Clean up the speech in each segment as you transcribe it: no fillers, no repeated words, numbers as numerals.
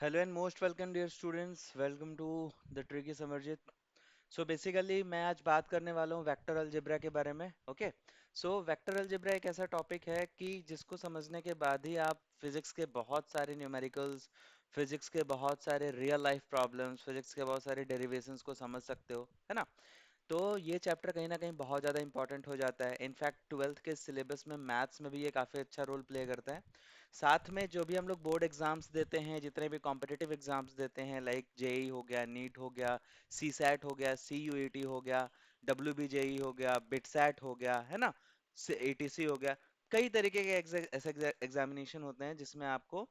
Hello and most welcome dear students, welcome to the tricky Samarjit. सो basically मैं आज बात करने वाला हूँ वेक्टर अलजेब्रा के बारे में। ओके, सो वेक्टर अलजेब्रा एक ऐसा टॉपिक है कि जिसको समझने के बाद ही आप फिजिक्स के बहुत सारे न्यूमेरिकल्स, फिजिक्स के बहुत सारे रियल लाइफ प्रॉब्लम्स, फिजिक्स के बहुत सारे डेरिवेशंस को समझ सकते हो, है ना। तो ये चैप्टर कहीं ना कहीं बहुत ज़्यादा इंपॉर्टेंट हो जाता है। इनफैक्ट ट्वेल्थ के सिलेबस में मैथ्स में भी ये काफ़ी अच्छा रोल प्ले करता है। साथ में जो भी हम लोग बोर्ड एग्जाम्स देते हैं, जितने भी कॉम्पिटिटिव एग्जाम्स देते हैं, लाइक जेई हो गया, नीट हो गया, सी सैट हो गया, सी यूईटी हो गया, डब्ल्यू बी जेई हो गया, बिट सैट हो गया, है ना, एटीसी हो गया। कई तरीके के ऐसे एग्जामिनेशन होते हैं जिसमें आपको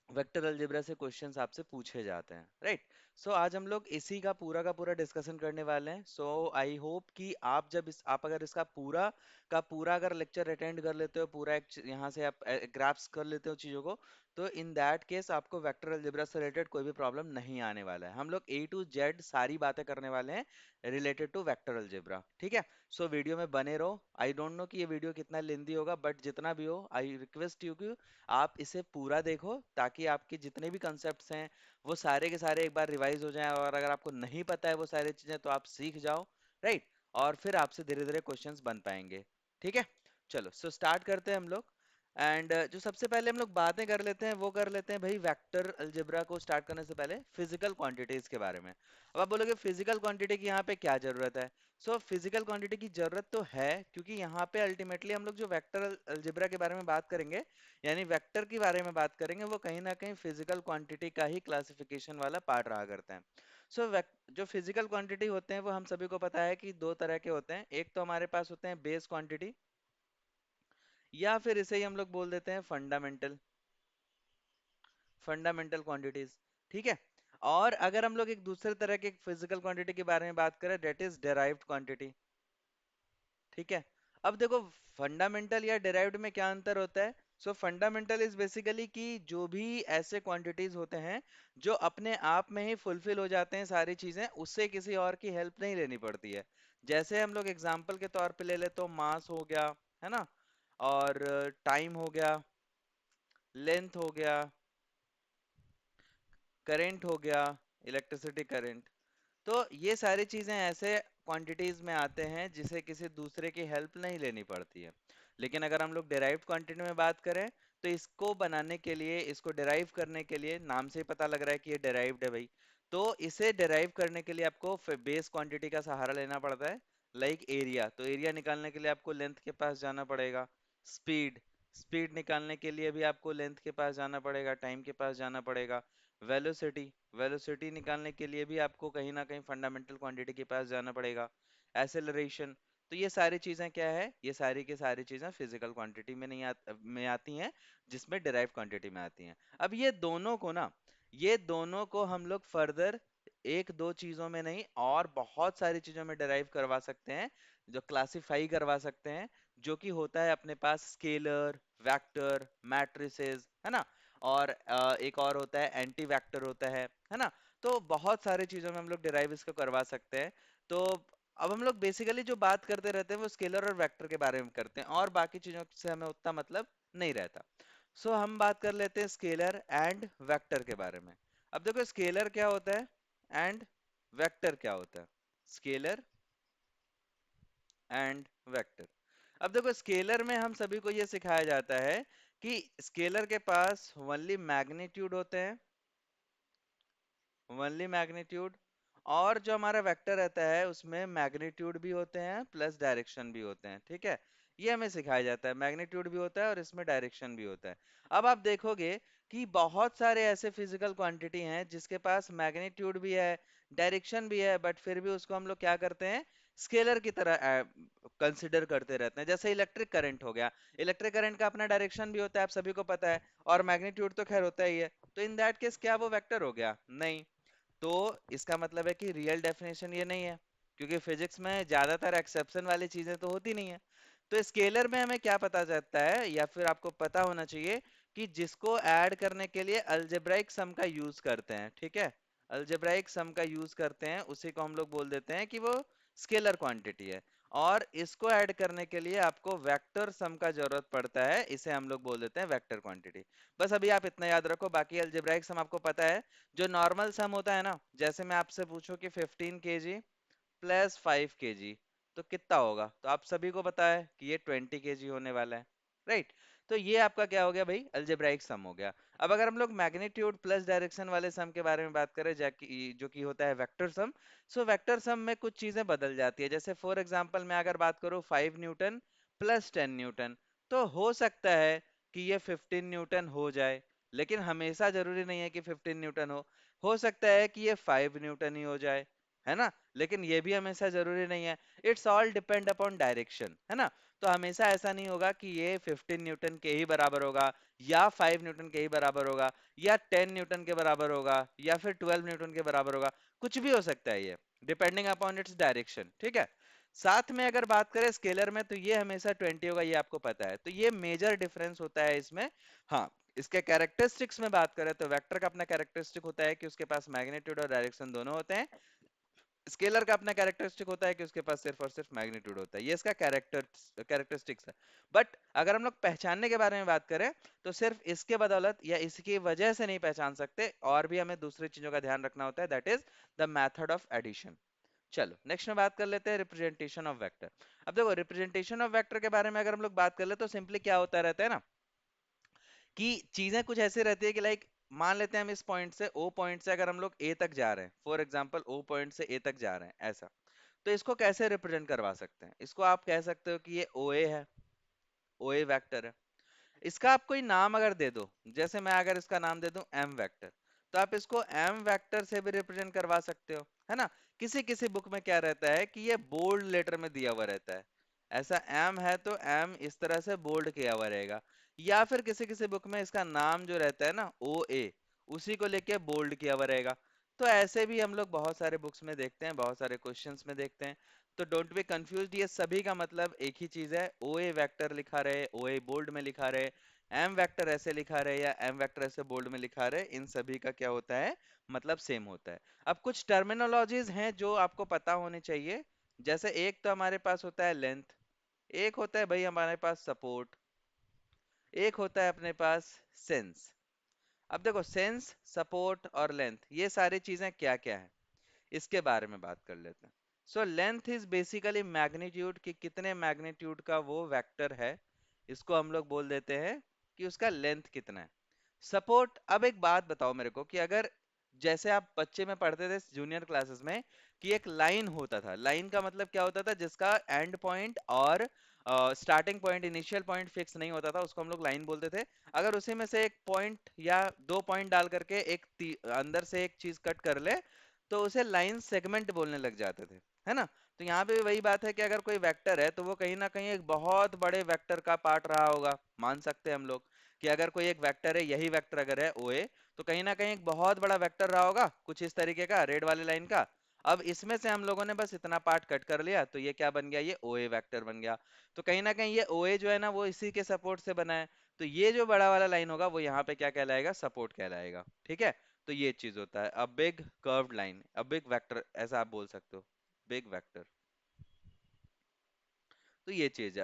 वेक्टर अलजेब्रा से क्वेश्चंस आपसे पूछे जाते हैं, राइट। सो आज हम लोग इसी का पूरा डिस्कशन करने वाले हैं। सो आई होप कि आप अगर इसका पूरा का पूरा अगर लेक्चर अटेंड कर लेते हो, पूरा एक यहाँ से आप ग्राफ्स कर लेते हो चीज़ों को, तो इन दैट केस आपको वेक्टर अलजेब्रा से रिलेटेड कोई भी प्रॉब्लम नहीं आने वाला है। हम लोग ए टू जेड सारी बातें करने वाले हैं रिलेटेड टू वेक्टर अलजेब्रा, ठीक है। सो वीडियो में बने रहो। आई डोंट नो कि ये वीडियो कितना लेंदी होगा, बट जितना भी हो आई रिक्वेस्ट यू कि आप इसे पूरा देखो, ताकि आपके जितने भी कंसेप्ट्स हैं वो सारे के सारे एक बार रिवाइज हो जाएं, और अगर आपको नहीं पता है वो सारी चीजें तो आप सीख जाओ, राइट। और फिर आपसे धीरे धीरे क्वेश्चंस बन पाएंगे, ठीक है। चलो, सो स्टार्ट करते हैं हम लोग। एंड जो सबसे पहले हम लोग बातें कर लेते हैं वो कर लेते हैं भाई, वेक्टर अलजेब्रा को स्टार्ट करने से पहले फिजिकल क्वांटिटीज के बारे में। अब आप बोलोगे फिजिकल क्वांटिटी की यहाँ पे क्या जरूरत है। सो फिजिकल क्वांटिटी की जरूरत तो है, क्योंकि यहाँ पे अल्टीमेटली हम लोग जो वेक्टर अलजेब्रा के बारे में बात करेंगे, यानी वेक्टर के बारे में बात करेंगे, वो कहीं ना कहीं फिजिकल क्वांटिटी का ही क्लासिफिकेशन वाला पार्ट रहा करते हैं। सो जो फिजिकल क्वांटिटी होते हैं वो हम सभी को पता है कि दो तरह के होते हैं। एक तो हमारे पास होते हैं बेस क्वांटिटी, या फिर इसे ही हम लोग बोल देते हैं फंडामेंटल फंडामेंटल क्वांटिटीज, ठीक है। और अगर हम लोग एक दूसरे तरह के फिजिकल क्वांटिटी के बारे में बात करें, डेट इज डेराइव्ड क्वांटिटी, ठीक है। अब देखो, फंडामेंटल या डिराइव्ड में क्या अंतर होता है। सो फंडामेंटल इज बेसिकली कि जो भी ऐसे क्वांटिटीज होते हैं जो अपने आप में ही फुलफिल हो जाते हैं, सारी चीजें, उससे किसी और की हेल्प नहीं लेनी पड़ती है। जैसे हम लोग एग्जांपल के तौर पे ले ले तो मास हो गया, है ना, और टाइम हो गया, लेंथ हो गया, करंट हो गया, इलेक्ट्रिसिटी करंट। तो ये सारी चीजें ऐसे क्वांटिटीज में आते हैं जिसे किसी दूसरे की हेल्प नहीं लेनी पड़ती है। लेकिन अगर हम लोग डिराइव्ड क्वांटिटी में बात करें, तो इसको बनाने के लिए, इसको डिराइव करने के लिए, नाम से ही पता लग रहा है कि ये डिराइव्ड है भाई, तो इसे डिराइव करने के लिए आपको बेस क्वांटिटी का सहारा लेना पड़ता है। लाइक एरिया, तो एरिया निकालने के लिए आपको लेंथ के पास जाना पड़ेगा। स्पीड, स्पीड निकालने के लिए भी आपको लेंथ के पास जाना पड़ेगा, टाइम के पास जाना पड़ेगा। वेलोसिटी, वेलोसिटी निकालने के लिए भी आपको कहीं ना कहीं फंडामेंटल क्वांटिटी के पास जाना पड़ेगा। एसेलरेशन, तो ये सारी चीजें क्या है, ये सारी की सारी चीजें फिजिकल क्वांटिटी में नहीं में आती हैं, जिसमें डिराइव क्वांटिटी में आती हैं। अब ये दोनों को ना, ये दोनों को हम लोग फर्दर एक दो चीजों में नहीं, और बहुत सारी चीजों में डिराइव करवा सकते हैं, जो क्लासिफाई करवा सकते हैं, जो कि होता है अपने पास स्केलर, वेक्टर, मैट्रिसेस, है ना। और एक और होता है एंटी वेक्टर होता है ना। तो बहुत सारी चीजों में हम लोग डिराइव इसको करवा सकते हैं। तो अब हम लोग बेसिकली जो बात करते रहते हैं वो स्केलर और वेक्टर के बारे में करते हैं, और बाकी चीजों से हमें उतना मतलब नहीं रहता। सो हम बात कर लेते हैं स्केलर एंड वेक्टर के बारे में। अब देखो, स्केलर क्या होता है एंड वेक्टर क्या होता है। Scalar and vector. अब देखो, स्केलर में हम सभी को यह सिखाया जाता है कि स्केलर के पास ओनली मैग्नीट्यूड होते हैं, ओनली मैग्नीट्यूड। और जो हमारा वेक्टर रहता है उसमें मैग्नीट्यूड भी होते हैं प्लस डायरेक्शन भी होते हैं, ठीक है। ये हमें सिखाया जाता है, मैग्नीट्यूड भी होता है और इसमें डायरेक्शन भी होता है। अब आप देखोगे कि बहुत सारे ऐसे फिजिकल क्वांटिटी हैं जिसके पास मैग्नीट्यूड भी है, डायरेक्शन भी है, बट फिर भी उसको हम लोग क्या करते हैं, स्केलर की तरह कंसिडर करते रहते हैं। जैसे इलेक्ट्रिक करंट हो गया, इलेक्ट्रिक करंट का अपना डायरेक्शन भी होता है, आप सभी को पता है, और मैग्नीट्यूड तो खैर होता ही है। तो इन दैट केस क्या वो वेक्टर हो गया? नहीं। तो इसका मतलब है कि रियल डेफिनेशन ये नहीं है, क्योंकि फिजिक्स में ज्यादातर एक्सेप्शन वाली चीजें तो होती नहीं है। तो स्केलर में हमें क्या पता चलता है, या फिर आपको पता होना चाहिए, कि जिसको ऐड करने के लिए अल्जेब्राइक सम का यूज करते हैं, ठीक है, अल्जेब्राइक सम का यूज करते हैं, उसी को हम लोग बोल देते हैं कि वो स्केलर क्वांटिटी है। और इसको ऐड करने के लिए आपको वेक्टर सम का जरूरत पड़ता है, इसे हम लोग बोल देते हैं वेक्टर क्वांटिटी। बस अभी आप इतना याद रखो, बाकी अलजेब्राइक सम आपको पता है। जो नॉर्मल सम होता है ना, जैसे मैं आपसे पूछूं कि 15 kg प्लस 5 kg तो कितना होगा, तो आप सभी को पता है कि ये 20 kg होने वाला है, राइट। तो ये आपका क्या हो गया भाई, अल्जेब्राइक सम हो गया। अब अगर हम लोग मैग्नीट्यूड प्लस डायरेक्शन वाले सम के बारे में बात करें, जो कि होता है vector sum. So vector sum में कुछ चीजें बदल जाती है, जैसे फॉर एग्जांपल मैं अगर बात करूं 5 न्यूटन प्लस 10 न्यूटन, तो हो सकता है कि ये 15 न्यूटन हो जाए, लेकिन हमेशा जरूरी नहीं है कि 15 न्यूटन हो सकता है कि ये 5 न्यूटन ही हो जाए, है ना। लेकिन ये भी हमेशा जरूरी नहीं है। It's all depend upon direction, है ना। तो हमेशा ऐसा नहीं होगा कि ये 15 न्यूटन के ही बराबर होगा, या 5 न्यूटन के ही बराबर होगा, या 10 न्यूटन के बराबर होगा, या फिर 12 न्यूटन के बराबर होगा। कुछ भी हो सकता है ये, डिपेंडिंग अपॉन इट्स डायरेक्शन, ठीक है। साथ में अगर बात करें स्केलर में, तो ये हमेशा 20 होगा, ये आपको पता है। तो ये मेजर डिफरेंस होता है इसमें। हाँ, इसके कैरेक्टरिस्टिक्स में बात करें तो वेक्टर का अपना कैरेक्टरिस्टिक होता है कि उसके पास मैग्नीट्यूड और डायरेक्शन दोनों होते हैं। स्केलर का अपना कैरेक्टरिस्टिक होता है कि उसके पास सिर्फ और सिर्फ मैग्नीट्यूड होता है। ये इसका कैरेक्टरिस्टिक्स है। बट अगर हम लोग पहचानने के बारे में बात करें, तो सिर्फ इसके बदौलत या इसकी वजह से नहीं पहचान सकते, और भी हमें दूसरी चीजों का ध्यान रखना होता है, that is the method of addition. चलो नेक्स्ट में बात कर लेते हैं रिप्रेजेंटेशन ऑफ वेक्टर। अब देखो, रिप्रेजेंटेशन ऑफ वेक्टर के बारे में अगर हम लोग बात कर ले, तो सिंपली क्या होता रहता है ना, कि चीजें कुछ ऐसे रहती है कि लाइक, मान लेते हैं हम इस पॉइंट से, ओ पॉइंट से अगर हम लोग ए तक जा रहे हैं, फॉर एग्जांपल ओ पॉइंट से ए तक जा रहे हैं ऐसा, तो इसको कैसे रिप्रेजेंट करवा सकते हैं, इसको आप कह सकते हो कि ये ओ ए है, ओ ए वेक्टर है। इसका आप कोई नाम अगर दे दो, जैसे मैं अगर इसका नाम दे दूं एम वेक्टर, तो आप इसको एम वेक्टर से भी रिप्रेजेंट करवा सकते हो, है ना। किसी किसी बुक में क्या रहता है कि ये बोल्ड लेटर में दिया हुआ रहता है, ऐसा एम है तो एम इस तरह से बोल्ड किया हुआ रहेगा। या फिर किसी किसी बुक में इसका नाम जो रहता है ना ओ ए, उसी को लेके बोल्ड किया हुआ रहेगा। तो ऐसे भी हम लोग बहुत सारे बुक्स में देखते हैं, बहुत सारे क्वेश्चंस में देखते हैं। तो डोंट बी कंफ्यूज्ड, ये सभी का मतलब एक ही चीज है, ओ ए वेक्टर लिखा रहे, ओ ए बोल्ड में लिखा रहे, एम वेक्टर ऐसे लिखा रहे या एम वेक्टर ऐसे बोल्ड में लिखा रहे, इन सभी का क्या होता है, मतलब सेम होता है। अब कुछ टर्मिनोलॉजीज हैं जो आपको पता होनी चाहिए। जैसे एक तो हमारे पास होता है लेंथ, एक होता है भाई हमारे पास सपोर्ट, एक होता है अपने पास सेंस। अब देखो, सेंस, सपोर्ट और लेंथ, ये सारी चीजें क्या क्या है, इसके बारे में बात कर लेते हैं। So length is basically magnitude, कि कितने मैग्नीट्यूड का वो वेक्टर है, इसको हम लोग बोल देते हैं कि उसका लेंथ कितना है। सपोर्ट, अब एक बात बताओ मेरे को, कि अगर जैसे आप बच्चे में पढ़ते थे जूनियर क्लासेस में, कि एक लाइन होता था, लाइन का मतलब क्या होता था, जिसका एंड पॉइंट और starting point, initial point fix नहीं होता था, उसको हम लोग लाइन बोलते थे। अगर उसी में से एक पॉइंट या दो पॉइंट डाल करके अंदर से एक चीज कट कर ले, तो उसे लाइन सेगमेंट बोलने लग जाते थे, है ना। तो यहाँ पे भी वही बात है कि अगर कोई वेक्टर है, तो वो कहीं ना कहीं एक बहुत बड़े वेक्टर का पार्ट रहा होगा, मान सकते हैं हम लोग, कि अगर कोई एक वेक्टर है, यही वेक्टर अगर है ओए, तो कहीं ना कहीं एक बहुत बड़ा वेक्टर रहा होगा कुछ इस तरीके का, रेड वाली लाइन का। अब इसमें से हम लोगों ने बस इतना पार्ट कट कर लिया, तो ये क्या बन गया, ये ओए वेक्टर बन गया। तो कहीं ना कहीं ये ओए जो है ना, वो इसी के सपोर्ट से बना है। तो ये जो बड़ा वाला लाइन होगा, वो यहाँ पे क्या कहलाएगा, सपोर्ट कहलाएगा, ठीक है। तो ये चीज होता है, a big curved line, a big vector, ऐसा आप बोल सकते हो, बिग वेक्टर। तो ये चीज है।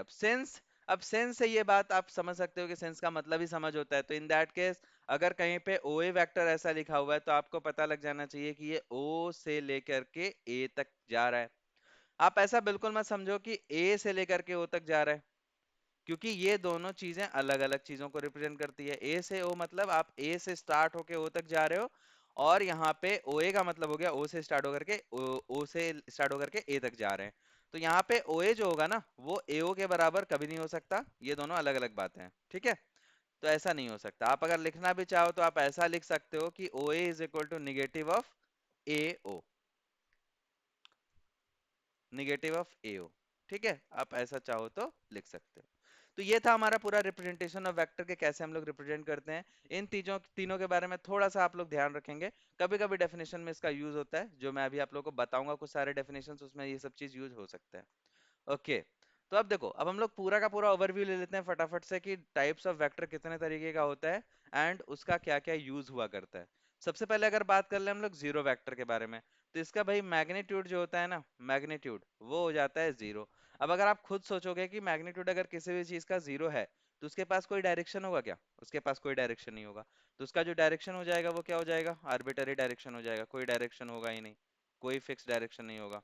अब सेंस से ये बात आप समझ सकते हो कि सेंस का मतलब ही समझ होता है। तो इन दैट केस, अगर कहीं पे ओ ए वेक्टर ऐसा लिखा हुआ है, तो आपको पता लग जाना चाहिए कि ये ओ से लेकर के ए तक जा रहा है। आप ऐसा बिल्कुल मत समझो कि ए से लेकर के ओ तक जा रहा है, क्योंकि ये दोनों चीजें अलग अलग चीजों को रिप्रेजेंट करती है। ए से ओ मतलब आप ए से स्टार्ट होके ओ तक जा रहे हो, और यहाँ पे ओ ए का मतलब हो गया ओ से स्टार्ट होकर के ओ से स्टार्ट होकर के ए तक जा रहे हैं। तो यहाँ पे ओ ए जो होगा ना, वो ए ओ के बराबर कभी नहीं हो सकता, ये दोनों अलग अलग बातें हैं, ठीक है। तो ऐसा नहीं हो सकता। आप अगर लिखना भी चाहो, तो आप ऐसा लिख सकते हो कि O A is equal to negative of A O, negative of AO, ठीक है। आप ऐसा चाहो तो लिख सकते हो। तो ये था हमारा पूरा रिप्रेजेंटेशन ऑफ वेक्टर के, कैसे हम लोग रिप्रेजेंट करते हैं। इन तीनों तीनों के बारे में थोड़ा सा आप लोग ध्यान रखेंगे। कभी कभी डेफिनेशन में इसका यूज होता है, जो मैं अभी आप लोगों को बताऊंगा कुछ सारे डेफिनेशंस, उसमें ये सब चीज यूज हो सकता है। ओके। तो अब देखो, अब हम लोग पूरा का पूरा ओवरव्यू ले लेते हैं फटाफट से, कि टाइप्स ऑफ वेक्टर कितने तरीके का होता है एंड उसका क्या क्या यूज हुआ करता है। सबसे पहले अगर बात कर ले हम लोग जीरो वेक्टर के बारे में, तो इसका भाई मैग्नीट्यूड जो होता है ना, मैग्नीट्यूड वो हो जाता है जीरो। अब अगर आप खुद सोचोगे कि मैग्नीट्यूड अगर किसी भी चीज का जीरो है, तो उसके पास कोई डायरेक्शन होगा क्या? उसके पास कोई डायरेक्शन नहीं होगा। तो उसका जो डायरेक्शन हो जाएगा वो क्या हो जाएगा? आर्बिटरी डायरेक्शन हो जाएगा, कोई डायरेक्शन होगा ही नहीं, कोई फिक्स डायरेक्शन नहीं होगा।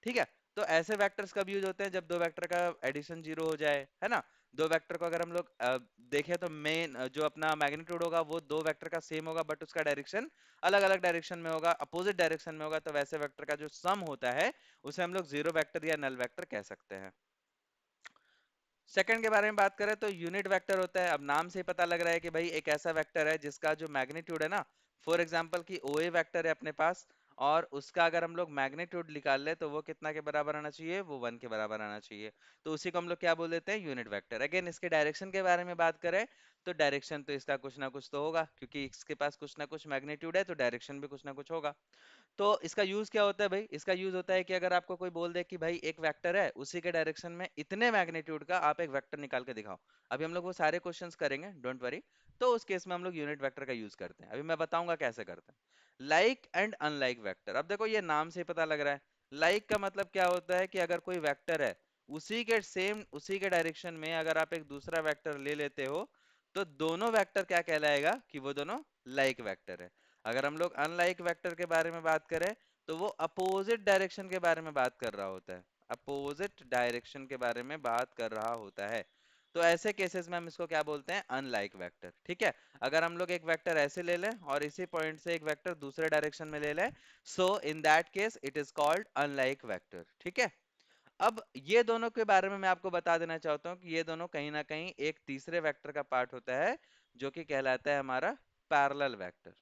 ठीक है। तो ऐसे वेक्टर्स कब यूज होते हैं? जब दो वेक्टर का एडिशन जीरो हो जाए, है ना। दो वेक्टर को अगर हम लोग देखें तो मेन जो अपना मैग्नीट्यूड होगा वो दो वेक्टर का सेम होगा, बट उसका डायरेक्शन अलग अलग डायरेक्शन में होगा, अपोजिट डायरेक्शन में होगा, तो वैसे वेक्टर का जो सम होता है उसे हम लोग जीरो वेक्टर या नल वेक्टर कह सकते हैं। सेकंड के बारे में बात करें तो यूनिट वेक्टर होता है। अब नाम से ही पता लग रहा है कि भाई एक ऐसा वेक्टर है जिसका जो मैग्नीट्यूड है ना, फॉर एग्जांपल कि ओए वेक्टर है अपने पास, और उसका अगर हम लोग मैग्नीट्यूड निकाल ले तो वो कितना के बराबर आना चाहिए? वो वन के बराबर आना चाहिए। तो उसी को हम लोग क्या बोल देते हैं? Unit vector. अगेन इसके डायरेक्शन के बारे में बात करें तो डायरेक्शन तो इसका कुछ ना कुछ तो होगा, क्योंकि इसके पास कुछ ना कुछ मैग्नीट्यूड है, तो डायरेक्शन भी कुछ ना कुछ होगा। तो इसका यूज क्या होता है भाई? इसका यूज होता है कि अगर आपको कोई बोल दे कि भाई एक वेक्टर है, उसी के डायरेक्शन में इतने मैग्नीट्यूड का आप एक वेक्टर निकाल के दिखाओ। अभी हम लोग वो सारे क्वेश्चंस करेंगे, डोंट वरी। तो उस केस में हम लोग यूनिट वेक्टर का यूज करते हैं, अभी मैं बताऊंगा कैसे करते हैं। लाइक एंड अनलाइक वेक्टर, अब देखो ये नाम से ही पता लग रहा है। लाइक का मतलब क्या होता है कि अगर कोई वेक्टर है, उसी के सेम उसी के डायरेक्शन में अगर आप एक दूसरा वेक्टर ले लेते हो, तो दोनों वेक्टर क्या कहलाएगा? कि वो दोनों लाइक वेक्टर है। अगर हम लोग अनलाइक वेक्टर के बारे में बात करें तो वो अपोजिट डायरेक्शन के बारे में बात कर रहा होता है, अपोजिट डायरेक्शन के बारे में बात कर रहा होता है। तो ऐसे केसेस में हम इसको क्या बोलते हैं? Unlike vector. ठीक है। अगर हम लोग एक वेक्टर ऐसे ले लें और इसी पॉइंट से एक वेक्टर दूसरे डायरेक्शन में ले लें, so in that case it is called unlike vector. ठीक है। अब ये दोनों के बारे में मैं आपको बता देना चाहता हूँ कि ये दोनों कहीं ना कहीं एक तीसरे वेक्टर का पार्ट होता है, जो कि कहलाता है हमारा पैरेलल वेक्टर।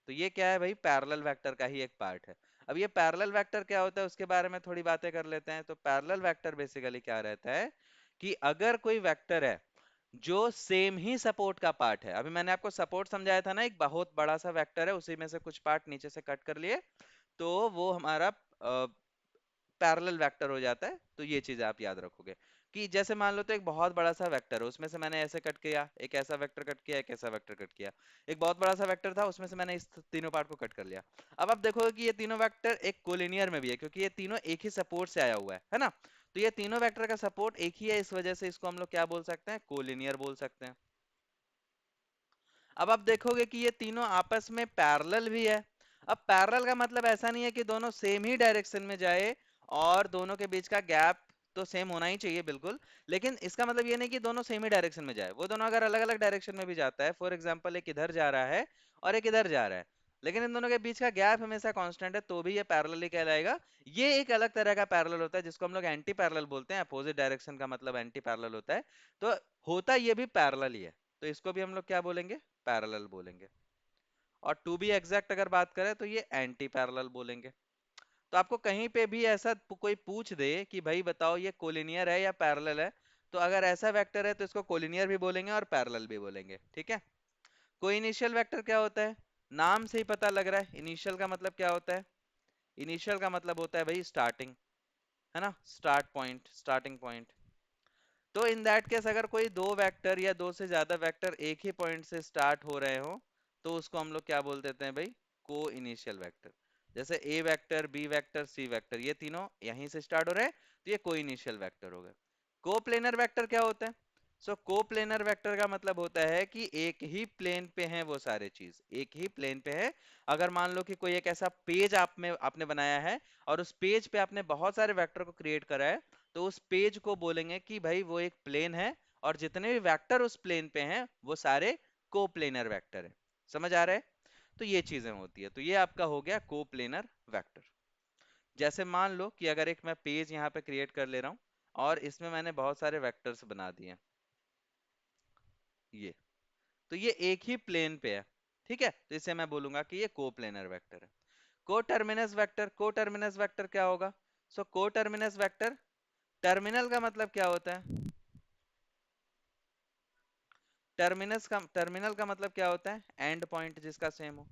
तो ये क्या है भाई? पैरेलल वेक्टर का ही एक पार्ट है। अब ये पैरेलल वेक्टर क्या होता है उसके बारे में थोड़ी बातें कर लेते हैं। तो पैरेलल वेक्टर बेसिकली क्या रहता है कि अगर कोई वेक्टर है जो सेम ही सपोर्ट का पार्ट है, अभी मैंने आपको सपोर्ट समझाया था ना, एक बहुत बड़ा सा वेक्टर है, उसी में से कुछ पार्ट नीचे से कट कर लिए, तो वो हमारा पैरेलल वेक्टर हो जाता है। तो ये चीज आप याद रखोगे कि जैसे मान लो तो एक बहुत बड़ा सा वेक्टर है, उसमें से मैंने ऐसे कट किया, एक ऐसा वेक्टर कट किया, एक ऐसा वेक्टर कट किया। एक बहुत बड़ा सा वेक्टर था, उसमें से मैंने इस तीनों पार्ट को कट कर लिया। अब आप देखोगे कि ये तीनों वेक्टर एक कोलिनियर में भी है, क्योंकि ये तीनों एक ही सपोर्ट से आया हुआ है ना। तो ये तीनों वेक्टर का सपोर्ट एक ही है, इस वजह से इसको हम लोग क्या बोल सकते हैं? कोलिनियर बोल सकते हैं। अब आप देखोगे कि ये तीनों आपस में पैरेलल भी है। अब पैरेलल का मतलब ऐसा नहीं है कि दोनों सेम ही डायरेक्शन में जाए और दोनों के बीच का गैप तो सेम होना ही चाहिए बिल्कुल, लेकिन इसका मतलब ये नहीं कि दोनों सेम ही डायरेक्शन में जाए। वो दोनों अगर अलग अलग डायरेक्शन में भी जाता है, फॉर एग्जांपल एक इधर जा रहा है और एक इधर जा रहा है, लेकिन इन दोनों के बीच का गैप हमेशा कांस्टेंट है, तो भी ये पैरेलल ही कहलाएगा। ये एक अलग तरह का पैरेलल होता है जिसको हम लोग एंटी पैरेलल बोलते हैं। अपोजिट डायरेक्शन का मतलब एंटी पैरेलल होता है। तो होता ये भी पैरेलल ही है, तो इसको भी हम लोग क्या बोलेंगे? पैरेलल बोलेंगे। और टू बी एग्जैक्ट अगर बात करें तो ये एंटी पैरेलल बोलेंगे। तो आपको कहीं पे भी ऐसा कोई पूछ दे कि भाई बताओ ये कोलिनियर है या पैरेलल है, तो अगर ऐसा वेक्टर है तो इसको कोलिनियर भी बोलेंगे और पैरेलल भी बोलेंगे। ठीक है। कोई इनिशियल वेक्टर क्या होता है? नाम से ही पता लग रहा है, इनिशियल का मतलब क्या होता है? इनिशियल का मतलब होता है भाई स्टार्टिंग, है ना, स्टार्ट पॉइंट, स्टार्टिंग पॉइंट। तो इन दैट केस अगर कोई दो वेक्टर या दो से ज्यादा वेक्टर एक ही पॉइंट से स्टार्ट हो रहे हो, तो उसको हम लोग क्या बोल देते हैं भाई? को इनिशियल वेक्टर। जैसे ए vector, B vector, C vector, ये तीनों यहीं से स्टार्ट हो रहे हैं, तो ये को इनिशियल वेक्टर हो गए। कोप्लेनर वेक्टर क्या होता है? सो कोप्लेनर वेक्टर का मतलब होता है कि एक ही प्लेन पे हैं वो सारे चीज, एक ही प्लेन पे है। अगर मान लो कि कोई एक ऐसा पेज आपने बनाया है और उस पेज पे आपने बहुत सारे वेक्टर को क्रिएट करा है, तो उस पेज को बोलेंगे कि भाई वो एक प्लेन है, और जितने भी वेक्टर उस प्लेन पे हैं वो सारे कोप्लेनर वेक्टर है। समझ आ रहा है? तो ये चीजें होती है। तो ये आपका हो गया कोप्लेनर वेक्टर। जैसे मान लो कि अगर एक मैं पेज यहाँ पे क्रिएट कर ले रहा हूँ और इसमें मैंने बहुत सारे वेक्टर्स बना दिए हैं, ये, तो ये एक ही प्लेन पे है। ठीक है। तो इसे मैं बोलूंगा कि ये कोप्लेनर वेक्टर है। कोटर्मिनस वेक्टर, कोटर्मिनस वेक्टर क्या होगा? सो कोटर्मिनस वेक्टर, टर्मिनल का मतलब क्या होता है? टर्मिनल का मतलब क्या होता है? एंड पॉइंट जिसका सेम हो।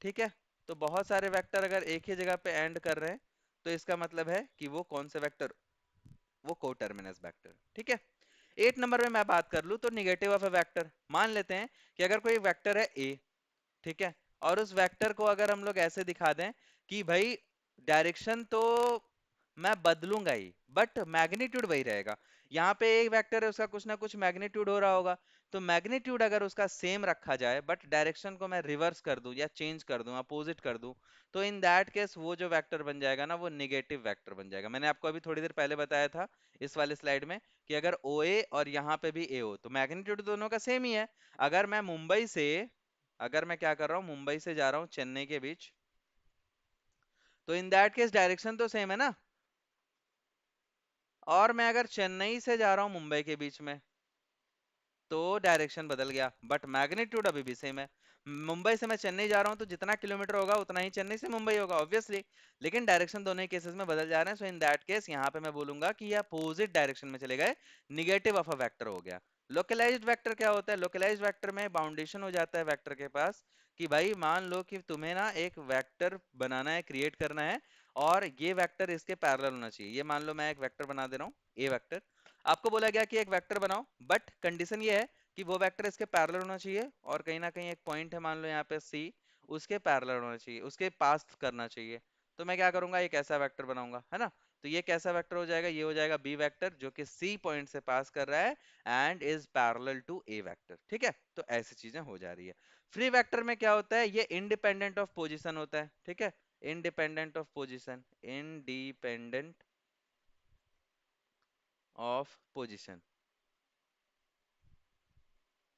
ठीक है। तो बहुत सारे वेक्टर अगर एक ही जगह पे एंड कर रहे हैं, तो इसका मतलब है कि वो कौन से वेक्टर? वो कोटर्मिनस वेक्टर। ठीक है। 8 नंबर में मैं बात कर लूं तो निगेटिव ऑफ ए वेक्टर। मान लेते हैं कि अगर कोई वेक्टर है ए, ठीक है। और उस वेक्टर को अगर हम लोग ऐसे दिखा दें कि भाई डायरेक्शन तो मैं बदलूंगा ही, बट मैग्नीट्यूड वही रहेगा। यहाँ पे एक वेक्टर है, उसका कुछ ना कुछ मैग्नीट्यूड हो रहा होगा। तो मैग्नीट्यूड अगर उसका सेम रखा जाए बट डायरेक्शन को मैं रिवर्स कर दूं या चेंज कर दूं, अपोजिट कर दूं, तो इन दैट केस वो जो वेक्टर बन जाएगा ना, वो निगेटिव वेक्टर बन जाएगा। मैंने आपको अभी थोड़ी देर पहले बताया था इस वाले स्लाइड में कि अगर ओ ए और यहाँ पे भी ए हो तो मैग्नीट्यूड दोनों का सेम ही है। अगर मैं मुंबई से, अगर मैं क्या कर रहा हूँ, मुंबई से जा रहा हूँ चेन्नई के बीच, तो इन दैट केस डायरेक्शन तो सेम है ना। और मैं अगर चेन्नई से जा रहा हूँ मुंबई के बीच में, तो डायरेक्शन बदल गया बट मैग्नीट्यूड अभी भी सेम है। मुंबई से मैं चेन्नई जा रहा हूं तो जितना किलोमीटर होगा उतना ही चेन्नई से मुंबई होगा ऑब्वियसली, लेकिन डायरेक्शन दोनों ही केसेस में बदल जा रहे हैं। सो इन दैट केस यहाँ पे मैं बोलूंगा कि ये अपोजिट डायरेक्शन में चले गए, निगेटिव ऑफ अ वेक्टर हो गया। लोकलाइज्ड वेक्टर क्या होता है? लोकलाइज्ड वेक्टर में बाउंडेशन हो जाता है वेक्टर के पास कि भाई मान लो कि तुम्हें ना एक वेक्टर बनाना है, क्रिएट करना है, और ये वेक्टर इसके पैरेलल होना चाहिए। ये मान लो मैं एक वेक्टर बना दे रहा हूँ, ए वेक्टर। आपको बोला गया कि एक वेक्टर बनाओ, बट कंडीशन ये है कि वो वेक्टर इसके पैरेलल होना चाहिए, और कहीं ना कहीं एक पॉइंट है मान लो यहाँ पे सी, उसके पैरेलल होना चाहिए, उसके पास करना चाहिए। तो मैं क्या करूंगा, एक ऐसा वेक्टर बनाऊंगा, है ना। तो ये कैसा वेक्टर हो जाएगा? ये हो जाएगा बी वेक्टर, जो कि सी पॉइंट से पास कर रहा है and is parallel to A vector. ठीक है, तो ऐसी चीजें हो जा रही है। फ्री वेक्टर में क्या होता है? ये इंडिपेंडेंट ऑफ पोजिशन होता है। ठीक है, independent of position, independent of position.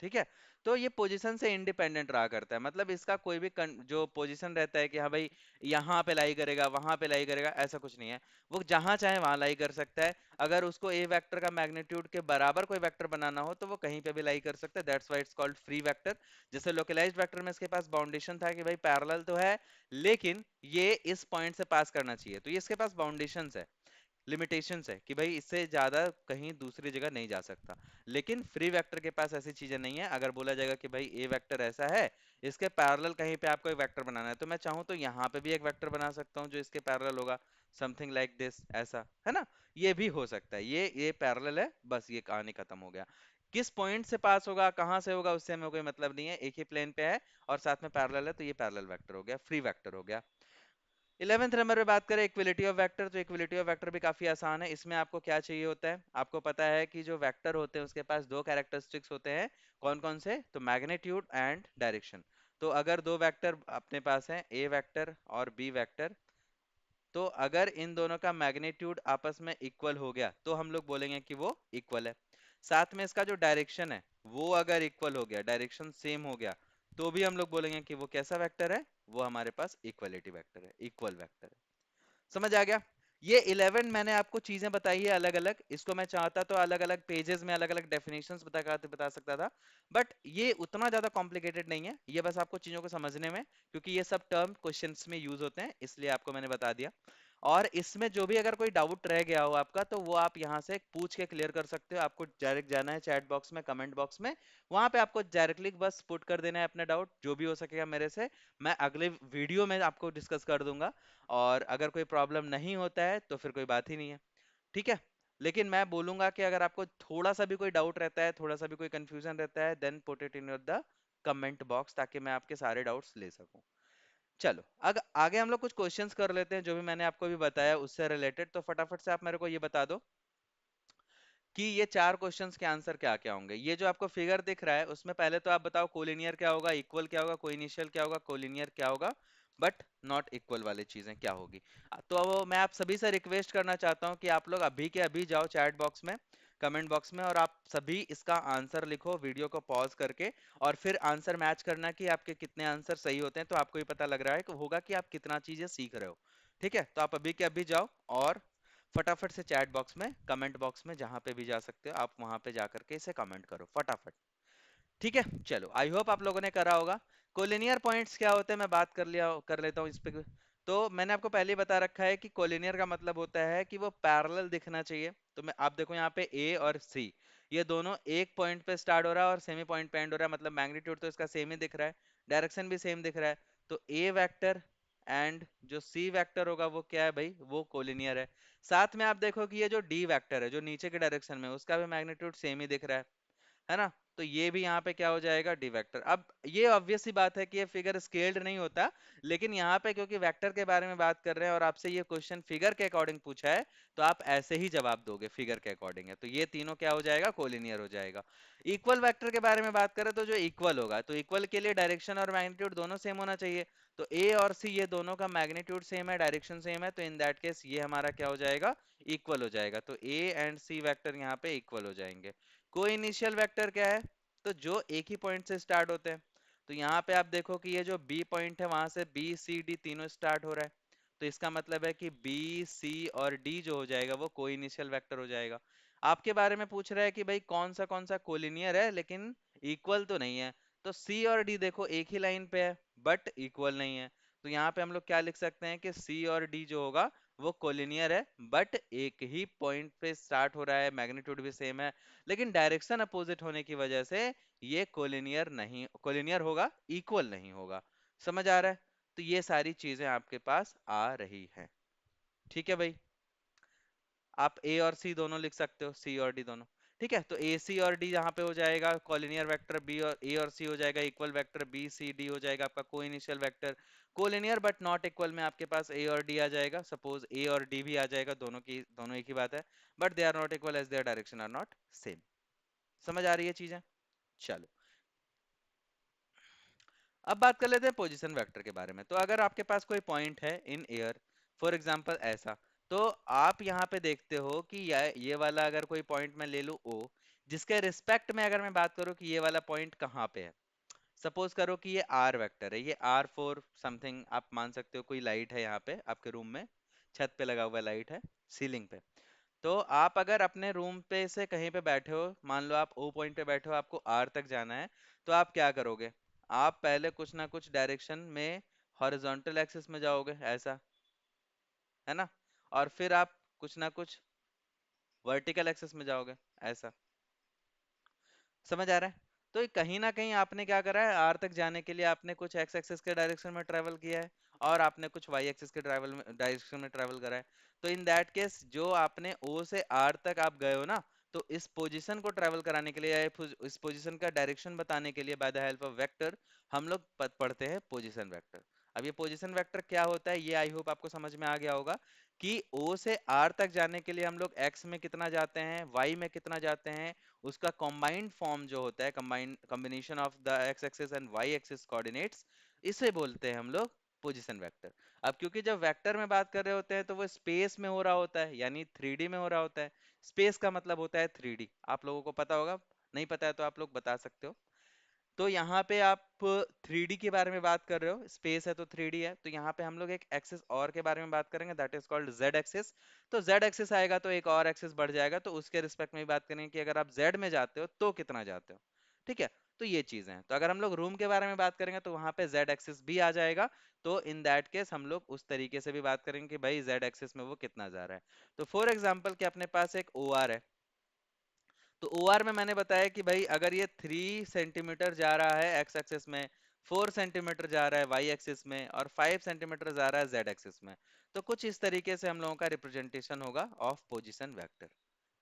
ठीक है, तो ये पोजीशन से इंडिपेंडेंट रहा करता है, मतलब इसका कोई भी जो पोजीशन रहता है कि हाँ भाई यहाँ पे लाई करेगा, वहां पे लाई करेगा, ऐसा कुछ नहीं है। वो जहां चाहे वहां लाई कर सकता है। अगर उसको ए वेक्टर का मैग्नीट्यूड के बराबर कोई वेक्टर बनाना हो तो वो कहीं पे भी लाई कर सकता है। That's why it's called free vector. जैसे लोकलाइज्ड वेक्टर में इसके पास बाउंडेशन था कि भाई पैरेलल तो है, लेकिन ये इस पॉइंट से पास करना चाहिए, तो ये इसके पास बाउंडेशन है, लिमिटेशंस है कि भाई इससे ज्यादा कहीं दूसरी जगह नहीं जा सकता। लेकिन फ्री वेक्टर के पास ऐसी चीजें नहीं है। अगर बोला जाएगा कि भाई ए वेक्टर ऐसा है, इसके पैरेलल कहीं पे आपको एक वेक्टर बनाना है, तो मैं चाहूँ तो यहाँ पे भी एक वेक्टर बना सकता हूँ जो इसके पैरेलल होगा, समथिंग लाइक दिस, ऐसा, है ना। ये भी हो सकता है, ये पैरेलल है, बस ये कहानी खत्म हो गया। किस पॉइंट से पास होगा, कहाँ से होगा, उससे हमें कोई मतलब नहीं है, एक ही प्लेन पे है और साथ में पैरेलल है, तो ये पैरेलल वेक्टर हो गया, फ्री वेक्टर हो गया। 11th नंबर पे बात करें इक्विलिटी ऑफ वेक्टर, तो इक्विलिटी ऑफ वेक्टर भी काफी आसान है। इसमें आपको क्या चाहिए होता है? आपको पता है कि जो वेक्टर होते हैं उसके पास दो कैरेक्टरिस्टिक्स होते हैं। कौन कौन से? तो मैग्नीट्यूड एंड डायरेक्शन। तो अगर दो वेक्टर अपने पास हैं, ए वेक्टर और बी वेक्टर, तो अगर इन दोनों का मैग्नीट्यूड आपस में इक्वल हो गया तो हम लोग बोलेंगे कि वो इक्वल है। साथ में इसका जो डायरेक्शन है वो अगर इक्वल हो गया, डायरेक्शन सेम हो गया, तो भी हम लोग बोलेंगे कि वो कैसा वेक्टर है? वो हमारे पास इक्वलिटी वेक्टर है, इक्वल वेक्टर है। समझ आ गया? ये 11 मैंने आपको चीजें बताई है अलग अलग, इसको मैं चाहता तो अलग अलग पेजेस में अलग अलग डेफिनेशंस बता सकता था, बट ये उतना ज्यादा कॉम्प्लिकेटेड नहीं है, ये बस आपको चीजों को समझने में, क्योंकि ये सब टर्म क्वेश्चंस में यूज होते हैं, इसलिए आपको मैंने बता दिया। और इसमें जो भी अगर कोई डाउट रह गया हो आपका, तो वो आप यहाँ से पूछ के क्लियर कर सकते हो। आपको डायरेक्ट जाना है चैट बॉक्स में, कमेंट बॉक्स में, वहां पे आपको डायरेक्टली बस पुट कर देना है अपना डाउट, जो भी हो सकेगा मेरे से मैं अगले वीडियो में आपको डिस्कस कर दूंगा। और अगर कोई प्रॉब्लम नहीं होता है तो फिर कोई बात ही नहीं है। ठीक है, लेकिन मैं बोलूंगा कि अगर आपको थोड़ा सा भी कोई डाउट रहता है, थोड़ा सा भी कोई कंफ्यूजन रहता है, then put it in your the comment box, ताकि मैं आपके सारे डाउट्स ले सकूं। चलो आगे हम लोग कुछ क्वेश्चंस कर लेते हैं जो भी मैंने आपको भी बताया उससे रिलेटेड। तो फटाफट से आप मेरे को ये बता दो कि ये चार क्वेश्चंस के आंसर क्या क्या होंगे। ये जो आपको फिगर दिख रहा है उसमें पहले तो आप बताओ कोलिनियर क्या होगा, इक्वल क्या होगा, कोइनिशियल क्या होगा, कोलिनियर क्या होगा, बट नॉट इक्वल वाली चीजें क्या होगी। तो अब मैं आप सभी से रिक्वेस्ट करना चाहता हूँ कि आप लोग अभी के अभी जाओ चैट बॉक्स में, कमेंट बॉक्स में, और आप सभी इसका आंसर लिखो वीडियो को पॉज करके, और फिर आंसर मैच करना कि आपके कितने आंसर सही होते हैं, तो आपको ही पता लग रहा है कि होगा कि आप कितना चीजें सीख रहे हो। ठीक है, तो आप अभी के अभी जाओ और फटाफट से चैट बॉक्स में, कमेंट बॉक्स में, जहां पे भी जा सकते हो आप वहां पे जा करके इसे कमेंट करो फटाफट। ठीक है, चलो आई होप आप लोगों ने करा होगा। कोलिनियर पॉइंट्स क्या होते हैं मैं बात कर लेता हूँ इस पे। तो मैंने आपको पहले ही बता रखा है कि कोलिनियर का मतलब होता है कि वो पैरेलल दिखना चाहिए। तो मैं आप देखो यहाँ पे ए और सी, ये दोनों एक पॉइंट पे स्टार्ट हो रहा है और सेमी पॉइंट पे एंड हो रहा है, मतलब मैग्नीट्यूड तो इसका सेम ही दिख रहा है, डायरेक्शन भी सेम दिख रहा है। तो ए वेक्टर एंड जो सी वेक्टर होगा वो क्या है भाई? वो कोलिनियर है। साथ में आप देखो कि ये जो डी वेक्टर है जो नीचे के डायरेक्शन में, उसका भी मैग्नीट्यूड सेम ही दिख रहा है। है ना। तो ये भी यहाँ पे क्या हो जाएगा, डी वेक्टर। अब ये ऑब्वियस सी बात है कि ये फिगर स्केल्ड नहीं होता, लेकिन यहाँ पे क्योंकि वेक्टर के बारे में बात कर रहे हैं और आपसे ये क्वेश्चन फिगर के अकॉर्डिंग पूछा है, तो आप ऐसे ही जवाब दोगे, फिगर के अकॉर्डिंग है, तो ये तीनों क्या हो जाएगा, कोलिनियर हो जाएगा। इक्वल वेक्टर के बारे में बात करें तो जो इक्वल होगा, तो इक्वल के लिए डायरेक्शन और मैग्नीट्यूड दोनों सेम होना चाहिए। तो ए और सी ये दोनों का मैग्नीट्यूड सेम है, डायरेक्शन सेम है, तो इन दैट केस ये हमारा क्या हो जाएगा, इक्वल हो जाएगा। तो ए एंड सी वेक्टर यहाँ पे इक्वल हो जाएंगे। कोई इनिशियल वेक्टर क्या है, तो जो एक ही पॉइंट से स्टार्ट होते हैं। तो यहाँ पे आप देखो कि ये जो बी पॉइंट है वहां से बी सी डी तीनों स्टार्ट हो रहा है, तो इसका मतलब है कि बी सी और डी जो हो जाएगा वो कोई इनिशियल वेक्टर हो जाएगा। आपके बारे में पूछ रहा है कि भाई कौन सा कोलिनियर है लेकिन इक्वल तो नहीं है। तो सी और डी देखो एक ही लाइन पे है बट इक्वल नहीं है। तो यहाँ पे हम लोग क्या लिख सकते हैं कि सी और डी जो होगा वो कोलिनियर है, बट एक ही पॉइंट पे स्टार्ट हो रहा है, मैग्नीट्यूड भी सेम है, लेकिन डायरेक्शन अपोजिट होने की वजह से ये कोलिनियर नहीं, कोलिनियर होगा, इक्वल नहीं होगा। समझ आ रहा है। तो ये सारी चीजें आपके पास आ रही हैं। ठीक है भाई। आप ए और सी दोनों लिख सकते हो, सी और डी दोनों। ठीक है, तो ए सी और डी यहाँ पे हो जाएगा कोलिनियर वेक्टर, बी और ए और सी हो जाएगा equal vector, B C D हो जाएगा आपका को initial vector. Collinear but not equal में आपके पास ए और डी आ जाएगा, सपोज ए और डी भी आ जाएगा, दोनों की दोनों एक ही बात है, but they are not equal as their direction are not same. समझ आ रही है चीजें। चलो, अब बात कर लेते हैं पोजीशन वेक्टर के बारे में। तो अगर आपके पास कोई पॉइंट है इन एयर, फॉर एग्जांपल ऐसा, तो आप यहाँ पे देखते हो कि ये वाला अगर कोई पॉइंट मैं ले लूं ओ, जिसके रिस्पेक्ट में अगर मैं बात करूं कि ये वाला पॉइंट कहाँ पे है। सपोज करो कि ये आर वेक्टर है, ये आर फोर समथिंग आप मान सकते हो, कोई लाइट है यहाँ पे आपके रूम में, छत पे लगा हुआ लाइट है, सीलिंग पे। तो आप अगर अपने रूम पे से कहीं पे बैठे हो, मान लो आप ओ पॉइंट पे बैठे हो, आपको आर तक जाना है, तो आप क्या करोगे, आप पहले कुछ ना कुछ डायरेक्शन में हॉरिजॉन्टल एक्सिस में जाओगे ऐसा, है ना, और फिर आप कुछ ना कुछ वर्टिकल एक्सिस में जाओगे ऐसा। समझ आ रहा है। तो ये कहीं ना कहीं आपने क्या करा है, आर तक जाने के लिए आपने कुछ एक्स एक्सिस के डायरेक्शन में ट्रेवल किया है, और आपने कुछ वाई एक्सिस के ट्रैवल में डायरेक्शन में ट्रेवल करा है। तो इन दैट केस जो आपने ओ से आर तक आप गए हो ना, तो इस पोजीशन को ट्रेवल कराने के लिए या इस पोजीशन का डायरेक्शन बताने के लिए by the help of vector हम लोग पढ़ते हैं पोजीशन वेक्टर। अब ये पोजीशन वेक्टर क्या होता है, ये आई होप आपको समझ में आ गया होगा कि ओ से आर तक जाने के लिए हम लोग एक्स में कितना जाते हैं, वाई में कितना जाते हैं, उसका कंबाइंड फॉर्म जो होता है, combined combination of the X axis and Y axis coordinates, इसे बोलते हैं हम लोग पोजीशन वेक्टर। अब क्योंकि जब वेक्टर में बात कर रहे होते हैं तो वो स्पेस में हो रहा होता है, यानी थ्री डी में हो रहा होता है। स्पेस का मतलब होता है थ्री डी, आप लोगों को पता होगा, नहीं पता है तो आप लोग बता सकते हो। तो यहाँ पे आप थ्री डी के बारे में बात कर रहे हो, स्पेस है तो थ्री डी है, तो यहाँ पे हम लोग एक एक्सिस और के बारे में बात करेंगे, that is called Z axis. तो जेड एक्सिस आएगा तो एक और एक्सिस बढ़ जाएगा, तो उसके रिस्पेक्ट में भी बात करेंगे कि अगर आप जेड में जाते हो तो कितना जाते हो। ठीक है। तो ये चीजें हैं। तो अगर हम लोग रूम के बारे में बात करेंगे तो वहां पे जेड एक्सिस भी आ जाएगा। तो इन दैट केस हम लोग उस तरीके से भी बात करेंगे कि भाई जेड एक्सिस में वो कितना जा रहा है। तो फॉर एग्जाम्पल कि अपने पास एक ओ आर है, तो ओआर में मैंने बताया कि भाई अगर ये 3 सेंटीमीटर जा रहा है एक्स एक्सिस में, 4 सेंटीमीटर जा रहा है वाई एक्सिस में, और 5 सेंटीमीटर जा रहा है जेड एक्सिस में, तो कुछ इस तरीके से हम लोगों का रिप्रेजेंटेशन होगा ऑफ पोजीशन वेक्टर।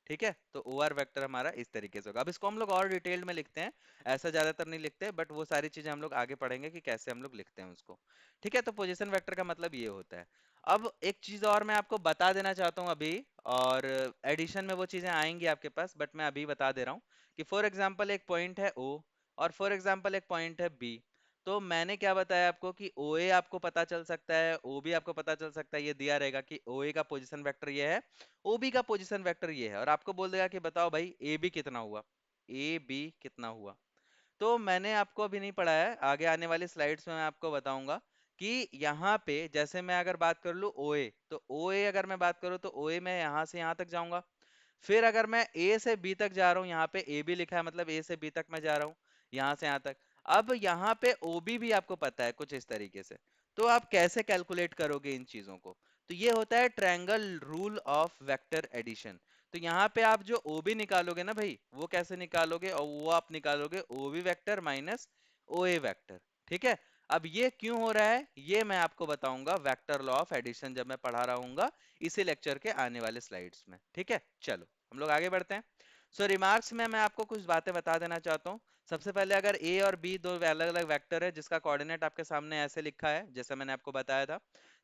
ठीक है। तो ओ आर वेक्टर हमारा इस तरीके से होगा। अब इसको हम लोग और डिटेल्ड में लिखते हैं, ऐसा ज्यादातर नहीं लिखते, बट वो सारी चीजें हम लोग आगे पढ़ेंगे कि कैसे हम लोग लिखते हैं उसको। ठीक है। तो पोजीशन वेक्टर का मतलब ये होता है। अब एक चीज और मैं आपको बता देना चाहता हूँ अभी, और एडिशन में वो चीजें आएंगी आपके पास, बट मैं अभी बता दे रहा हूँ कि फॉर एग्जाम्पल एक पॉइंट है ओ, और फॉर एग्जाम्पल एक पॉइंट है बी। तो मैंने क्या बताया आपको कि ओ ए आपको पता चल सकता है, ओ बी आपको पता चल सकता है, ये दिया रहेगा कि ओ ए का पोजीशन वेक्टर ये है, ओबी का पोजीशन वेक्टर ये है, और आपको बोल देगा कि बताओ भाई ए बी कितना हुआ, ए बी कितना हुआ। तो मैंने आपको अभी नहीं पढ़ाया है, आगे आने वाली स्लाइड्स में मैं आपको बताऊंगा कि यहाँ पे जैसे मैं अगर बात कर लूँ ओ ए, तो ओ ए अगर मैं बात करूँ तो ओ ए मैं यहाँ से यहाँ तक जाऊंगा। फिर अगर मैं ए से बी तक जा रहा हूँ, यहाँ पे ए बी लिखा है मतलब ए से बी तक मैं जा रहा हूँ, यहाँ से यहाँ तक। अब यहाँ पे ओ बी भी आपको पता है कुछ इस तरीके से। तो आप कैसे कैलकुलेट करोगे इन चीजों को, तो ये होता है triangle rule of vector addition. तो यहाँ पे आप जो ओ बी निकालोगे ना भाई, वो कैसे निकालोगे, और वो आप निकालोगे O B vector minus O ए वैक्टर। ठीक है। अब ये क्यों हो रहा है ये मैं आपको बताऊंगा वेक्टर लॉ ऑफ एडिशन जब मैं पढ़ा रहा हूँ इसी लेक्चर के आने वाले स्लाइड्स में। ठीक है। चलो हम लोग आगे बढ़ते हैं। सो रिमार्क्स में मैं आपको कुछ बातें बता देना चाहता हूँ। सबसे पहले, अगर ए और बी दो अलग अलग वेक्टर है जिसका कोऑर्डिनेट आपके सामने ऐसे लिखा है जैसा मैंने आपको बताया था,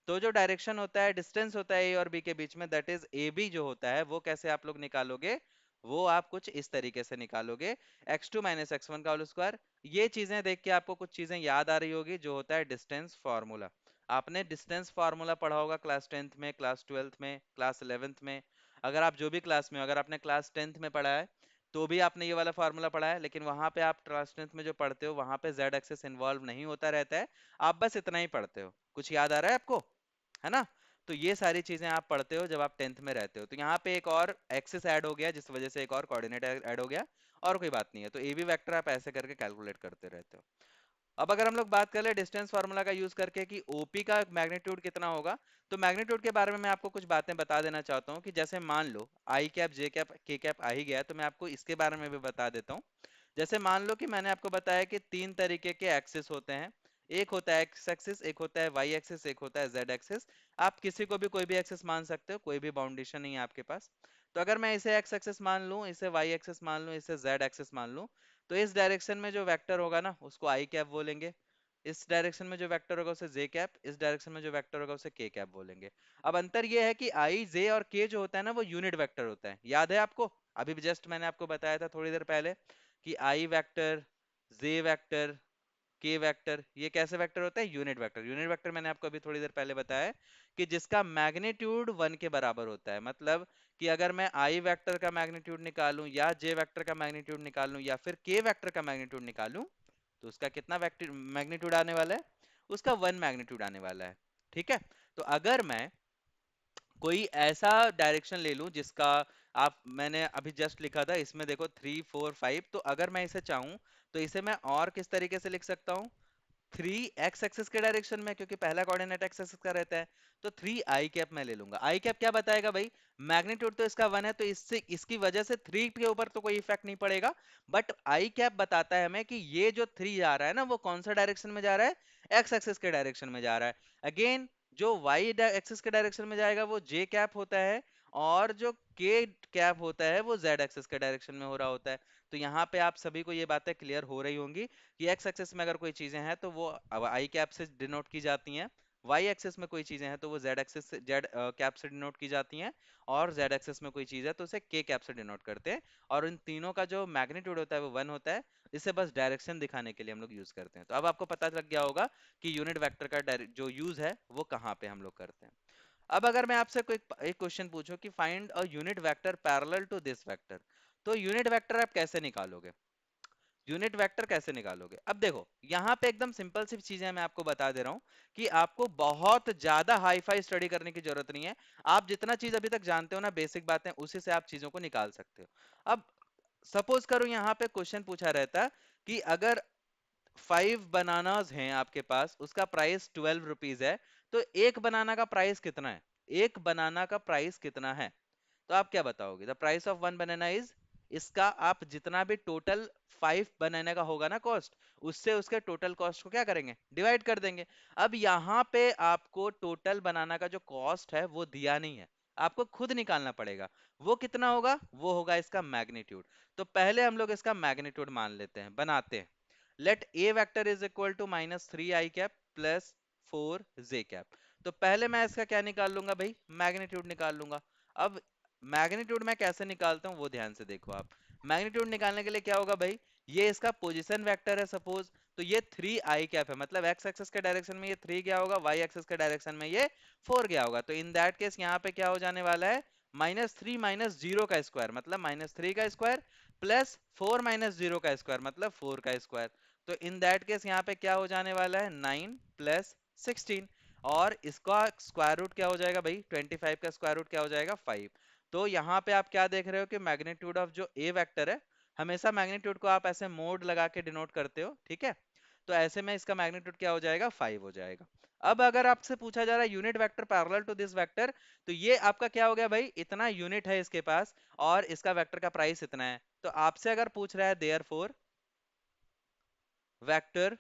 तो जो डायरेक्शन होता है, डिस्टेंस होता है ए और बी के बीच में, दैट इज ए बी जो होता है, वो कैसे आप लोग निकालोगे? वो आप कुछ इस तरीके से निकालोगे, x2 माइनस एक्स वन का होल स्क्वायर। ये चीजें देख के आपको कुछ चीजें याद आ रही होगी, जो होता है डिस्टेंस फार्मूला। आपने डिस्टेंस फार्मूला पढ़ा होगा क्लास 10th में, क्लास 12th में, क्लास 11th में। अगर आप जो भी क्लास में हो, अगर आपने क्लास 10th में पढ़ा है तो भी आपने ये वाला फार्मूला पढ़ा है, लेकिन वहां पे आप क्लास 10th में जो पढ़ते हो वहां पे जेड एक्सेस इन्वॉल्व नहीं होता रहता है। आप बस इतना ही पढ़ते हो। कुछ याद आ रहा है आपको? है ना? तो ये सारी चीजें आप पढ़ते हो जब आप 10th में रहते हो। तो यहाँ पे एक और एक्सेस ऐड हो गया जिस वजह से एक और कोऑर्डिनेट ऐड हो गया, और कोई बात नहीं है। तो ए बी वेक्टर आप ऐसे करके कैलकुलेट करते रहते हो। अब अगर हम लोग बात कर ले डिस्टेंस फार्मूला का यूज करके कि ओपी का मैग्नीट्यूड कितना होगा, तो मैग्नीट्यूड के बारे में मैं आपको कुछ बातें बता देना चाहता हूँ कि जैसे मान लो आई कैप जे कैप के कैप आ ही गया है, तो मैं आपको इसके बारे में भी बता देता हूँ। जैसे मान लो कि मैंने आपको बताया कि तीन तरीके के एक्सिस होते हैं। एक होता है एक्स एक्सिस, एक होता है वाई एक्सिस, एक होता है जेड एक्सिस। आप किसी को भी कोई भी एक्सिस मान सकते हो, कोई भी बाउंडेशन नहीं है आपके पास। तो अगर मैं इसे एक्स एक्सिस मान लूं, इसे वाई एक्सिस मान लूं, इसे जेड एक्सिस मान लूं, तो इस डायरेक्शन में जो वेक्टर होगा ना उसको आई कैप बोलेंगे। इस डायरेक्शन में जो वेक्टर होगा उसे जे कैप, इस डायरेक्शन में जो वेक्टर होगा उसे के कैप बोलेंगे। अब अंतर यह है कि आई जे और के जो होता है ना वो यूनिट वेक्टर होता है। याद है आपको? अभी जस्ट मैंने आपको बताया था थोड़ी देर पहले कि आई वेक्टर, जे वेक्टर, के वेक्टर, ये कैसे वेक्टर होता है? Unit vector. यूनिट वेक्टर मैंने आपको अभी थोड़ी देर पहले बताया कि जिसका मैग्नीट्यूड वन के बराबर होता है। मतलब कि अगर मैं आई वेक्टर का मैग्नीट्यूड निकालूं या जे वेक्टर का मैग्नीट्यूड निकालूं या फिर के वेक्टर का मैग्नीट्यूड निकालूं, तो उसका कितना वेक्टर मैग्नीट्यूड आने वाला है? उसका वन मैग्नीट्यूड आने वाला है। ठीक है? तो अगर मैं कोई ऐसा डायरेक्शन ले लूं जिसका आप, मैंने अभी जस्ट लिखा था इसमें देखो 3 4 5, तो अगर मैं इसे चाहूं तो इसे मैं और किस तरीके से लिख सकता हूं? थ्री एक्स एक्सिस के डायरेक्शन में, क्योंकि पहला कोऑर्डिनेट एक्स एक्सिस का रहता है। तो थ्री आई कैप मैं ले लूंगा। आई कैप क्या बताएगा भाई? मैग्नीट्यूड तो इसका वन है, तो इससे इसकी वजह से थ्री के ऊपर तो कोई इफेक्ट नहीं पड़ेगा। बट आई कैप बताता है हमें कि ये जो थ्री जा रहा है ना वो कौन सा डायरेक्शन में जा रहा है? एक्स एक्सिस के डायरेक्शन में जा रहा है। अगेन, जो वाई एक्सिस के डायरेक्शन में जाएगा वो जे कैप होता है, और जो के कैप होता है वो जेड एक्सिस के डायरेक्शन में हो रहा होता है। तो यहाँ पे आप सभी को ये बातें क्लियर हो रही होंगी कि एक्स एक्सिस में अगर कोई चीजें हैं तो वो आई कैप से डिनोट की जाती हैं, वाई एक्सिस में कोई चीजें हैं तो वो जेड एक्सिस से, जेड कैप से डिनोट की जाती हैं, और जेड एक्सिस में कोई चीज है तो उसे के कैप से डिनोट करते हैं। और इन तीनों का जो मैग्नीट्यूड होता है वो वन होता है। इसे बस डायरेक्शन दिखाने के लिए हम लोग यूज करते हैं। तो अब आपको पता लग गया होगा कि यूनिट वेक्टर का जो यूज है वो कहाँ पे हम लोग करते हैं। अब अगर मैं आपसे कोई एक क्वेश्चन पूछूं कि find a unit vector parallel to this vector, तो यूनिट वेक्टर आप कैसे निकालोगे? यूनिट वेक्टर कैसे निकालोगे? अब देखो, यहाँ पे एकदम सिंपल सी चीजें मैं आपको बता दे रहा हूँ कि आपको बहुत ज्यादा हाई फाई स्टडी करने की जरूरत नहीं है। आप जितना चीज अभी तक जानते हो ना, बेसिक बातें, उसी से आप चीजों को निकाल सकते हो। अब सपोज करो यहाँ पे क्वेश्चन पूछा रहता कि अगर 5 बनानाज हैं आपके पास, उसका प्राइस 12 रुपीज है, तो एक बनाना का प्राइस कितना है? एक बनाना का प्राइस कितना है? तो आप क्या बताओगे? The price of one banana is, इसका आप जितना भी टोटल 5 बनाना का होगा ना कॉस्ट, उससे उसके टोटल कॉस्ट को क्या करेंगे? डिवाइड कर देंगे। अब यहाँ पे आपको टोटल बनाना का जो कॉस्ट है वो दिया नहीं है, आपको खुद निकालना पड़ेगा। वो कितना होगा? वो होगा इसका मैग्नीट्यूड। तो पहले हम लोग इसका मैग्नीट्यूड मान लेते हैं, बनाते हैं। Let A vector is equal to -3 i cap plus 4 j cap. तो पहले मैं इसका क्या निकाल लूंगा भाई? मैग्नीट्यूड निकाल लूंगा। अब मैग्नीट्यूड मैं कैसे निकालता हूँ वो ध्यान से देखो आप। मैग्नीट्यूड निकालने के लिए क्या होगा भाई? ये इसका पोजीशन वेक्टर है सपोज, तो ये 3 i कैप है, मतलब एक्स एक्सिस के डायरेक्शन में ये 3 गया होगा, वाई एक्सिस के डायरेक्शन में ये 4 गया होगा। तो इन दैट केस यहाँ पे क्या हो जाने वाला है? -3 -0 का स्क्वायर, मतलब -3 का स्क्वायर, प्लस 4 -0 का स्क्वायर, मतलब 4 का स्क्वायर। तो इन दैट केस यहाँ पे क्या हो जाने वाला है? 9 प्लस 16। और इसका स्क्वायर रूट क्या हो जाएगा भाई? 25 का स्क्वायर रूट क्या हो जाएगा? 5। तो यहाँ पे आप क्या देख रहे हो कि मैग्नीट्यूड ऑफ जो ए वेक्टर है, हमेशा मैग्नीट्यूड को आप ऐसे मोड लगा के डिनोट करते हो, ठीक है? तो ऐसे में इसका मैग्नीट्यूड क्या हो जाएगा? 5 हो जाएगा। अब अगर आपसे पूछा जा रहा है unit vector parallel to this vector, तो ये आपका क्या हो गया भाई? इतना यूनिट है इसके पास और इसका वेक्टर का प्राइस इतना है। तो आपसे अगर पूछ रहा है therefore vector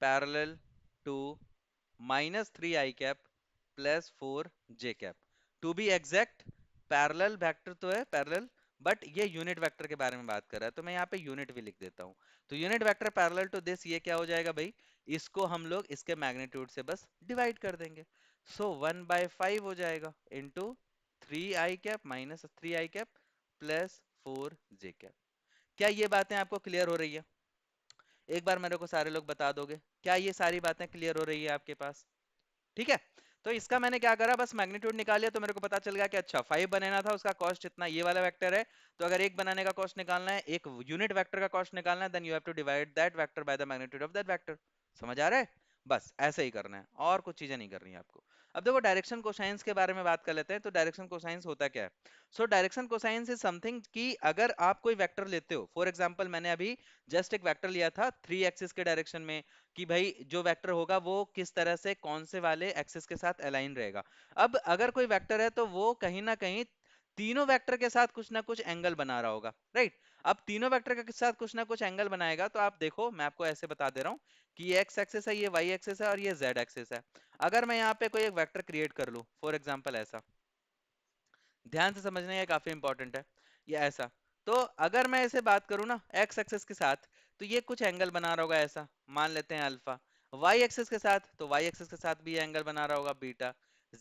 parallel to -3 i cap plus 4 j cap, to be exact parallel vector तो है पैरेलल, बट ये यूनिट वेक्टर के बारे में बात कर रहा है, तो मैं यहाँ पे यूनिट भी लिख देता हूँ। तो unit vector parallel to this, ये क्या हो जाएगा भाई, इसको हम लोग इसके मैग्नीट्यूड से बस डिवाइड कर देंगे। सो 1/5 हो जाएगा into 3 i cap minus 3 i cap plus 4 j cap. क्या ये बातें आपको क्लियर हो रही है? एक बार मेरे को सारे लोग बता दोगे, क्या ये सारी बातें क्लियर हो रही है आपके पास? ठीक है। तो इसका मैंने क्या करा, बस मैग्नीट्यूड निकालिया, तो मेरे को पता चल गया कि अच्छा 5 बनाना था, उसका कॉस्ट इतना, ये वाला वेक्टर है। तो अगर एक बनाने का कॉस्ट निकालना है, एक यूनिट वेक्टर का कॉस्ट निकालना है, then you have to divide that vector by the magnitude of that vector. समझ आ रहा है? बस ऐसे ही करना है, और कुछ चीजें नहीं करनी है आपको। अब देखो डायरेक्शन कोसाइंस के बारे में बात कर लेते हैं। तो डायरेक्शन कोसाइंस होता क्या है? So direction cosines is something कि अगर आप कोई वेक्टर लेते हो, फॉर एग्जांपल मैंने अभी जस्ट एक वेक्टर लिया था 3 एक्सिस के डायरेक्शन में, कि भाई जो वेक्टर होगा वो किस तरह से कौन से वाले एक्सिस के साथ अलाइन रहेगा। अब अगर कोई वेक्टर है तो वो कहीं ना कहीं तीनों वेक्टर के साथ कुछ ना कुछ एंगल बना रहा होगा, राइट। अब तीनों वेक्टर के साथ कुछ ना कुछ एंगल बनाएगा, तो आप देखो मैं आपको ऐसे बता दे रहा हूँ कि ये एक्स एक्सिस है, ये वाई एक्सिस है और ये जेड एक्सिस है। अगर मैं यहाँ पे कोई एक वेक्टर क्रिएट कर लूँ, फॉर एग्जाम्पल ऐसा, ध्यान से समझना, ये काफी इंपॉर्टेंट है, ये ऐसा। तो अगर मैं ऐसे बात करूँ ना एक्स एक्सिस के साथ, तो ये कुछ एंगल बना रहा होगा ऐसा, मान लेते हैं अल्फा। वाई एक्सिस के साथ, तो वाई एक्सिस के साथ भी ये एंगल बना रहा होगा बीटा।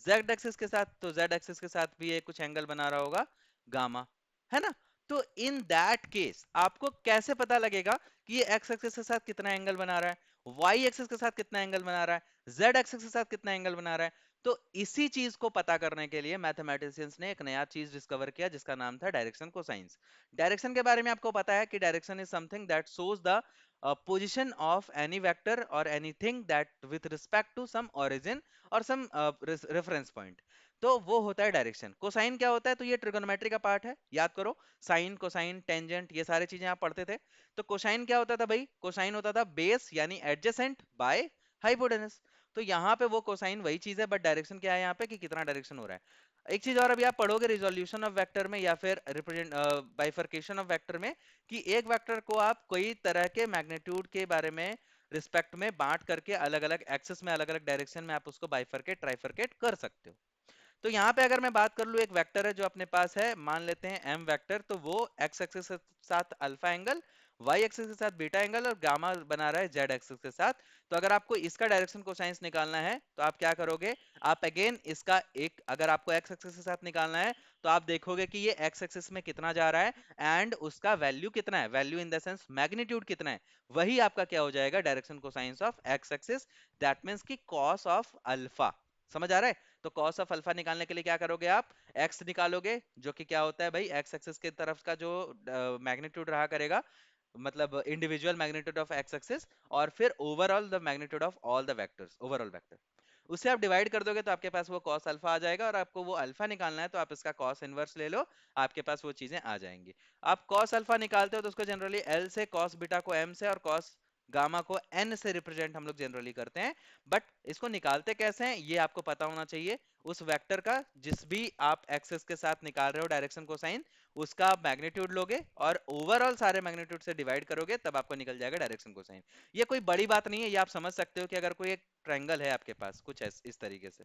जेड एक्सिस के साथ, तो जेड एक्सिस के साथ भी ये कुछ एंगल बना रहा होगा गामा, है ना। तो इन दैट केस आपको कैसे पता लगेगा कि ये एक्स एक्सिस के साथ कितना एंगल बना रहा है, वाई एक्सिस के साथ कितना एंगल बना रहा है, जेड एक्सिस के साथ कितना एंगल बना रहा है? तो इसी चीज को पता करने के लिए मैथमेटिशियंस ने एक नया चीज डिस्कवर किया, जिसका नाम था डायरेक्शन कोसाइंस। डायरेक्शन के बारे में आपको पता है कि direction is something that shows the position of any vector or anything that with respect to some origin or some reference point। तो वो होता है डायरेक्शन। कोसाइन क्या होता है? तो ये ट्रिगोनोमेट्री का पार्ट है, याद करो। साइन, कोसाइन, टेंजेंट, ये सारी चीजें आप पढ़ते थे। तो कोसाइन क्या होता था भाई? कोसाइन होता था बेस यानी एडजेसेंट बाय हाइपोटेनस। तो यहाँ पे वो कोसाइन वही चीज है, बट डायरेक्शन क्या है यहाँ पे, कि कितना डायरेक्शन हो रहा है। एक चीज और अभी आप पढ़ोगे रिजोल्यूशन ऑफ वेक्टर में या फिर रिप्रेजेंट बाइफर्केशन ऑफ वेक्टर में, कि एक वेक्टर को आप कई तरह के मैग्नीट्यूड के बारे में रिस्पेक्ट में बांट करके अलग अलग एक्सेस में अलग अलग डायरेक्शन में आप उसको बाइफर्केट ट्राइफर्केट कर सकते हो। तो यहाँ पे अगर मैं बात कर लूँ, एक वेक्टर है जो अपने पास है, मान लेते हैं एम वेक्टर, तो वो एक्स एक्सिस के साथ अल्फा एंगल, वाई एक्सिस के साथ बीटा एंगल और गामा बना रहा है जेड एक्सिस के साथ। तो अगर आपको इसका डायरेक्शन कोसाइंस निकालना है, तो आप क्या करोगे, आप अगेन इसका एक, अगर आपको एक्स एक्सिस के साथ निकालना है, तो आप देखोगे कि ये एक्स एक्सिस में कितना जा रहा है एंड उसका वैल्यू कितना है, value in the sense magnitude कितना है, वही आपका क्या हो जाएगा, direction cosine of x axis. That means की कॉस ऑफ अल्फा। समझ आ रहा है? तो कॉस ऑफ अल्फा निकालने के लिए क्या करोगे, आप एक्स निकालोगे, जो कि क्या होता है भाई, एक्स एक्सिस की तरफ का जो मैग्नीट्यूड रहा करेगा, मतलब individual magnitude of x axis, और फिर overall the magnitude of all the vectors, overall vector. उससे आप डिवाइड कर दोगे तो आपके पास वो कॉस अल्फा आ जाएगा, और आपको वो अल्फा निकालना है तो आप इसका कॉस इनवर्स ले लो, आपके पास वो चीजें आ जाएंगी। आप कॉस अल्फा निकालते हो तो उसको जनरली एल से, कॉस बीटा को एम से, और कॉस गामा को एन से रिप्रेजेंट हम लोग जनरली करते हैं। बट इसको निकालते कैसे हैं ये आपको पता होना चाहिए। उस वेक्टर का जिस भी आप एक्सेस के साथ निकाल रहे हो डायरेक्शन कोसाइन, उसका आप मैग्नीट्यूड लोगे और ओवरऑल सारे मैग्नीट्यूड से डिवाइड करोगे, तब आपको निकल जाएगा डायरेक्शन कोसाइन। ये कोई बड़ी बात नहीं है, ये आप समझ सकते हो कि अगर कोई एक ट्रायंगल है आपके पास कुछ इस तरीके से,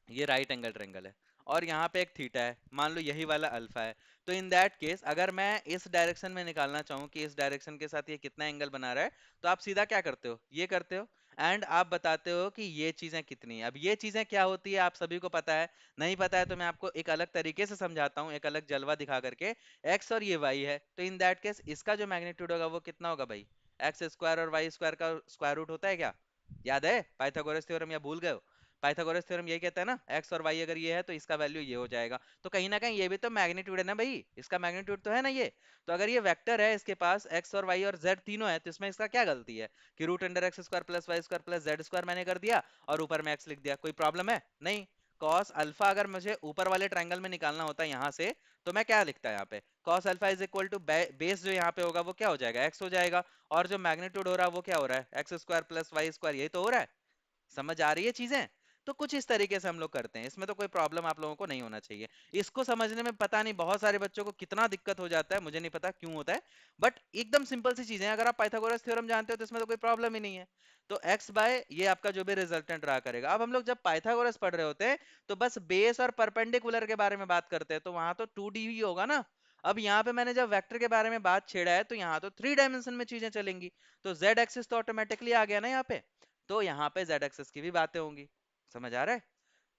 ये राइट एंगल ट्रायंगल है, और यहाँ पे एक थीटा है, मान लो यही वाला अल्फा है। तो इन दैट केस अगर मैं इस डायरेक्शन में निकालना चाहूँ कि इस डायरेक्शन के साथ ये कितना एंगल बना रहा है, तो आप सीधा क्या करते हो, ये करते हो, एंड आप बताते हो कि ये चीजें कितनी है। अब ये चीजें क्या होती है आप सभी को पता है, नहीं पता है तो मैं आपको एक अलग तरीके से समझाता हूँ, एक अलग जलवा दिखा करके। एक्स और ये वाई है, तो इन दैट केस इसका जो मैग्नीट्यूड होगा वो कितना होगा भाई, एक्स स्क्वायर और वाई स्क्वायर का स्क्वायर रूट होता है क्या? याद है पाइथागोरस थ्योरम, या भूल गए हो? पाइथागोरस थ्योरम यही कहता है ना, एक्स और वाई अगर ये है तो इसका वैल्यू ये हो जाएगा। तो कहीं ना कहीं ये भी तो मैग्नीट्यूड है ना भाई, इसका मैग्नीट्यूड तो है ना ये। तो अगर ये वेक्टर है, इसके पास एक्स और वाई और जेड तीनों है, तो इसमें इसका क्या गलती है कि root under X square plus Y square plus Z square मैंने कर दिया और ऊपर में एक्स लिख दिया, कोई प्रॉब्लम है? नहीं। कॉस अल्फा अगर मुझे ऊपर वाले ट्रायंगल में निकालना होता है यहाँ से, तो मैं क्या लिखता है यहाँ पे, cos alpha is equal to base जो यहाँ पे होगा वो क्या हो जाएगा, एक्स हो जाएगा, और जो मैग्नीट्यूड हो रहा है वो क्या हो रहा है, X square plus Y square, यही तो हो रहा है। समझ आ रही है चीजें? तो कुछ इस तरीके से हम लोग करते हैं, इसमें तो कोई प्रॉब्लम आप लोगों को नहीं होना चाहिए। इसको समझने में पता नहीं बहुत सारे बच्चों को कितना दिक्कत हो जाता है, मुझे नहीं पता क्यों होता है, बट एकदम सिंपल सी चीजें हैं, अगर आप पाइथागोरस थ्योरम जानते हो तो इसमें तो कोई प्रॉब्लम ही नहीं है। तो एक्स बाय ये आपका जो भी रिजल्टेंट रहा करेगा। अब हम लोग जब पाइथागोरस पढ़ रहे होते हैं तो बस बेस और परपेंडिकुलर के बारे में बात करते हैं, तो वहां तो 2D ही होगा ना। अब यहाँ पे मैंने जब वेक्टर के बारे में बात छेड़ा है तो यहाँ तो 3 डायमेंशन में चीजें चलेंगी, तो जेड एक्सिस तो ऑटोमेटिकली आ गया ना यहाँ पे, तो यहाँ पे जेड एक्सिस की भी बातें होंगी। समझ आ रहा है?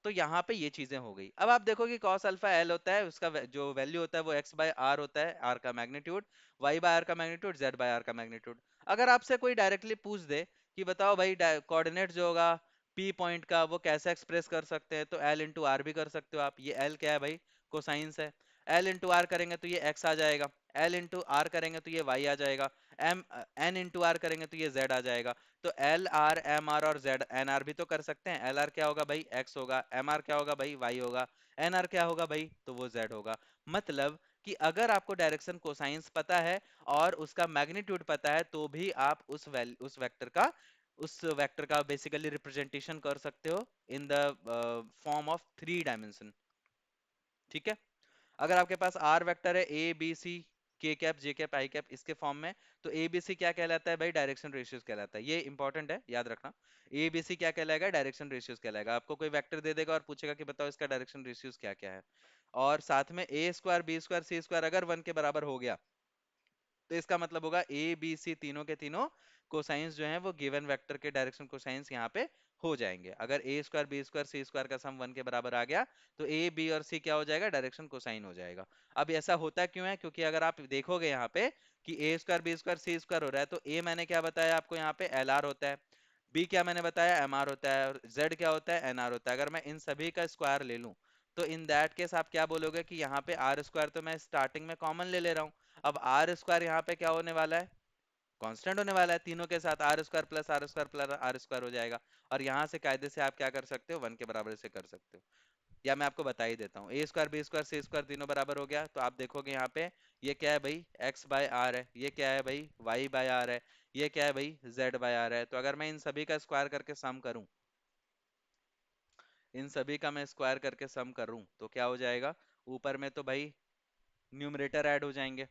तो यहाँ पे ये चीजें हो गई। अब आप देखो कि cos अल्फा एल होता है, उसका जो वैल्यू होता है वो x बाय आर होता है, आर का मैग्नीट्यूड, y बाय आर का मैग्नीट्यूड, z बाय आर का मैग्नीट्यूड। अगर आपसे कोई डायरेक्टली पूछ दे कि बताओ भाई कोऑर्डिनेट जो होगा p पॉइंट का वो कैसे एक्सप्रेस कर सकते हैं, तो l इंटू आर भी कर सकते हो आप। ये l क्या है भाई? कोसाइंस है। l इंटू आर करेंगे तो ये x आ जाएगा, l इंटू आर करेंगे तो ये y आ जाएगा, m n इंटू आर करेंगे तो ये z आ जाएगा। तो एल आर एम आर और जेड एन आर भी तो कर सकते हैं। एल आर क्या होगा भाई? एक्स होगा। एम आर क्या होगा भाई? वाई होगा। एन आर क्या होगा भाई? तो वो जेड होगा। मतलब कि अगर आपको डायरेक्शन कोसाइंस पता है और उसका मैग्नीट्यूड पता है तो भी आप उस वेक्टर का बेसिकली रिप्रेजेंटेशन कर सकते हो in the form of 3 dimension. ठीक है? अगर आपके पास आर वेक्टर है ए बी सी के कैप जे कैप आई कैप इसके फॉर्म में, तो ए बी सी क्या कहलाता है भाई? डायरेक्शन रेशियोज कहलाता है। ये इंपॉर्टेंट है, याद रखना। ए बी सी क्या कहलाएगा? डायरेक्शन रेशियोज कहलाएगा। आपको कोई वेक्टर दे देगा और पूछेगा कि बताओ इसका डायरेक्शन रेशियोज क्या क्या है, और साथ में ए स्क्वायर बी स्क्वायर सी स्क्वायर अगर 1 के बराबर हो गया तो इसका मतलब होगा ए बी सी तीनों के तीनों कोसाइंस जो हैं वो गिवन वेक्टर के डायरेक्शन कोसाइंस यहाँ पे हो जाएंगे। अगर ए स्क्वायर बी स्क्वायर सी स्क्वायर का सम 1 के बराबर आ गया तो ए बी और सी क्या हो जाएगा? डायरेक्शन कोसाइन हो जाएगा। अब ऐसा होता क्यों है? क्योंकि अगर आप देखोगे यहाँ पे कि ए स्क्वायर बी स्क्वायर सी स्क्वायर हो रहा है, तो ए मैंने क्या बताया आपको यहाँ पे? एल आर होता है। बी क्या मैंने बताया? एम आर होता है। और जेड क्या होता है? एन आर होता है। अगर मैं इन सभी का स्क्वायर ले लूं तो इन दैट केस आप क्या बोलोगे कि यहाँ पे आर स्क्वायर तो मैं स्टार्टिंग में कॉमन ले ले रहा हूँ। अब आर स्क्वायर यहाँ पे क्या होने वाला है? कांस्टेंट होने वाला है। तीनों के साथ R square plus R square plus R square हो जाएगा। और यहाँ से कायदे से आप क्या कर सकते हो? 1 के बराबर से कर सकते हो। या मैं आपको बता ही देता हूँ, ए स्क्वायर बी स्क्वायर सी स्क्वायर तीनों बराबर हो गया, तो आप देखोगे यहाँ पे ये क्या है भाई? एक्स बाय आर है। ये क्या है भाई? वाई बाय आर है। ये क्या है भाई? जेड बाय आर है। तो अगर मैं इन सभी का स्क्वायर करके सम करूं, इन सभी का मैं स्क्वायर करके सम करूं तो क्या हो जाएगा? ऊपर में तो भाई न्यूमरेटर ऐड हो जाएंगे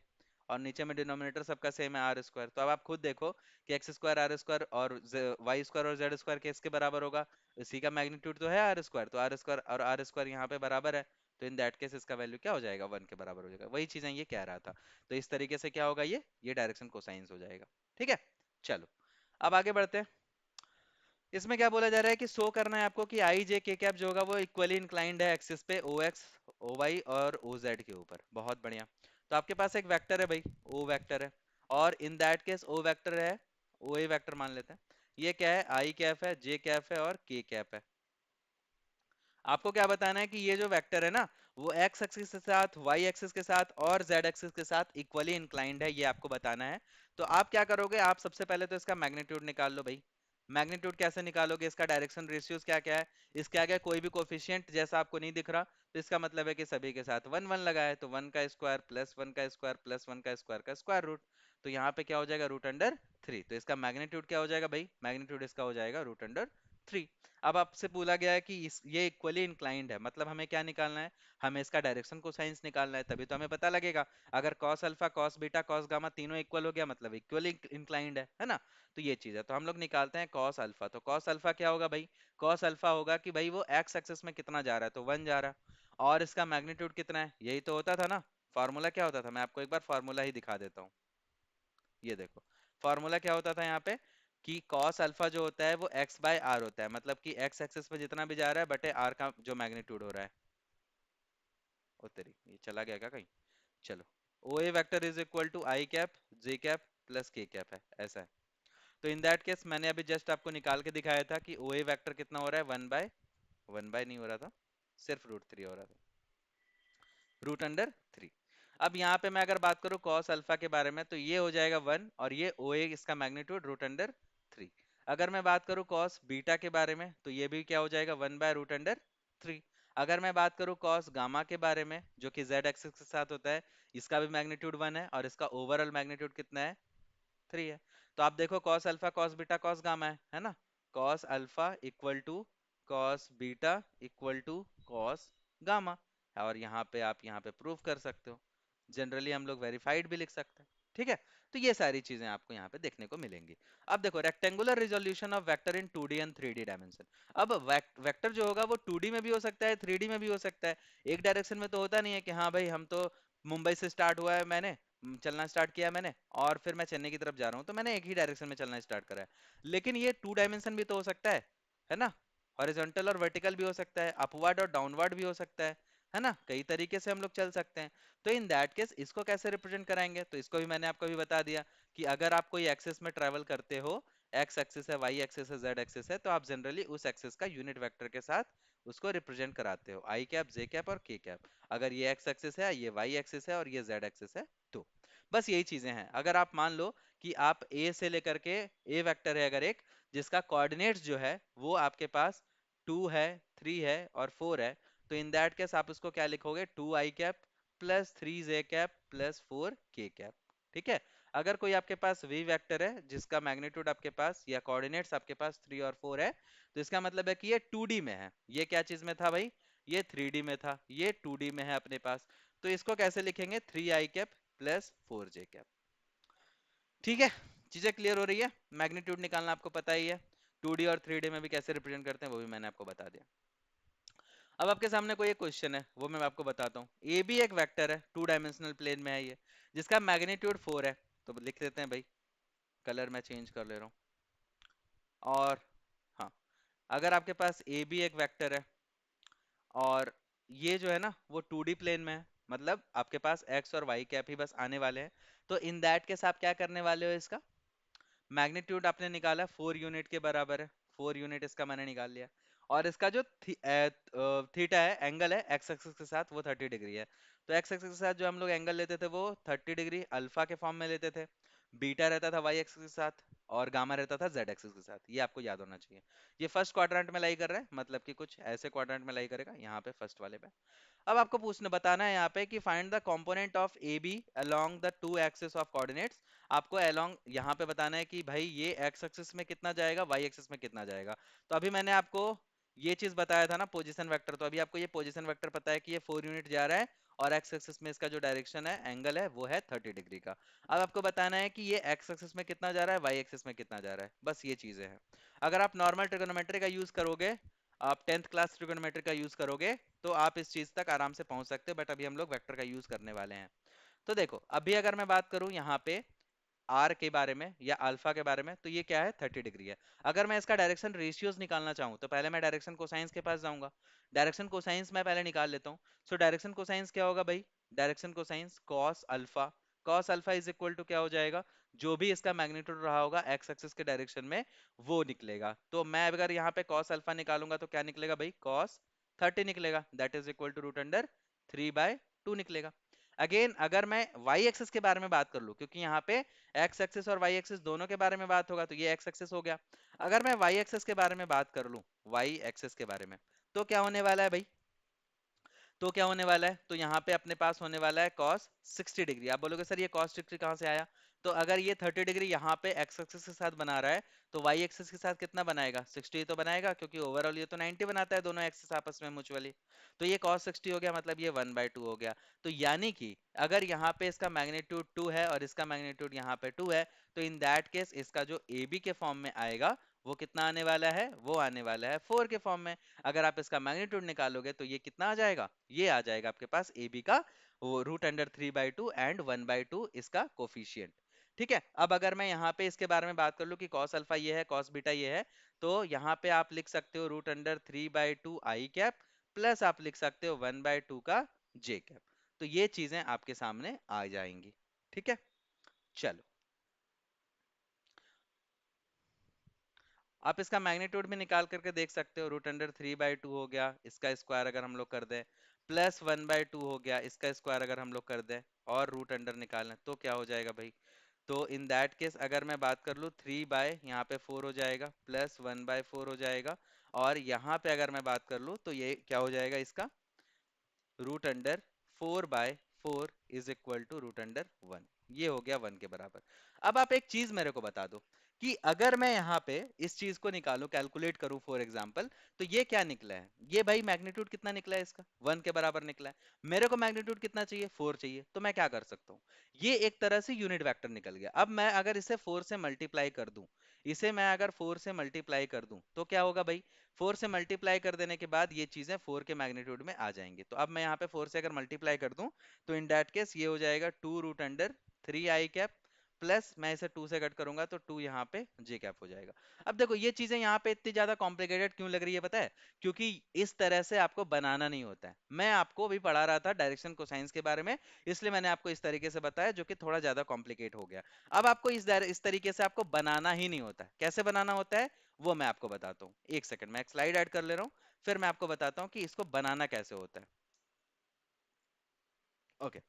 और नीचे में डिनोमिनेटर सबका सेम है आर स्क्वायर। तो अब आप खुद देखो कि एक्स स्क्वायर आर स्क्वायर और वाई स्क्वायर और जेड स्क्वायर किसके बराबर होगा? इसी का मैग्नीट्यूड तो है आर स्क्वायर, तो आर स्क्वायर और आर स्क्वायर यहाँ पे बराबर है। तो इन दैट केस इसका वैल्यू क्या हो जाएगा? 1 के बराबर हो जाएगा। वही चीजें ये कह रहा था। तो इस तरीके से क्या होगा? ये डायरेक्शन कोसाइंस हो जाएगा। ठीक है? चलो अब आगे बढ़ते हैं। इसमें क्या बोला जा रहा है कि शो करना है आपको कि आई जे के कैप जो होगा वो इक्वली इंक्लाइंड है एक्सिस पे ओ एक्स ओ वाई और ओ जेड के ऊपर। बहुत बढ़िया। तो आपके पास एक वेक्टर है भाई, ओ वेक्टर है, और in that case O vector है, ओ ए वेक्टर मान लेते हैं। ये क्या है? आई कैप है, जे कैप है और के कैप है। आपको क्या बताना है कि ये जो वेक्टर है ना वो एक्स एक्सिस के साथ, वाई एक्सिस के साथ और जेड एक्सिस के साथ इक्वली इंक्लाइंड है, ये आपको बताना है। तो आप क्या करोगे? आप सबसे पहले तो इसका मैग्नीट्यूड निकाल लो भाई। मैग्नीट्यूड कैसे निकालोगे? इसका डायरेक्शन रेशियोज क्या क्या है? इसके आगे कोई भी कोफिशिएंट जैसा आपको नहीं दिख रहा, तो इसका मतलब है कि सभी के साथ वन वन लगा है, तो 1 का स्क्वायर प्लस 1 का स्क्वायर प्लस 1 का स्क्वायर का स्क्वायर रूट। तो यहाँ पे क्या हो जाएगा? √3। तो इसका मैग्नीट्यूड क्या हो जाएगा भाई? मैग्नीट्यूड इसका हो जाएगा √3। अब आपसे बोला गया है कि ये इक्वली इंक्लाइंड है, मतलब हमें क्या निकालना है? हमें इसका डायरेक्शन कोसाइंस निकालना है, तभी तो हमें पता लगेगा। अगर cos alpha cos beta cos gamma तीनों इक्वल हो गया मतलब इक्वली इंक्लाइंड है ना? तो ये चीज है। तो हम लोग निकालते हैं कॉस अल्फा। तो कॉस अल्फा क्या होगा भाई? कॉस अल्फा होगा कि भाई वो एक्स एक्सिस में कितना जा रहा है, तो 1 जा रहा है, और इसका मैग्नीट्यूड कितना है? यही तो होता था ना। फॉर्मूला क्या होता था? मैं आपको एक बार फॉर्मूला ही दिखा देता हूँ। ये देखो, फॉर्मूला क्या होता था यहाँ पे कि cos अल्फा जो होता है वो x बाय आर होता है, मतलब कि x एक्सिस पे जितना भी जा रहा है बटे r का जो मैग्नीट्यूड हो रहा है। ओ तेरी, ये चला गया क्या कहीं? चलो, O A vector is equal to I cap J cap plus K cap है, ऐसा है। तो इन दैट केस मैंने अभी जस्ट आपको निकाल के दिखाया था कि ओ ए वेक्टर कितना हो रहा है? 1/1 नहीं हो रहा था, सिर्फ √3 हो रहा था, √3। अब यहाँ पे मैं अगर बात करूँ cos अल्फा के बारे में तो ये हो जाएगा 1, और ये ओ ए इसका मैग्नीट्यूड √3। अगर मैं बात करूँ cos बीटा के बारे में तो ये भी क्या हो जाएगा? 1/√3। अगर मैं बात करूँ cos गामा के बारे में जो कि z एक्सिस के साथ होता है, इसका भी मैग्नीट्यूड 1 है और इसका ओवरऑल मैग्नीट्यूड कितना है? 3 है। तो आप देखो cos alpha cos beta cos gamma है ना? cos alpha equal to cos beta equal to cos gamma. और यहाँ पे प्रूव कर सकते हो। जनरली हम लोग वेरीफाइड भी लिख सकते हैं। ठीक है। तो ये सारी चीजें आपको यहाँ पे देखने को मिलेंगी। अब देखो, rectangular resolution of vector in 2D and 3D dimension. अब वेक्टर जो होगा वो 2D में भी हो सकता है, 3D में भी हो सकता है। एक डायरेक्शन में तो होता नहीं है कि हाँ भाई हम तो मुंबई से स्टार्ट हुआ है, मैंने चलना स्टार्ट किया मैंने, और फिर मैं चेन्नई की तरफ जा रहा हूँ, तो मैंने एक ही डायरेक्शन में चलना स्टार्ट करा है। लेकिन ये 2 डायमेंशन भी तो हो सकता है ना। हॉरिजॉन्टल और वर्टिकल भी हो सकता है, अपवर्ड और डाउनवर्ड भी हो सकता है ना। कई तरीके से हम लोग चल सकते हैं। तो इन दैट केस इसको कैसे रिप्रेजेंट कराएंगे, तो इसको भी मैंने आपको भी बता दिया कि अगर आप कोई एक्सिस में ट्रेवल करते हो, एक्स एक्सिस है, वाई एक्सिस है, जेड एक्सिस है, तो आप जनरली उस एक्सिस का यूनिट वेक्टर के साथ उसको रिप्रेजेंट कराते हो, आई कैप, जे कैप और के कैप। अगर ये एक्स एक्सिस है, ये वाई एक्सिस है और ये जेड एक्सिस है, तो बस यही चीजें हैं। अगर आप मान लो कि आप ए से लेकर के, ए वेक्टर है अगर एक, जिसका कोऑर्डिनेट्स जो है वो आपके पास 2 है, 3 है और 4 है, तो इन दैट केस आप उसको क्या लिखोगे, 2 i cap plus 3 j cap plus 4 k cap. ठीक है। अगर कोई आपके पास वी वेक्टर है जिसका मैग्नीट्यूड आपके पास या कोऑर्डिनेट्स आपके पास 3 और 4 है, तो इसका मतलब है कि ये 2D में है। ये क्या चीज में था भाई, ये 3D में था, ये 2D में है अपने पास। तो इसको कैसे लिखेंगे, 3 i cap plus 4 j cap. ठीक है। चीजें क्लियर हो रही है। मैग्नीट्यूड निकालना आपको पता ही है। 2D और 3D में भी कैसे रिप्रेजेंट करते हैं वो भी मैंने आपको बता दिया। अब आपके सामने कोई एक क्वेश्चन है, वो मैं आपको बताता हूँ। ए भी एक वेक्टर है, 2 डायमेंशनल प्लेन में है ये, जिसका मैग्नीट्यूड 4 है। तो लिख देते हैं भाई, कलर मैं चेंज कर ले रहा हूँ। और हाँ, अगर आपके पास ए भी एक वेक्टर है और ये जो है ना वो 2D प्लेन में है, मतलब आपके पास एक्स और वाई कैप ही बस आने वाले हैं, तो इन दैट केस आप क्या करने वाले हो, इसका मैग्नीट्यूड आपने निकाला 4 यूनिट के बराबर है। 4 यूनिट इसका मैंने निकाल लिया। और इसका जो थीटा है, एंगल है एक्स एक्सिस के साथ, वो 30 डिग्री है। तो एक्स एक्सिस के साथ जो हम लोग एंगल लेते थे वो 30 डिग्री अल्फा के फॉर्म में लेते थे। बीटा रहता था वाई एक्सिस के साथ और गामा रहता था जेड एक्सिस के साथ। ये आपको याद होना चाहिए। ये फर्स्ट क्वाड्रेंट में लाई कर रहा है, मतलब कि कुछ ऐसे क्वाड्रेंट में लाई करेगा, यहाँ पे फर्स्ट वाले पे। अब आपको पूछना बताना है यहाँ पे कि find the component of A B along the 2 axis of coordinates. आपको अलोंग यहाँ पे बताना है कि भाई ये एक्स एक्सिस में कितना जाएगा, वाई एक्सिस में कितना जाएगा। तो अभी मैंने आपको ये चीज बताया था ना, पोजीशन वेक्टर, तो अभी आपको ये पोजीशन वेक्टर पता है कि ये 4 यूनिट जा रहा है और एक्स एक्सिस में इसका जो डायरेक्शन है, एंगल है, वो है 30 डिग्री का। अब आपको बताना है कि ये एक्स एक्सिस में कितना जा रहा है, वाई एक्सिस में कितना जा रहा है। बस ये चीजें हैं। अगर आप नॉर्मल ट्रिगोनोमेट्री का यूज करोगे, आप 10th क्लास ट्रिगोनोमेट्री का यूज करोगे, तो आप इस चीज तक आराम से पहुंच सकते हो। बट अभी हम लोग वेक्टर का यूज करने वाले हैं। तो देखो, अभी अगर मैं बात करूं यहाँ पे आर के बारे में या अल्फा के बारे में, तो ये क्या है, 30 डिग्री है। अगर मैं इसका डायरेक्शन रेशियोज निकालना चाहूँ तो पहले मैं डायरेक्शन कोसाइंस के पास जाऊंगा। डायरेक्शन कोसाइंस मैं पहले निकाल लेता हूँ। सो डायरेक्शन कोसाइंस क्या होगा भाई, direction cosine cos alpha. Cos alpha is equal to क्या हो जाएगा, जो भी इसका मैग्नीट्यूड रहा होगा एक्स एक्सिस के डायरेक्शन में, वो निकलेगा। तो मैं अगर यहाँ पे कॉस अल्फा निकालूंगा तो क्या निकलेगा भाई, कॉस 30 निकलेगा, that is equal to root under 3/2 निकलेगा। अगेन अगर मैं वाई एक्सिस के बारे में बात कर लूं, क्योंकि यहाँ पे एक्स एक्सिस और वाई एक्सिस दोनों के बारे में बात होगा, तो ये एक्स एक्सिस हो गया। अगर मैं वाई एक्सिस के बारे में बात कर लूं, वाई एक्सिस के बारे में, तो क्या होने वाला है भाई, तो क्या होने वाला है, तो यहाँ पे अपने पास होने वाला है cos 60 डिग्री। आप बोलोगे सर ये cos 60 कहाँ से आया, तो अगर ये 30 डिग्री यहाँ पे x एक्सिस के साथ बना रहा है, तो y एक्सिस के साथ कितना बनाएगा, 60 तो बनाएगा, क्योंकि ओवरऑल ये तो 90 बनाता है दोनों एक्सिस आपस में म्यूचुअली। तो ये cos 60 हो गया, मतलब ये 1/2 हो गया। तो यानी कि अगर यहाँ पे इसका मैग्नीट्यूड 2 है और इसका मैग्नीट्यूड यहाँ पे 2 है, तो इन दैट केस इसका जो ए बी के फॉर्म में आएगा वो कितना आने वाला है, वो आने वाला है 4 के फॉर्म में। अगर आप इसका मैग्नीट्यूड निकालोगे तो ये कितना आ जाएगा, ये आ जाएगा आपके पास ए बी का वो रूट अंडर 3/2 एंड 1/2 इसका कोफिशियंट। ठीक है। अब अगर मैं यहाँ पे इसके बारे में बात कर लूँ कि कॉस अल्फा ये है, कॉस बीटा ये है, तो यहाँ पे आप लिख सकते हो रूट अंडर 3/2 आई कैप प्लस आप लिख सकते हो 1/2 का जे कैप। तो ये चीजें आपके सामने आ जाएंगी। ठीक है। चलो, आप इसका मैग्नीट्यूड भी निकाल करके देख सकते हो। रूट अंडर 3/2 हो गया, इसका स्क्वायर अगर हम लोग कर दें, प्लस 1/2 हो गया, इसका स्क्वायर अगर हम लोग कर दें, और रूट अंडर निकालना, तो क्या हो जाएगा भाई, तो इन दैट केस अगर मैं बात कर लूँ 3 बाय यहाँ पे 4 हो जाएगा, प्लस 1/4 हो जाएगा, और यहाँ पे अगर मैं बात कर लूँ तो ये क्या हो जाएगा इसका, root under 4/4 is equal to root under 1। ये हो गया 1 के बराबर। अब आप एक चीज मेरे को बता दो कि अगर मैं यहाँ पे इस चीज को निकालूं, कैलकुलेट करूं फॉर एग्जांपल, तो ये क्या निकला है, ये भाई मैग्नीट्यूड कितना निकला है इसका, 1 के बराबर निकला है। मेरे को मैग्नीट्यूड कितना चाहिए, 4 चाहिए, तो मैं क्या कर सकता हूँ, ये एक तरह से यूनिट वेक्टर निकल गया। अब मैं अगर इसे 4 से मल्टीप्लाई कर दूं, इसे मैं अगर 4 से मल्टीप्लाई कर दूं तो क्या होगा भाई, 4 से मल्टीप्लाई कर देने के बाद ये चीजें 4 के मैग्नीट्यूड में आ जाएंगी। तो अब मैं यहाँ पे 4 से अगर मल्टीप्लाई कर दूं तो इन दैट केस ये हो जाएगा 2√3 i कैप, प्लस मैं इसे 2 से कट करूंगा तो 2 यहाँ पे जे कैप हो जाएगा। अब देखो ये चीजें यहाँ पे इतनी ज्यादा कॉम्प्लिकेटेड क्यों लग रही है पता है, क्योंकि इस तरह से आपको बनाना नहीं होता है। मैं आपको भी पढ़ा रहा था डायरेक्शन कोसाइंस के बारे में, इसलिए मैंने आपको इस तरीके से बताया जो कि थोड़ा ज्यादा कॉम्प्लिकेट हो गया। अब आपको इस तरीके से आपको बनाना ही नहीं होता है। कैसे बनाना होता है वो मैं आपको बताता हूँ। एक सेकंड, मैं एक स्लाइड ऐड कर ले रहा हूँ, फिर मैं आपको बताता हूँ कि इसको बनाना कैसे होता है। ओके,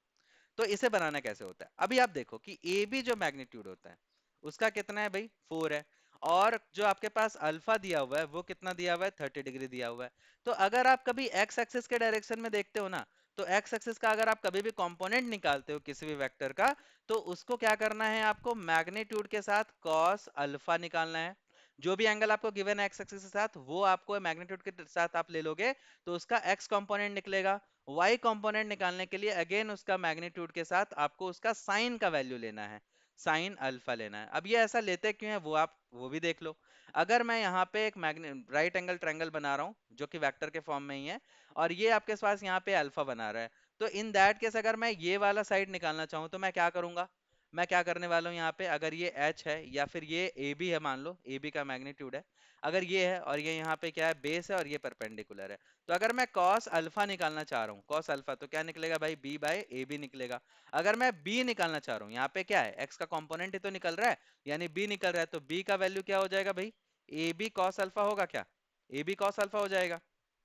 तो इसे बनाना कैसे होता है, अभी आप देखो कि ए बी जो मैग्नीट्यूड होता है उसका कितना है भाई, 4 है। और जो आपके पास अल्फा दिया हुआ है वो कितना दिया हुआ है, 30 डिग्री दिया हुआ है। तो अगर आप कभी एक्स एक्सिस के डायरेक्शन में देखते हो ना, तो एक्स एक्सिस का अगर आप कभी भी कंपोनेंट निकालते हो किसी भी वेक्टर का, तो उसको क्या करना है, आपको मैग्नीट्यूड के साथ कॉस अल्फा निकालना है। जो भी एंगल आपको गिवन है एक्स एक्सिस के साथ, वो आपको मैग्नीट्यूड के साथ आप ले लोगे, तो उसका एक्स कंपोनेंट निकलेगा। y कंपोनेंट निकालने के लिए अगेन उसका मैग्नीट्यूड के साथ आपको उसका साइन का वैल्यू लेना है, साइन अल्फा लेना है। अब ये ऐसा लेते क्यों है वो आप वो भी देख लो। अगर मैं यहाँ पे एक मैग्ने राइट एंगल ट्रायंगल बना रहा हूँ जो कि वेक्टर के फॉर्म में ही है, और ये आपके पास यहाँ पे अल्फा बना रहा है, तो इन दैट केस अगर मैं ये वाला साइड निकालना चाहूँ तो मैं क्या करूंगा, मैं क्या करने वाला हूँ यहाँ पे, अगर ये h है या फिर ये ab है, मान लो ab का मैग्नीट्यूड है, अगर ये है और ये यहाँ पे क्या है, बेस है और ये परपेंडिकुलर है, तो अगर मैं cos अल्फा निकालना चाह रहा हूँ, cos अल्फा, तो क्या निकलेगा भाई, b बाय ए बी निकलेगा। अगर मैं b निकालना चाह रहा हूँ, यहाँ पे क्या है, x का कंपोनेंट ही तो निकल रहा है, यानी b निकल रहा है, तो b का वैल्यू क्या हो जाएगा भाई, ए बी कॉस अल्फा होगा क्या, ए बी कॉस अल्फा हो जाएगा,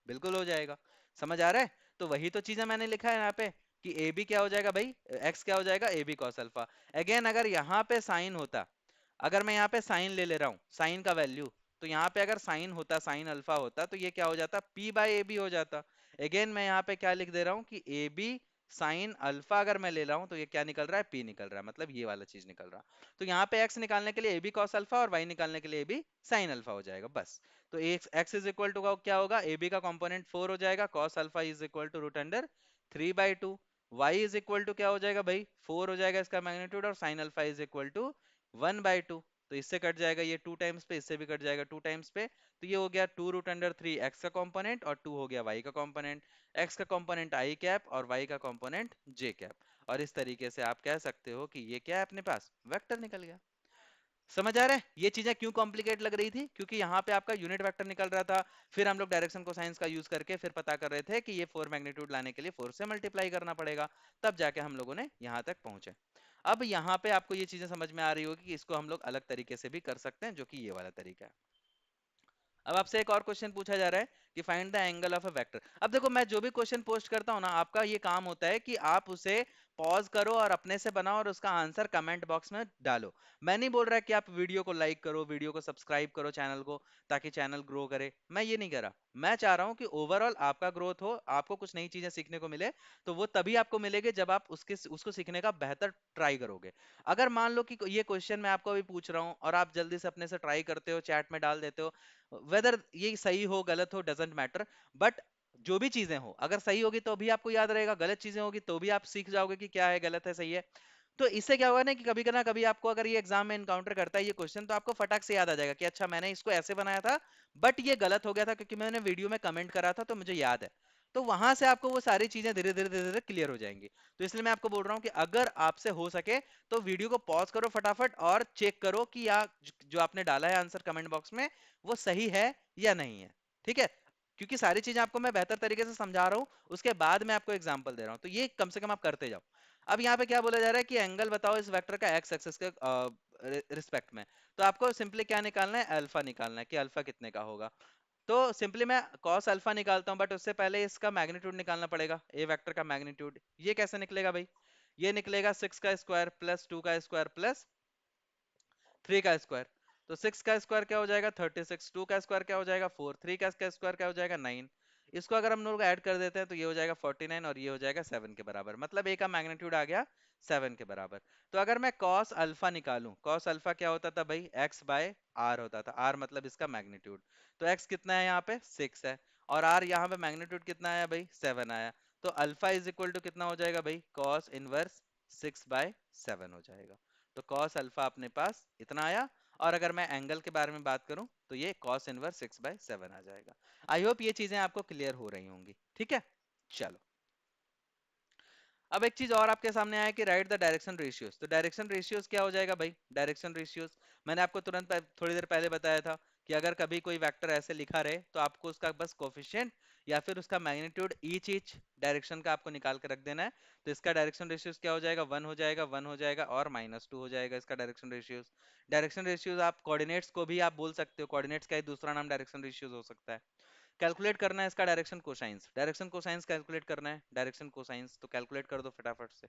बिल्कुल हो जाएगा। समझ आ रहा है, तो वही तो चीजें मैंने लिखा है यहाँ पे कि ए बी क्या हो जाएगा भाई, x क्या हो जाएगा, A B cos alpha. Again अगर यहाँ पे साइन होता, अगर मैं यहाँ पे साइन ले ले रहा हूँ, साइन का वैल्यू, तो यहाँ पे अगर साइन होता, साइन अल्फा होता, तो ये क्या हो जाता, p बाई ए बी हो जाता। अगेन मैं यहाँ पे क्या लिख दे रहा हूँ कि ए बी साइन अल्फा अगर मैं ले रहा हूँ तो ये क्या निकल रहा है, p निकल रहा है, मतलब ये वाला चीज निकल रहा। तो यहाँ पे x निकालने के लिए ए बी कॉस अल्फा और y निकालने के लिए ए बी साइन अल्फा हो जाएगा बस। तो x इज इक्वल टू क्या होगा, ए बी का कंपोनेंट 4 हो जाएगा, cos alpha is equal to √3/2, y is equal to क्या हो जाएगा भाई, 4 हो जाएगा इसका मैग्नीट्यूड, और sine alpha is equal to 1/2। तो इससे कट जाएगा ये 2 टाइम्स पे, इससे भी कट जाएगा 2 टाइम्स पे, तो ये हो गया 2√3 एक्स का कंपोनेंट और 2 हो गया वाई का कंपोनेंट। एक्स का कंपोनेंट आई कैप और वाई का कंपोनेंट जे कैप। और इस तरीके से आप कह सकते हो कि ये क्या है अपने पास, वेक्टर निकल गया। समझ आ रहा है ये चीजें क्यों कॉम्प्लिकेट लग रही थी, क्योंकि यहाँ पे आपका यूनिट वेक्टर निकल रहा था, फिर हम लोग डायरेक्शन को साइंस का यूज करके फिर पता कर रहे थे कि ये 4 मैग्नीट्यूड लाने के लिए 4 से मल्टीप्लाई करना पड़ेगा, तब जाके हम लोगों ने यहाँ तक पहुंचे। अब यहाँ पे आपको ये चीजें समझ में आ रही होगी कि इसको हम लोग अलग तरीके से भी कर सकते हैं, जो कि ये वाला तरीका है। अब आपसे एक और क्वेश्चन पूछा जा रहा है कि find the angle of a vector. अब देखो मैं जो भी क्वेश्चन पोस्ट करता हूँ ना, आपका ये काम होता है कि आप उसे पॉज करो और अपने से बनाओ और उसका आंसर कमेंट बॉक्स में डालो। मैं नहीं बोल रहा कि आप वीडियो को लाइक करो, वीडियो को सब्सक्राइब करो चैनल को, ताकि चैनल ग्रो करे, मैं ये नहीं कर रहा। मैं चाह रहा हूँ कि ओवरऑल आपका ग्रोथ हो, आपको कुछ नई चीजें सीखने को मिले, तो वो तभी आपको मिलेगी जब आप उसको सीखने का बेहतर ट्राई करोगे। अगर मान लो कि ये क्वेश्चन मैं आपको अभी पूछ रहा हूँ और आप जल्दी से अपने से ट्राई करते हो, चैट में डाल देते हो, वेदर ये सही हो गलत हो डजेंट मैटर, बट जो भी चीजें हो, अगर सही होगी तो भी आपको याद रहेगा, गलत चीजें होगी तो भी आप सीख जाओगे कि क्या है गलत है सही है। तो इससे क्या होगा ना कि कभी ना कभी आपको अगर ये एग्जाम में इनकाउंटर करता है ये क्वेश्चन, तो आपको फटाक से याद आ जाएगा कि अच्छा मैंने इसको ऐसे बनाया था, बट ये गलत हो गया था क्योंकि मैंने वीडियो में कमेंट करा था, तो मुझे याद है। तो वहां से आपको वो सारी चीजें धीरे धीरे धीरे धीरे क्लियर हो जाएंगी। तो इसलिए मैं आपको बोल रहा हूँ कि अगर आपसे हो सके तो वीडियो को पॉज करो फटाफट और चेक करो कि या जो आपने डाला है आंसर कमेंट बॉक्स में वो सही है या नहीं है। ठीक है, क्योंकि सारी चीजें आपको मैं बेहतर तरीके से समझा रहा हूँ, उसके बाद मैं आपको एग्जांपल दे रहा हूँ, तो ये कम से कम आप करते जाओ। अब यहाँ पे क्या बोला जा रहा है कि एंगल बताओ इस वेक्टर का एक्स एक्सिस के रिस्पेक्ट में। तो आपको सिंपली क्या निकालना है, अल्फा निकालना है कि अल्फा कितने का होगा। तो सिंपली मैं cos अल्फा निकालता हूँ, बट उससे पहले इसका मैग्नीट्यूड निकालना पड़ेगा, ए वेक्टर का मैग्नीट्यूड। ये कैसे निकलेगा भाई, ये निकलेगा 6 का स्क्वायर प्लस 2 का स्क्वायर प्लस 3 का स्क्वायर। तो 6 का स्क्वायर क्या हो जाएगा 36, 2 का स्क्वायर क्या हो जाएगा 4, 3 का स्क्वायर क्या हो जाएगा 9। इसको अगर हम लोग ऐड कर देते हैं तो ये हो जाएगा 49 और ये हो जाएगा 7 के बराबर, मतलब ए का मैग्नीट्यूड आ गया 7 के बराबर। तो अगर मैं cos अल्फा निकालूं, cos अल्फा क्या होता था भाई, x बाय आर होता था, r मतलब इसका मैग्नीट्यूड। तो x कितना है यहाँ पे 6 है, और r यहाँ पे मैग्नीट्यूड कितना आया भाई 7 आया। तो अल्फा इज इक्वल टू कितना हो जाएगा भाई, cos इनवर्स 6/7 हो जाएगा। तो cos अल्फा अपने पास इतना आया, और अगर मैं एंगल के बारे में बात करूं तो ये cos इनवर्स 6/7 आ जाएगा। आई होप ये चीजें आपको क्लियर हो रही होंगी, ठीक है। चलो, अब एक चीज और आपके सामने आया कि राइट द डायरेक्शन रेशियोज। तो डायरेक्शन रेशियोज क्या हो जाएगा भाई, डायरेक्शन रेशियोज मैंने आपको तुरंत थोड़ी देर पहले बताया था कि अगर कभी कोई वेक्टर ऐसे लिखा रहे तो आपको उसका बस कोफिशिएंट या फिर उसका मैग्नीट्यूड ईच ईच डायरेक्शन का आपको निकाल के रख देना है। तो इसका डायरेक्शन रेशियोज क्या हो जाएगा, 1 हो जाएगा, 1 हो जाएगा और -2 हो जाएगा इसका डायरेक्शन रेशियोज। डायरेक्शन रेशियोज आप कोऑर्डिनेट्स को भी आप बोल सकते हो, कोऑर्डिनेट्स का ही दूसरा नाम डायरेक्शन रेशियोज हो सकता है। कैलकुलेट करना है इसका direction cosines, direction cosines calculate करना है, डायरेक्शन कोसाइंस तो कैलकुलेट कर दो फटाफट से।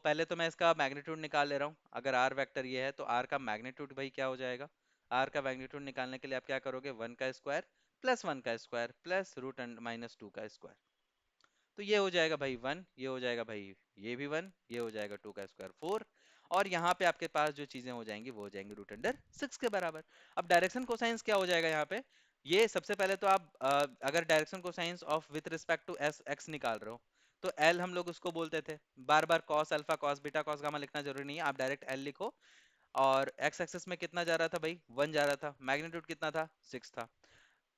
पहले तो मैं इसका मैग्नीट्यूड निकाल ले रहा हूँ। अगर आर वेक्टर ये है तो आर का मैग्नीट्यूड भाई क्या हो जाएगा, आर का मैग्नीट्यूड निकालने के लिए आप क्या करोगे, 1 का स्क्वायर प्लस 1 का स्क्वायर प्लस रूट एंड -2 का स्क्वायर। तो ये हो जाएगा भाई 1, ये हो जाएगा भाई ये भी 1, ये हो जाएगा 2 का स्क्वायर 4, और यहाँ पे आपके पास जो चीजें हो जाएंगी वो हो जाएंगी √6 के बराबर। अब डायरेक्शन कोसाइंस क्या हो जाएगा यहाँ पे, ये सबसे पहले तो आप अगर direction cosine of with respect to S X निकाल रहे हो तो एल हम लोग उसको बोलते थे, बार बार cos alpha cos beta cos gamma लिखना जरूरी नहीं है, आप डायरेक्ट एल लिखो। और एक्स एक्सिस में कितना जा रहा था भाई, 1 जा रहा था, मैग्नीट्यूड कितना था 6 था,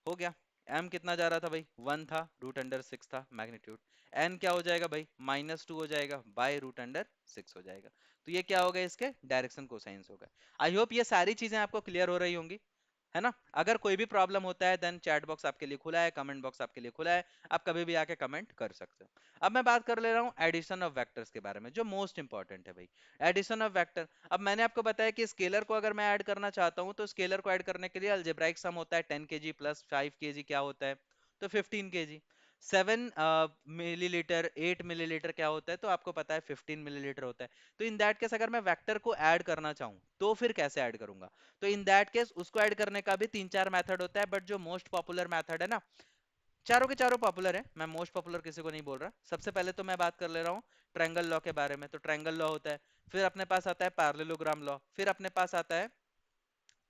हो गया। m कितना जा रहा था भाई, 1 था, √6 था मैग्नीट्यूड। n क्या हो जाएगा भाई, -2 हो जाएगा बाय √6 हो जाएगा। तो ये क्या हो गया, इसके डायरेक्शन कोसाइंस हो गए। आई होप ये सारी चीजें आपको क्लियर हो रही होंगी, है ना। अगर कोई भी प्रॉब्लम होता है देन चैट बॉक्स आपके लिए खुला है, कमेंट बॉक्स आपके लिए खुला है, आप कभी भी आके कमेंट कर सकते हो। अब मैं बात कर ले रहा हूँ एडिशन ऑफ वेक्टर्स के बारे में, जो मोस्ट इंपॉर्टेंट है भाई, एडिशन ऑफ वेक्टर। अब मैंने आपको बताया कि स्केलर को अगर मैं ऐड करना चाहता हूँ तो स्केलर को ऐड करने के लिए अलजेब्राइक सम होता है 10 kg प्लस 5 kg क्या होता है, तो 15 kg। 7 मिलीलीटर 8 मिलीलीटर क्या होता है, तो आपको पता है 15 मिलीलीटर होता है। तो इन दैट केस अगर मैं वेक्टर को ऐड करना चाहूँ तो फिर कैसे ऐड करूंगा, तो इन दैट केस उसको ऐड करने का भी 3-4 मेथड होता है, बट जो मोस्ट पॉपुलर मेथड है ना, चारों के चारों पॉपुलर है, मैं मोस्ट पॉपुलर किसी को नहीं बोल रहा। सबसे पहले तो मैं बात कर ले रहा हूँ ट्रायंगल लॉ के बारे में। तो ट्रायंगल लॉ होता है, फिर अपने पास आता है पैरेललोग्राम लॉ, फिर अपने पास आता है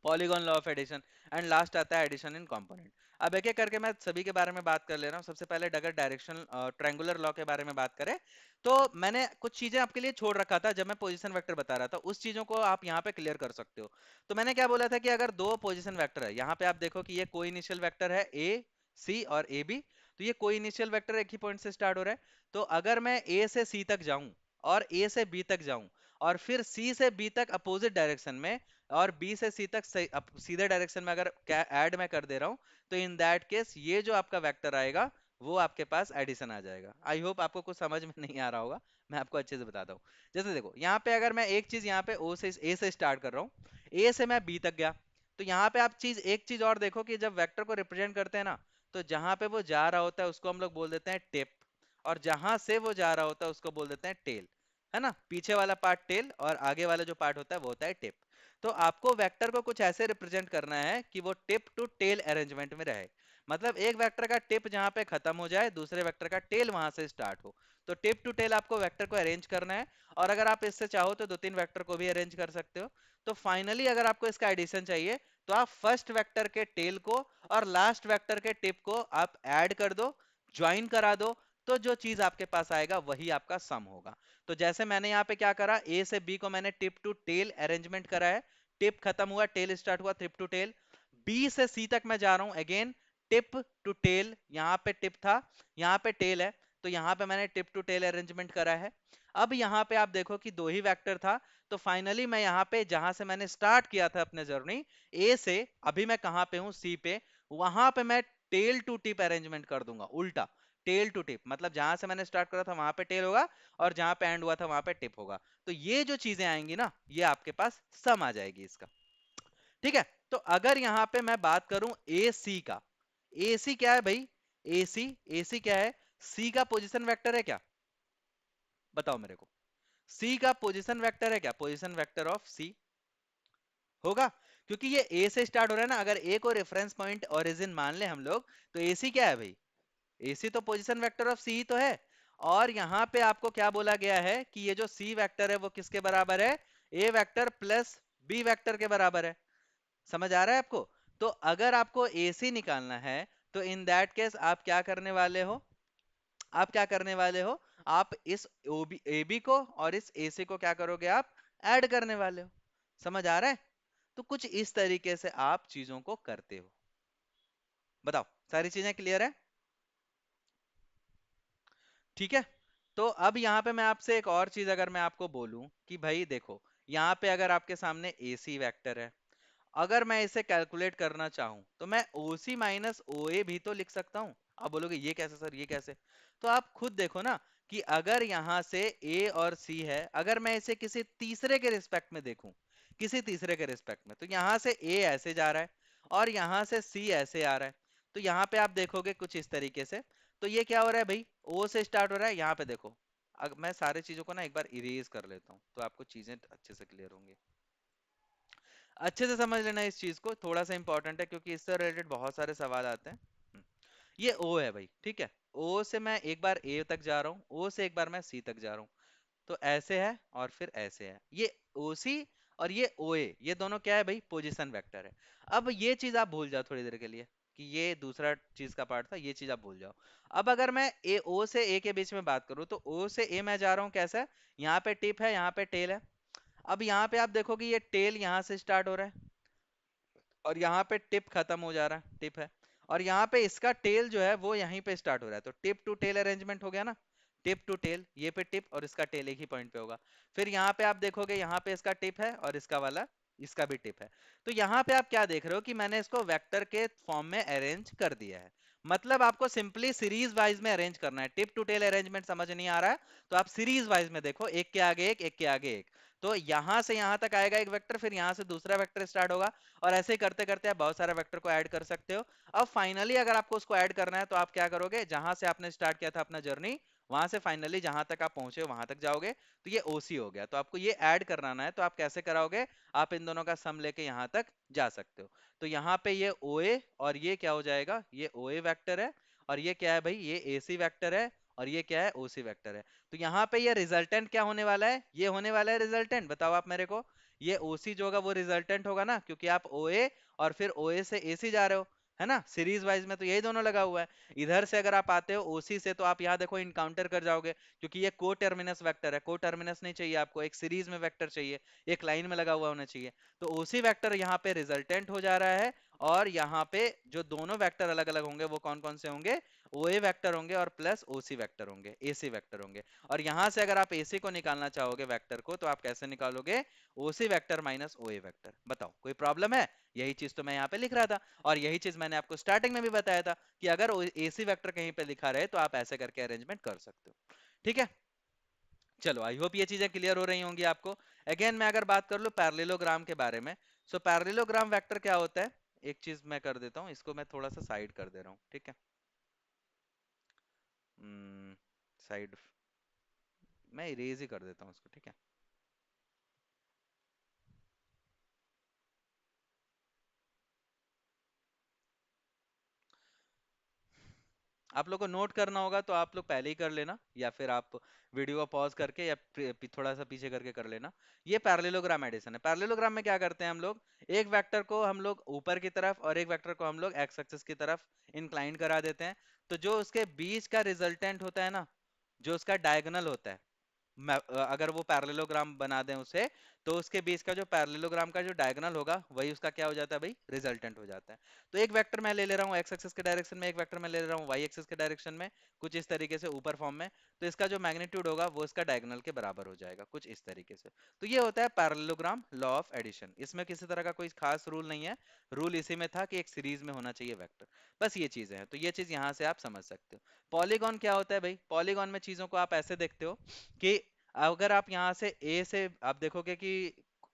polygon law of addition, and last आता है एडिशन इन कंपोनेंट। अब एक एक करके मैं सभी के बारे में बात कर ले रहा हूँ। सबसे पहले अगर डायरेक्शन ट्रायंगुलर लॉ के बारे में बात करें तो मैंने कुछ चीजें आपके लिए छोड़ रखा था जब मैं पोजीशन वेक्टर बता रहा था, उस चीजों को आप यहाँ पे क्लियर कर सकते हो। तो मैंने क्या बोला था कि अगर दो पोजीशन वेक्टर है, यहाँ पे आप देखो कि ये कोई इनिशियल वेक्टर है ए सी और ए बी, तो ये कोई इनिशियल वेक्टर एक ही पॉइंट से स्टार्ट हो रहा है। तो अगर मैं ए से सी तक जाऊं और ए से बी तक जाऊं और फिर सी से बी तक अपोजिट डायरेक्शन में और बी से सी तक सीधे डायरेक्शन में अगर ऐड मैं कर दे रहा हूं, तो इन दैट केस ये जो आपका वेक्टर आएगा वो आपके पास एडिशन आ जाएगा। आई होप आपको कुछ समझ में नहीं आ रहा होगा, मैं आपको अच्छे से बताता हूँ। जैसे देखो यहाँ पे अगर मैं एक चीज यहाँ पे ओ से ए से स्टार्ट कर रहा हूँ, ए से मैं बी तक गया, तो यहाँ पे आप एक चीज और देखो कि जब वेक्टर को रिप्रेजेंट करते हैं ना, तो जहां पे वो जा रहा होता है उसको हम लोग बोल देते हैं टिप, और जहां से वो जा रहा होता है उसको बोल देते हैं टेल, है ना। पीछे वाला पार्ट टेल और आगे वाला जो पार्ट होता है वो होता है टिप। तो आपको वेक्टर को कुछ ऐसे रिप्रेजेंट करना है कि वो टिप टू टेल अरेंजमेंट में रहे, मतलब एक वेक्टर का टिप जहां पे खत्म हो जाए दूसरे वेक्टर का टेल वहां से स्टार्ट हो। तो टिप टू टेल आपको वेक्टर को अरेंज करना है, और अगर आप इससे चाहो तो 2-3 वेक्टर को भी अरेंज कर सकते हो। तो फाइनली अगर आपको इसका एडिशन चाहिए तो आप फर्स्ट वेक्टर के टेल को और लास्ट वेक्टर के टिप को आप ऐड कर दो, ज्वाइन करा दो, तो जो चीज आपके पास आएगा वही आपका सम होगा। तो जैसे मैंने यहाँ पे क्या करा, ए से बी को मैंने टिप टू टेल अरेंजमेंट करा है, टिप खत्म हुआ टेल स्टार्ट हुआ, टिप टू टेल। बी से सी तक मैं जा रहा हूं अगेन, टिप टू टेल, यहाँ पे टिप था यहाँ पे टेल है, तो यहाँ पे मैंने टिप टू टेल अरेंजमेंट करा है। अब यहाँ पे आप देखो कि दो ही वेक्टर था, तो फाइनली मैं यहाँ पे जहां से मैंने स्टार्ट किया था अपने जर्नी ए से, अभी मैं कहाँ पे हूँ सी पे, वहां पे मैं टेल टू टिप अरेंजमेंट कर दूंगा उल्टा। टेल टू टिप मतलब जहां से मैंने स्टार्ट करा था वहां पे टेल होगा, और जहां पे एंड हुआ था वहां पे टिप होगा। तो ये जो चीजें आएंगी ना, ये आपके पास सम आ जाएगी इसका, ठीक है। तो अगर यहां पे मैं बात करूं ए सी का, ए सी क्या है भाई, ए सी क्या है, सी का पोजीशन वेक्टर है क्या, बताओ मेरे को। सी का पोजीशन वेक्टर है क्या, पोजीशन वेक्टर ऑफ सी होगा, क्योंकि ये ए से स्टार्ट हो रहा है ना। अगर ए को रेफरेंस पॉइंट ओरिजिन मान ले हम लोग, तो ए सी क्या है भाई, AC तो पोजीशन वेक्टर ऑफ C ही तो है। और यहां पे आपको क्या बोला गया है कि ये जो C वेक्टर है वो किसके बराबर है, A vector plus B vector के बराबर है। समझ आ रहा है आपको? तो अगर आपको AC निकालना है तो इन दैट केस आप क्या करने वाले हो, आप क्या करने वाले हो, आप इस OB AB को और इस AC को क्या करोगे, आप ऐड करने वाले हो। समझ आ रहा है? तो कुछ इस तरीके से आप चीजों को करते हो। बताओ, सारी चीजें क्लियर है? ठीक है। तो अब यहाँ पे मैं आपसे एक और चीज अगर मैं आपको बोलूं कि भाई देखो, यहाँ पे अगर आपके सामने AC वेक्टर है, अगर मैं इसे कैलकुलेट करना चाहूं तो मैं OC माइनस OA भी तो लिख सकता हूं। आप बोलोगे ये कैसे सर, ये कैसे? तो आप खुद देखो ना कि अगर यहां से A और C है, अगर मैं इसे किसी तीसरे के रिस्पेक्ट में देखूं, किसी तीसरे के रिस्पेक्ट में, तो यहां से A ऐसे जा रहा है और यहां से C ऐसे आ रहा है। तो यहां पे आप देखोगे कुछ इस तरीके से। तो ये क्या हो रहा है भाई, O से स्टार्ट हो रहा है। यहाँ पे देखो, अगर मैं सारे चीजों को ना एक बार इरेज कर लेता हूँ तो आपको चीजें अच्छे से क्लियर होंगी। अच्छे से समझ लेना इस चीज को, थोड़ा सा इंपॉर्टेंट है क्योंकि इससे रिलेटेड बहुत सारे सवाल आते हैं। ये O है भाई, ठीक है। O से मैं एक बार A तक जा रहा हूँ, O से एक बार मैं C तक जा रहा हूँ। तो ऐसे है और फिर ऐसे है, ये OC और ये OA, ये दोनों क्या है भाई, पोजीशन वेक्टर है। अब ये चीज आप भूल जाओ थोड़ी देर के लिए कि ये दूसरा चीज का पार्ट था, ये चीज आप भूल जाओ। अब अगर मैं O से A के बीच में बात करूं तो O से A मैं जा रहा हूं कैसे, यहाँ पे टिप है, यहाँ पे टेल है। अब यहाँ पे आप देखोगे ये टेल यहाँ से स्टार्ट हो रहा है और यहाँ पे टिप खत्म हो जा रहा है, टिप है। और यहाँ पे इसका टेल जो है वो यहीं पे स्टार्ट हो रहा है, तो टिप टू टेल अरेंजमेंट हो गया ना। टिप टू टेल, ये पे टिप और इसका टेल एक ही पॉइंट पे होगा। फिर यहाँ पे आप देखोगे यहाँ पे इसका टिप है और इसका वाला, इसका भी टिप है। तो यहाँ पे आप क्या देख रहे हो कि मैंने इसको वेक्टर के फॉर्म में अरेंज कर दिया है। मतलब आपको सिंपली सीरीज वाइज में अरेंज करना है। टिप टू टेल अरेंजमेंट समझ नहीं आ रहा है तो आप सीरीज वाइज में देखो, एक के आगे एक, एक के आगे एक। तो यहां से यहां तक आएगा एक वेक्टर, फिर यहां से दूसरा वेक्टर स्टार्ट होगा, और ऐसे ही करते करते आप बहुत सारे वेक्टर को ऐड कर सकते हो। अब फाइनली अगर आपको उसको ऐड करना है तो आप क्या करोगे, जहां से आपने स्टार्ट किया था अपना जर्नी, वहां से फाइनली जहां तक आप पहुंचे वहां तक जाओगे। तो ये OC हो गया। तो आपको ये ऐड कराना है तो आप कैसे कराओगे, आप इन दोनों का सम लेके यहां तक जा सकते हो। तो यहाँ पे ये OA और ये क्या हो जाएगा, ये OA वेक्टर है, और ये क्या है भाई, ये AC वेक्टर है, और ये क्या है, OC वेक्टर है। तो यहाँ पे ये रिजल्टेंट क्या होने वाला है, ये होने वाला है रिजल्टेंट। बताओ आप मेरे को, ये OC जो होगा वो रिजल्टेंट होगा ना, क्योंकि आप OA और फिर OA से AC जा रहे हो, है ना, सीरीज वाइज में तो यही दोनों लगा हुआ है। इधर से अगर आप आते हो OC से तो आप यहाँ देखो इनकाउंटर कर जाओगे, क्योंकि ये को टर्मिनस वेक्टर है। को टर्मिनस नहीं चाहिए आपको, एक सीरीज में वेक्टर चाहिए, एक लाइन में लगा हुआ होना चाहिए। तो OC वेक्टर यहाँ पे रिजल्टेंट हो जा रहा है, और यहाँ पे जो दोनों वेक्टर अलग अलग होंगे वो कौन कौन से होंगे, OA वेक्टर होंगे और प्लस OC वेक्टर होंगे, AC वेक्टर होंगे। और यहां से अगर आप AC को निकालना चाहोगे वेक्टर को, तो आप कैसे निकालोगे, OC vector minus OA vector. बताओ कोई प्रॉब्लम है? यही चीज तो मैं यहाँ पे लिख रहा था, और यही चीज मैंने आपको स्टार्टिंग में भी बताया था कि अगर AC वेक्टर कहीं पे लिखा रहे तो आप ऐसे करके अरेंजमेंट कर सकते हो। ठीक है, चलो आई होप ये चीजें क्लियर हो रही होंगी आपको। अगेन मैं अगर बात कर लूं पैरेललोग्राम के बारे में, सो पैरेललोग्राम वेक्टर क्या होता है, एक चीज मैं कर देता हूँ, इसको मैं थोड़ा सा साइड कर दे रहा हूँ, ठीक है। साइड, मैं इरेज ही कर देता हूँ इसको, ठीक है। आप लोग को नोट करना होगा तो आप लोग पहले ही कर लेना, या फिर आप वीडियो को पॉज करके या थोड़ा सा पीछे करके कर लेना। ये पैरेललोग्राम एडिशन है। पैरेललोग्राम में क्या करते हैं हम लोग, एक वेक्टर को हम लोग ऊपर की तरफ और एक वेक्टर को हम लोग एक्स एक्सिस की तरफ इंक्लाइन करा देते हैं। तो जो उसके बीच का रिजल्टेंट होता है ना, जो उसका डायगोनल होता है, अगर वो पैरेललोग्राम बना दें उसे, तो उसके बीच का जो पैरेललोग्राम का जो डायगोनल होगा वही उसका क्या हो जाता है भाई, रिजल्टेंट हो जाता है। तो एक वेक्टर मैं ले ले रहा हूँ एक्स एक्सिस के डायरेक्शन में, एक वेक्टर मैं ले ले रहा हूँ वाई एक्सिस के डायरेक्शन में, कुछ इस तरीके से ऊपर फॉर्म में। तो इसका जो मैग्नीट्यूड होगा वो इसका डायगोनल के बराबर हो जाएगा, कुछ इस तरीके से। तो ये होता है पैरेललोग्राम लॉ ऑफ एडिशन। इसमें किसी तरह का कोई खास रूल नहीं है, रूल इसी में था कि एक सीरीज में होना चाहिए वेक्टर। बस ये चीजें हैं, तो ये चीज यहाँ से आप समझ सकते हो। पॉलीगॉन क्या होता है भाई, पॉलीगॉन में चीजों को आप ऐसे देखते हो कि अगर आप यहाँ से ए से आप देखोगे कि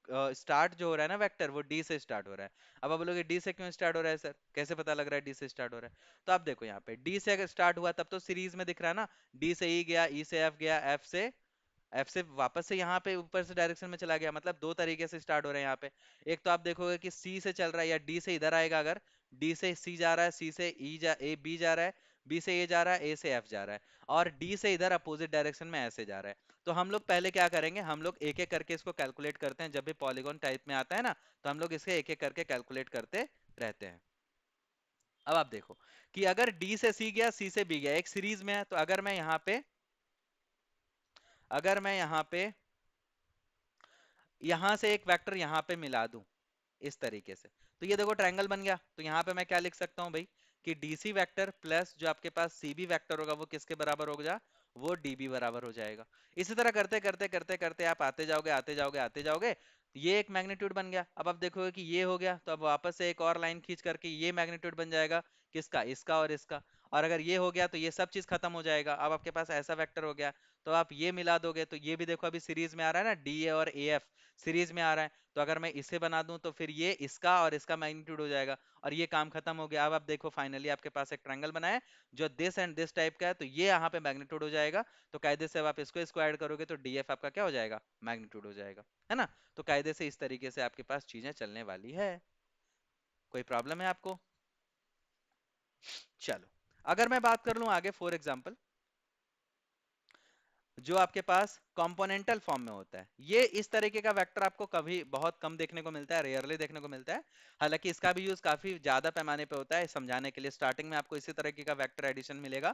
स्टार्ट जो हो रहा है ना वेक्टर, वो डी से स्टार्ट हो रहा है। अब आप बोलोगे डी से क्यों स्टार्ट हो रहा है सर, कैसे पता लग रहा है डी से स्टार्ट हो रहा है? तो आप देखो यहाँ पे डी से अगर स्टार्ट हुआ तब तो सीरीज में दिख रहा है ना, डी से ई गया, ई से एफ गया, एफ से वापस से यहाँ पे ऊपर से डायरेक्शन में चला गया, मतलब दो तरीके से स्टार्ट हो रहे हैं यहाँ पे। एक तो आप देखोगे कि सी से चल रहा है, या डी से इधर आएगा, अगर डी से सी जा रहा है, सी से ई जा ए बी जा रहा है, बी से ए जा रहा है, ए से एफ जा रहा है, और डी से इधर अपोजिट डायरेक्शन में ऐसे जा रहा है। तो हम लोग पहले क्या करेंगे, हम लोग एक एक करके इसको कैलकुलेट करते हैं, जब भी पॉलीगॉन टाइप में आता है ना, तो हम लोग इसके एक एक करके कैलकुलेट करते रहते हैं। अब आप देखो कि अगर डी से सी गया, सी से बी गया, एक सीरीज में है, तो अगर मैं यहाँ पे यहां से एक वेक्टर यहां पे मिला दूं इस तरीके से, तो ये देखो ट्रायंगल बन गया। तो यहाँ पे मैं क्या लिख सकता हूँ भाई, कि डीसी वेक्टर प्लस जो आपके पास सीबी वेक्टर होगा वो किसके बराबर होगा, वो डीबी बराबर हो जाएगा। इसी तरह करते करते करते करते आप आते जाओगे आते जाओगे आते जाओगे, ये एक मैग्नीट्यूड बन गया। अब आप देखोगे कि ये हो गया, तो अब वापस से एक और लाइन खींच करके ये मैग्नीट्यूड बन जाएगा, किसका, इसका और इसका। और अगर ये हो गया तो ये सब चीज खत्म हो जाएगा, अब आपके पास ऐसा वेक्टर हो गया। तो आप ये मिला दोगे तो ये भी देखो अभी सीरीज में आ रहा है ना, डी ए और ए एफ सीरीज में आ रहा है। तो अगर मैं इसे बना दूं तो फिर ये इसका और इसका मैग्नीट्यूड हो जाएगा, और ये काम खत्म हो गया। अब आप देखो फाइनली आपके पास एक ट्रायंगल बना है जो दिस एंड दिस टाइप का है, तो ये यहाँ पे मैग्नीट्यूड हो जाएगा। तो कायदे से अब आप इसको ऐड करोगे तो डीएफ आपका क्या हो जाएगा, मैग्नीट्यूड हो जाएगा, है ना। तो कायदे से इस तरीके से आपके पास चीजें चलने वाली है। कोई प्रॉब्लम है आपको? चलो, अगर मैं बात कर लूं आगे, फॉर एग्जाम्पल जो आपके पास कंपोनेंटल फॉर्म में होता है, ये इस तरीके का वेक्टर आपको कभी बहुत कम देखने को मिलता है, रेयरली देखने को मिलता है। हालांकि इसका भी यूज काफी ज्यादा पैमाने पे होता है समझाने के लिए। स्टार्टिंग में आपको इसी तरीके का वेक्टर एडिशन मिलेगा,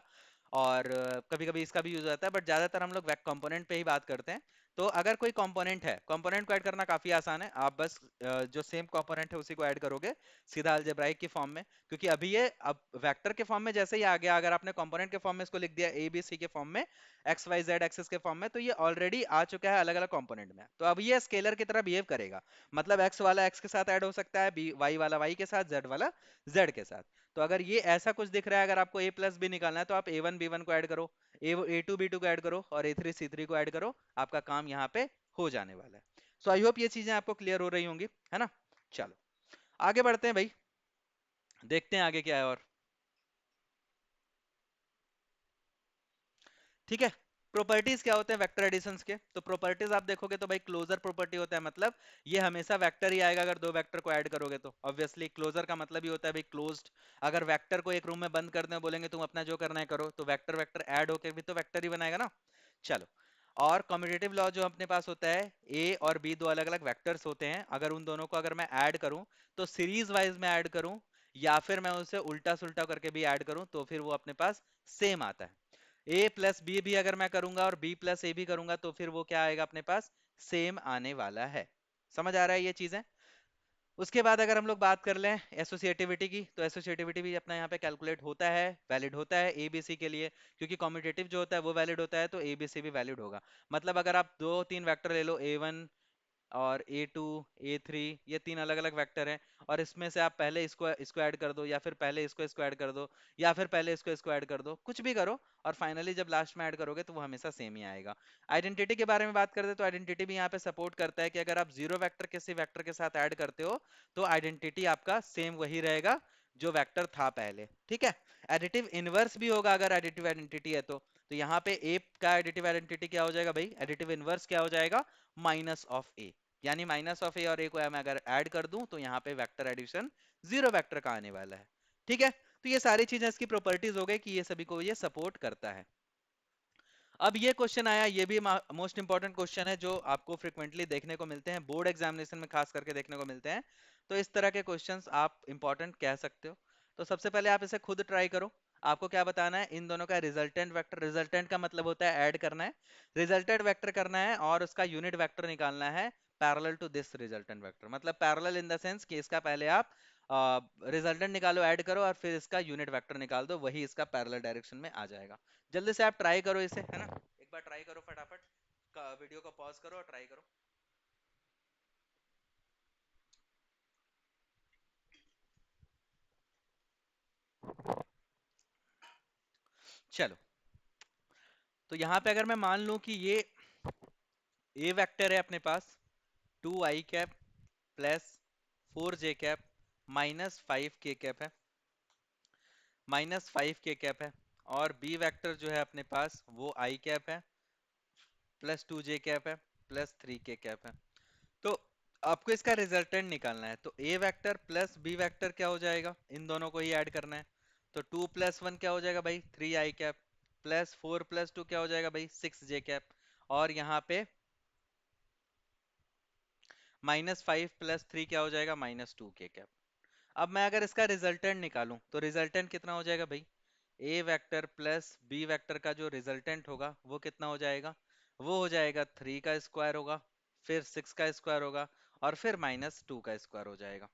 और कभी कभी इसका भी यूज होता है, बट ज्यादातर हम लोग कंपोनेंट पे ही बात करते हैं। तो अगर कोई कंपोनेंट है, कंपोनेंट को ऐड करना काफी आसान है, आप बस जो सेम कंपोनेंट है उसी को ऐड करोगे सीधा अलजेब्राइक की फॉर्म में। क्योंकि अभी ये अब वेक्टर के फॉर्म में जैसे ही आ गया, अगर आपने कंपोनेंट के फॉर्म में इसको लिख दिया ए बी सी के फॉर्म में, एक्स वाई जेड एक्सेस के फॉर्म में, तो ये ऑलरेडी आ चुका है अलग अलग कंपोनेंट में। तो अब ये स्केलर की तरह बिहेव करेगा, मतलब एक्स वाला एक्स के साथ ऐड हो सकता है, बी वाई वाला वाई के साथ, जेड वाला जेड के साथ। तो अगर ये ऐसा कुछ दिख रहा है, अगर आपको ए प्लस बी निकालना है, तो आप ए वन बी वन को ऐड करो, ए टू बी टू को ऐड करो, और ए थ्री सी थ्री को ऐड करो, आपका काम यहाँ पे हो जाने वाला है। सो आई होप ये चीजें आपको क्लियर हो रही होंगी, है ना। चलो आगे बढ़ते हैं भाई, देखते हैं आगे क्या है। और ठीक है, प्रॉपर्टीज क्या होते हैं वेक्टर एडिशंस के, तो प्रॉपर्टीज आप देखोगे तो भाई क्लोजर प्रॉपर्टी होता है, मतलब ये हमेशा वेक्टर ही आएगा अगर दो वेक्टर को ऐड करोगे तो। ऑब्वियसली क्लोजर का मतलब ही होता है भाई क्लोज्ड। अगर वेक्टर को एक रूम में बंद कर दें, बोलेंगे तुम अपना जो करना है करो, तो वेक्टर वेक्टर ऐड होकर भी तो वेक्टर ही बनाएगा ना। चलो, और कम्यूटेटिव लॉ जो अपने पास होता है, ए और बी दो अलग अलग वेक्टर्स होते हैं, अगर उन दोनों को अगर मैं ऐड करूं, तो सीरीज वाइज में ऐड करूं, या फिर मैं उसे उल्टा सुल्टा करके भी ऐड करूं, तो फिर वो अपने पास सेम आता है। ए प्लस बी भी अगर मैं करूंगा और बी प्लस ए भी करूंगा, तो फिर वो क्या आएगा अपने पास, सेम आने वाला है। समझ आ रहा है ये चीजें। उसके बाद अगर हम लोग बात कर लें एसोसिएटिविटी की, तो एसोसिएटिविटी भी अपना यहाँ पे कैलकुलेट होता है, वैलिड होता है ए बी सी के लिए, क्योंकि कॉम्यूटेटिव जो होता है वो वैलिड होता है, तो ए बी सी भी वैलिड होगा। मतलब अगर आप दो तीन वेक्टर ले लो, ए वन और A2 A3, ये तीन अलग अलग वेक्टर हैं, और इसमें से आप पहले इसको इसको ऐड कर दो, या फिर पहले इसको इसको ऐड कर दो, या फिर पहले इसको इसको ऐड कर दो, कुछ भी करो, और फाइनली जब लास्ट में ऐड करोगे तो वो हमेशा सेम ही आएगा। आइडेंटिटी के बारे में बात करते हैं, तो आइडेंटिटी भी यहाँ पे सपोर्ट करता है कि अगर आप जीरो वेक्टर किसी वेक्टर के साथ ऐड करते हो, तो आइडेंटिटी आपका सेम वही रहेगा जो वेक्टर था पहले। ठीक है, एडिटिव इनवर्स भी होगा अगर एडिटिव आइडेंटिटी है तो यहाँ पे ए का एडिटिव आइडेंटिटी क्या हो जाएगा भाई, एडिटिव इनवर्स क्या हो जाएगा, माइनस ऑफ ए। यानी माइनस ऑफ ए और ए को मैं अगर ऐड कर दूं, तो यहाँ पे वेक्टर एडिशन जीरो वेक्टर का आने वाला है। ठीक है, तो ये सारी चीजें इसकी प्रॉपर्टीज हो गई कि ये सभी को ये सपोर्ट करता है। अब ये क्वेश्चन आया, ये भी मोस्ट इंपॉर्टेंट क्वेश्चन है जो आपको फ्रिक्वेंटली देखने को मिलते हैं, बोर्ड एग्जामिनेशन में खास करके देखने को मिलते हैं। तो इस तरह के क्वेश्चंस आप इंपॉर्टेंट कह सकते हो। तो सबसे पहले आप इसे खुद ट्राई करो। आपको क्या बताना है, इन दोनों का रिजल्टेंट वेक्टर, रिजल्टेंट का मतलब होता है ऐड करना है, रिजल्टेंट वेक्टर करना है, और उसका यूनिट वेक्टर निकालना है parallel to this resultant vector. मतलब पैरेलल इन द सेंस कि इसका पहले आप रिजल्टेंट निकालो, ऐड करो, और फिर इसका यूनिट वेक्टर निकाल दो, वही इसका पैरेलल डायरेक्शन में आ जाएगा। जल्दी से आप ट्राई करो इसे, है ना। एक बार ट्राई करो फटाफट, वीडियो को पॉज करो और ट्राई करो। चलो, तो यहाँ पे अगर मैं मान लूं कि ये ए वेक्टर है अपने पास, two I cap plus four J cap minus five K cap है, माइनस फाइव के कैप है, और बी वेक्टर जो है अपने पास वो आई कैप है प्लस टू जे कैप है प्लस थ्री के कैप है। तो आपको इसका रिजल्टेंट निकालना है, तो A vector plus B vector क्या हो जाएगा, इन दोनों को ही ऐड करना है। तो 2 + 1 क्या हो जाएगा भाई, 3i कैप, प्लस 4 + 2 क्या हो जाएगा भाई, 6j कैप, और यहाँ पे -5 + 3 क्या हो जाएगा, -2k कैप। अब मैं अगर इसका रिजल्टेंट निकालूं तो रिजल्टेंट कितना हो जाएगा भाई, ए वेक्टर प्लस बी वेक्टर का जो रिजल्टेंट होगा वो कितना हो जाएगा, वो हो जाएगा 3 का स्क्वायर होगा, फिर 6 का स्क्वायर होगा, और फिर -2 का स्क्वायर हो जाएगा,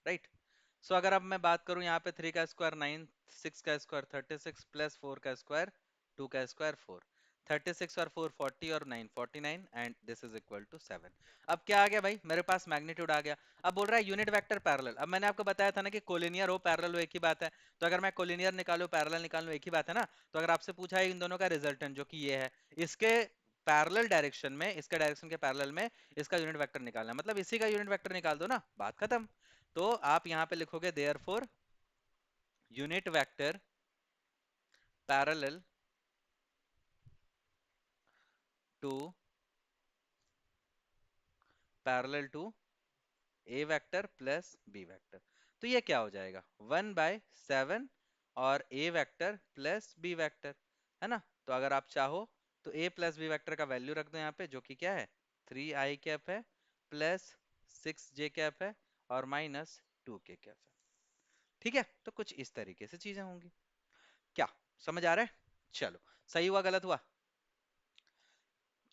राइट। सो अगर अब मैं बात करूं यहाँ पे 3 का स्क्वायर 9, 6 का स्क्वायर 36, प्लस 4 का स्क्वायर 2 का स्क्वायर 4, 36 और 4 40, और 9 49, and this is equal to 7। अब क्या आ गया भाई, मेरे पास मैग्नीट्यूड आ गया। अब बोल रहा है यूनिट वेक्टर पैरेलल। अब मैंने आपको बताया था ना कि कोलिनियर हो पैरेलल हो एक ही बात है। तो अगर मैं कोलिनियर निकालूं पैरेलल निकालूं एक ही बात है ना। तो अगर आपसे पूछा है इन दोनों का रिजल्टेंट जो कि ये है, इसके पैरेलल डायरेक्शन में, इसका डायरेक्शन के पैरेलल में इसका यूनिट वेक्टर निकालना है, मतलब इसी का यूनिट वेक्टर निकाल दो ना, बात खत्म। तो आप यहां पे लिखोगे therefore unit vector parallel to parallel to A vector plus B vector. तो ये क्या हो जाएगा, 1/7 और A vector plus B vector, है ना। तो अगर आप चाहो तो ए प्लस बी वेक्टर का वैल्यू रख दो यहाँ पे, जो कि क्या है, 3i कैप है, प्लस 6j कैप है, और -2k कैप है। ठीक है, तो कुछ इस तरीके से चीजें होंगी। क्या समझ आ रहा है? चलो, सही हुआ गलत हुआ?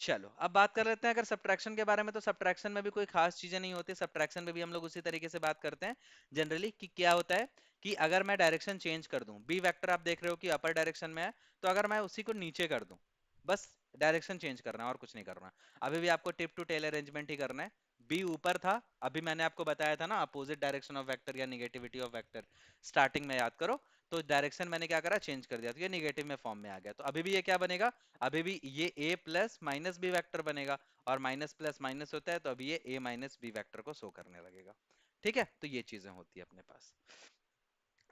चलो अब बात कर लेते हैं अगर सब्ट्रैक्शन के बारे में। तो सब्ट्रैक्शन में भी कोई खास चीजें नहीं होती, सब्ट्रैक्शन में भी हम लोग उसी तरीके से बात करते हैं जनरली, कि क्या होता है कि अगर मैं डायरेक्शन चेंज कर दूं, बी वेक्टर आप देख रहे हो कि अपर डायरेक्शन में है, तो अगर मैं उसी को नीचे कर दूं, बस डायरेक्शन चेंज करना है और कुछ नहीं करना। अभी भी आपको टिप टू टेल अरेंजमेंट ही करना है। बी ऊपर था, अभी मैंने आपको बताया था ना अपोजिट डायरेक्शन ऑफ वेक्टर या निगेटिविटी ऑफ वेक्टर, स्टार्टिंग में याद करो। तो डायरेक्शन मैंने क्या करा, चेंज कर दिया, तो ये निगेटिव में फॉर्म में आ गया। तो अभी भी ये क्या बनेगा, अभी भी ये a plus minus B vector बनेगा, और माइनस प्लस माइनस होता है तो अभी ये a माइनस बी वेक्टर को शो करने लगेगा। ठीक है, तो ये चीजें होती है अपने पास।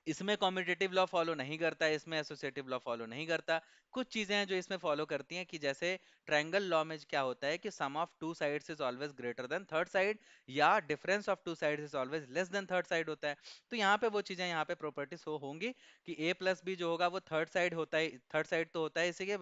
इसमें कॉम्पिटिटिव लॉ फॉलो नहीं करता है, इसमें एसोसिएटिव लॉ फॉलो नहीं करता। कुछ चीजें हैं जो इसमें फॉलो करती हैं, कि जैसे ट्रायंगल लॉ में क्या होता है कि sum of two sides is always greater than third side, या difference of two sides is always less than third side होता है। तो यहाँ पे वो चीजें, यहाँ पे प्रॉपर्टीज होंगी कि a प्लस बी जो होगा वो थर्ड साइड होता है, थर्ड साइड तो होता है इसी के।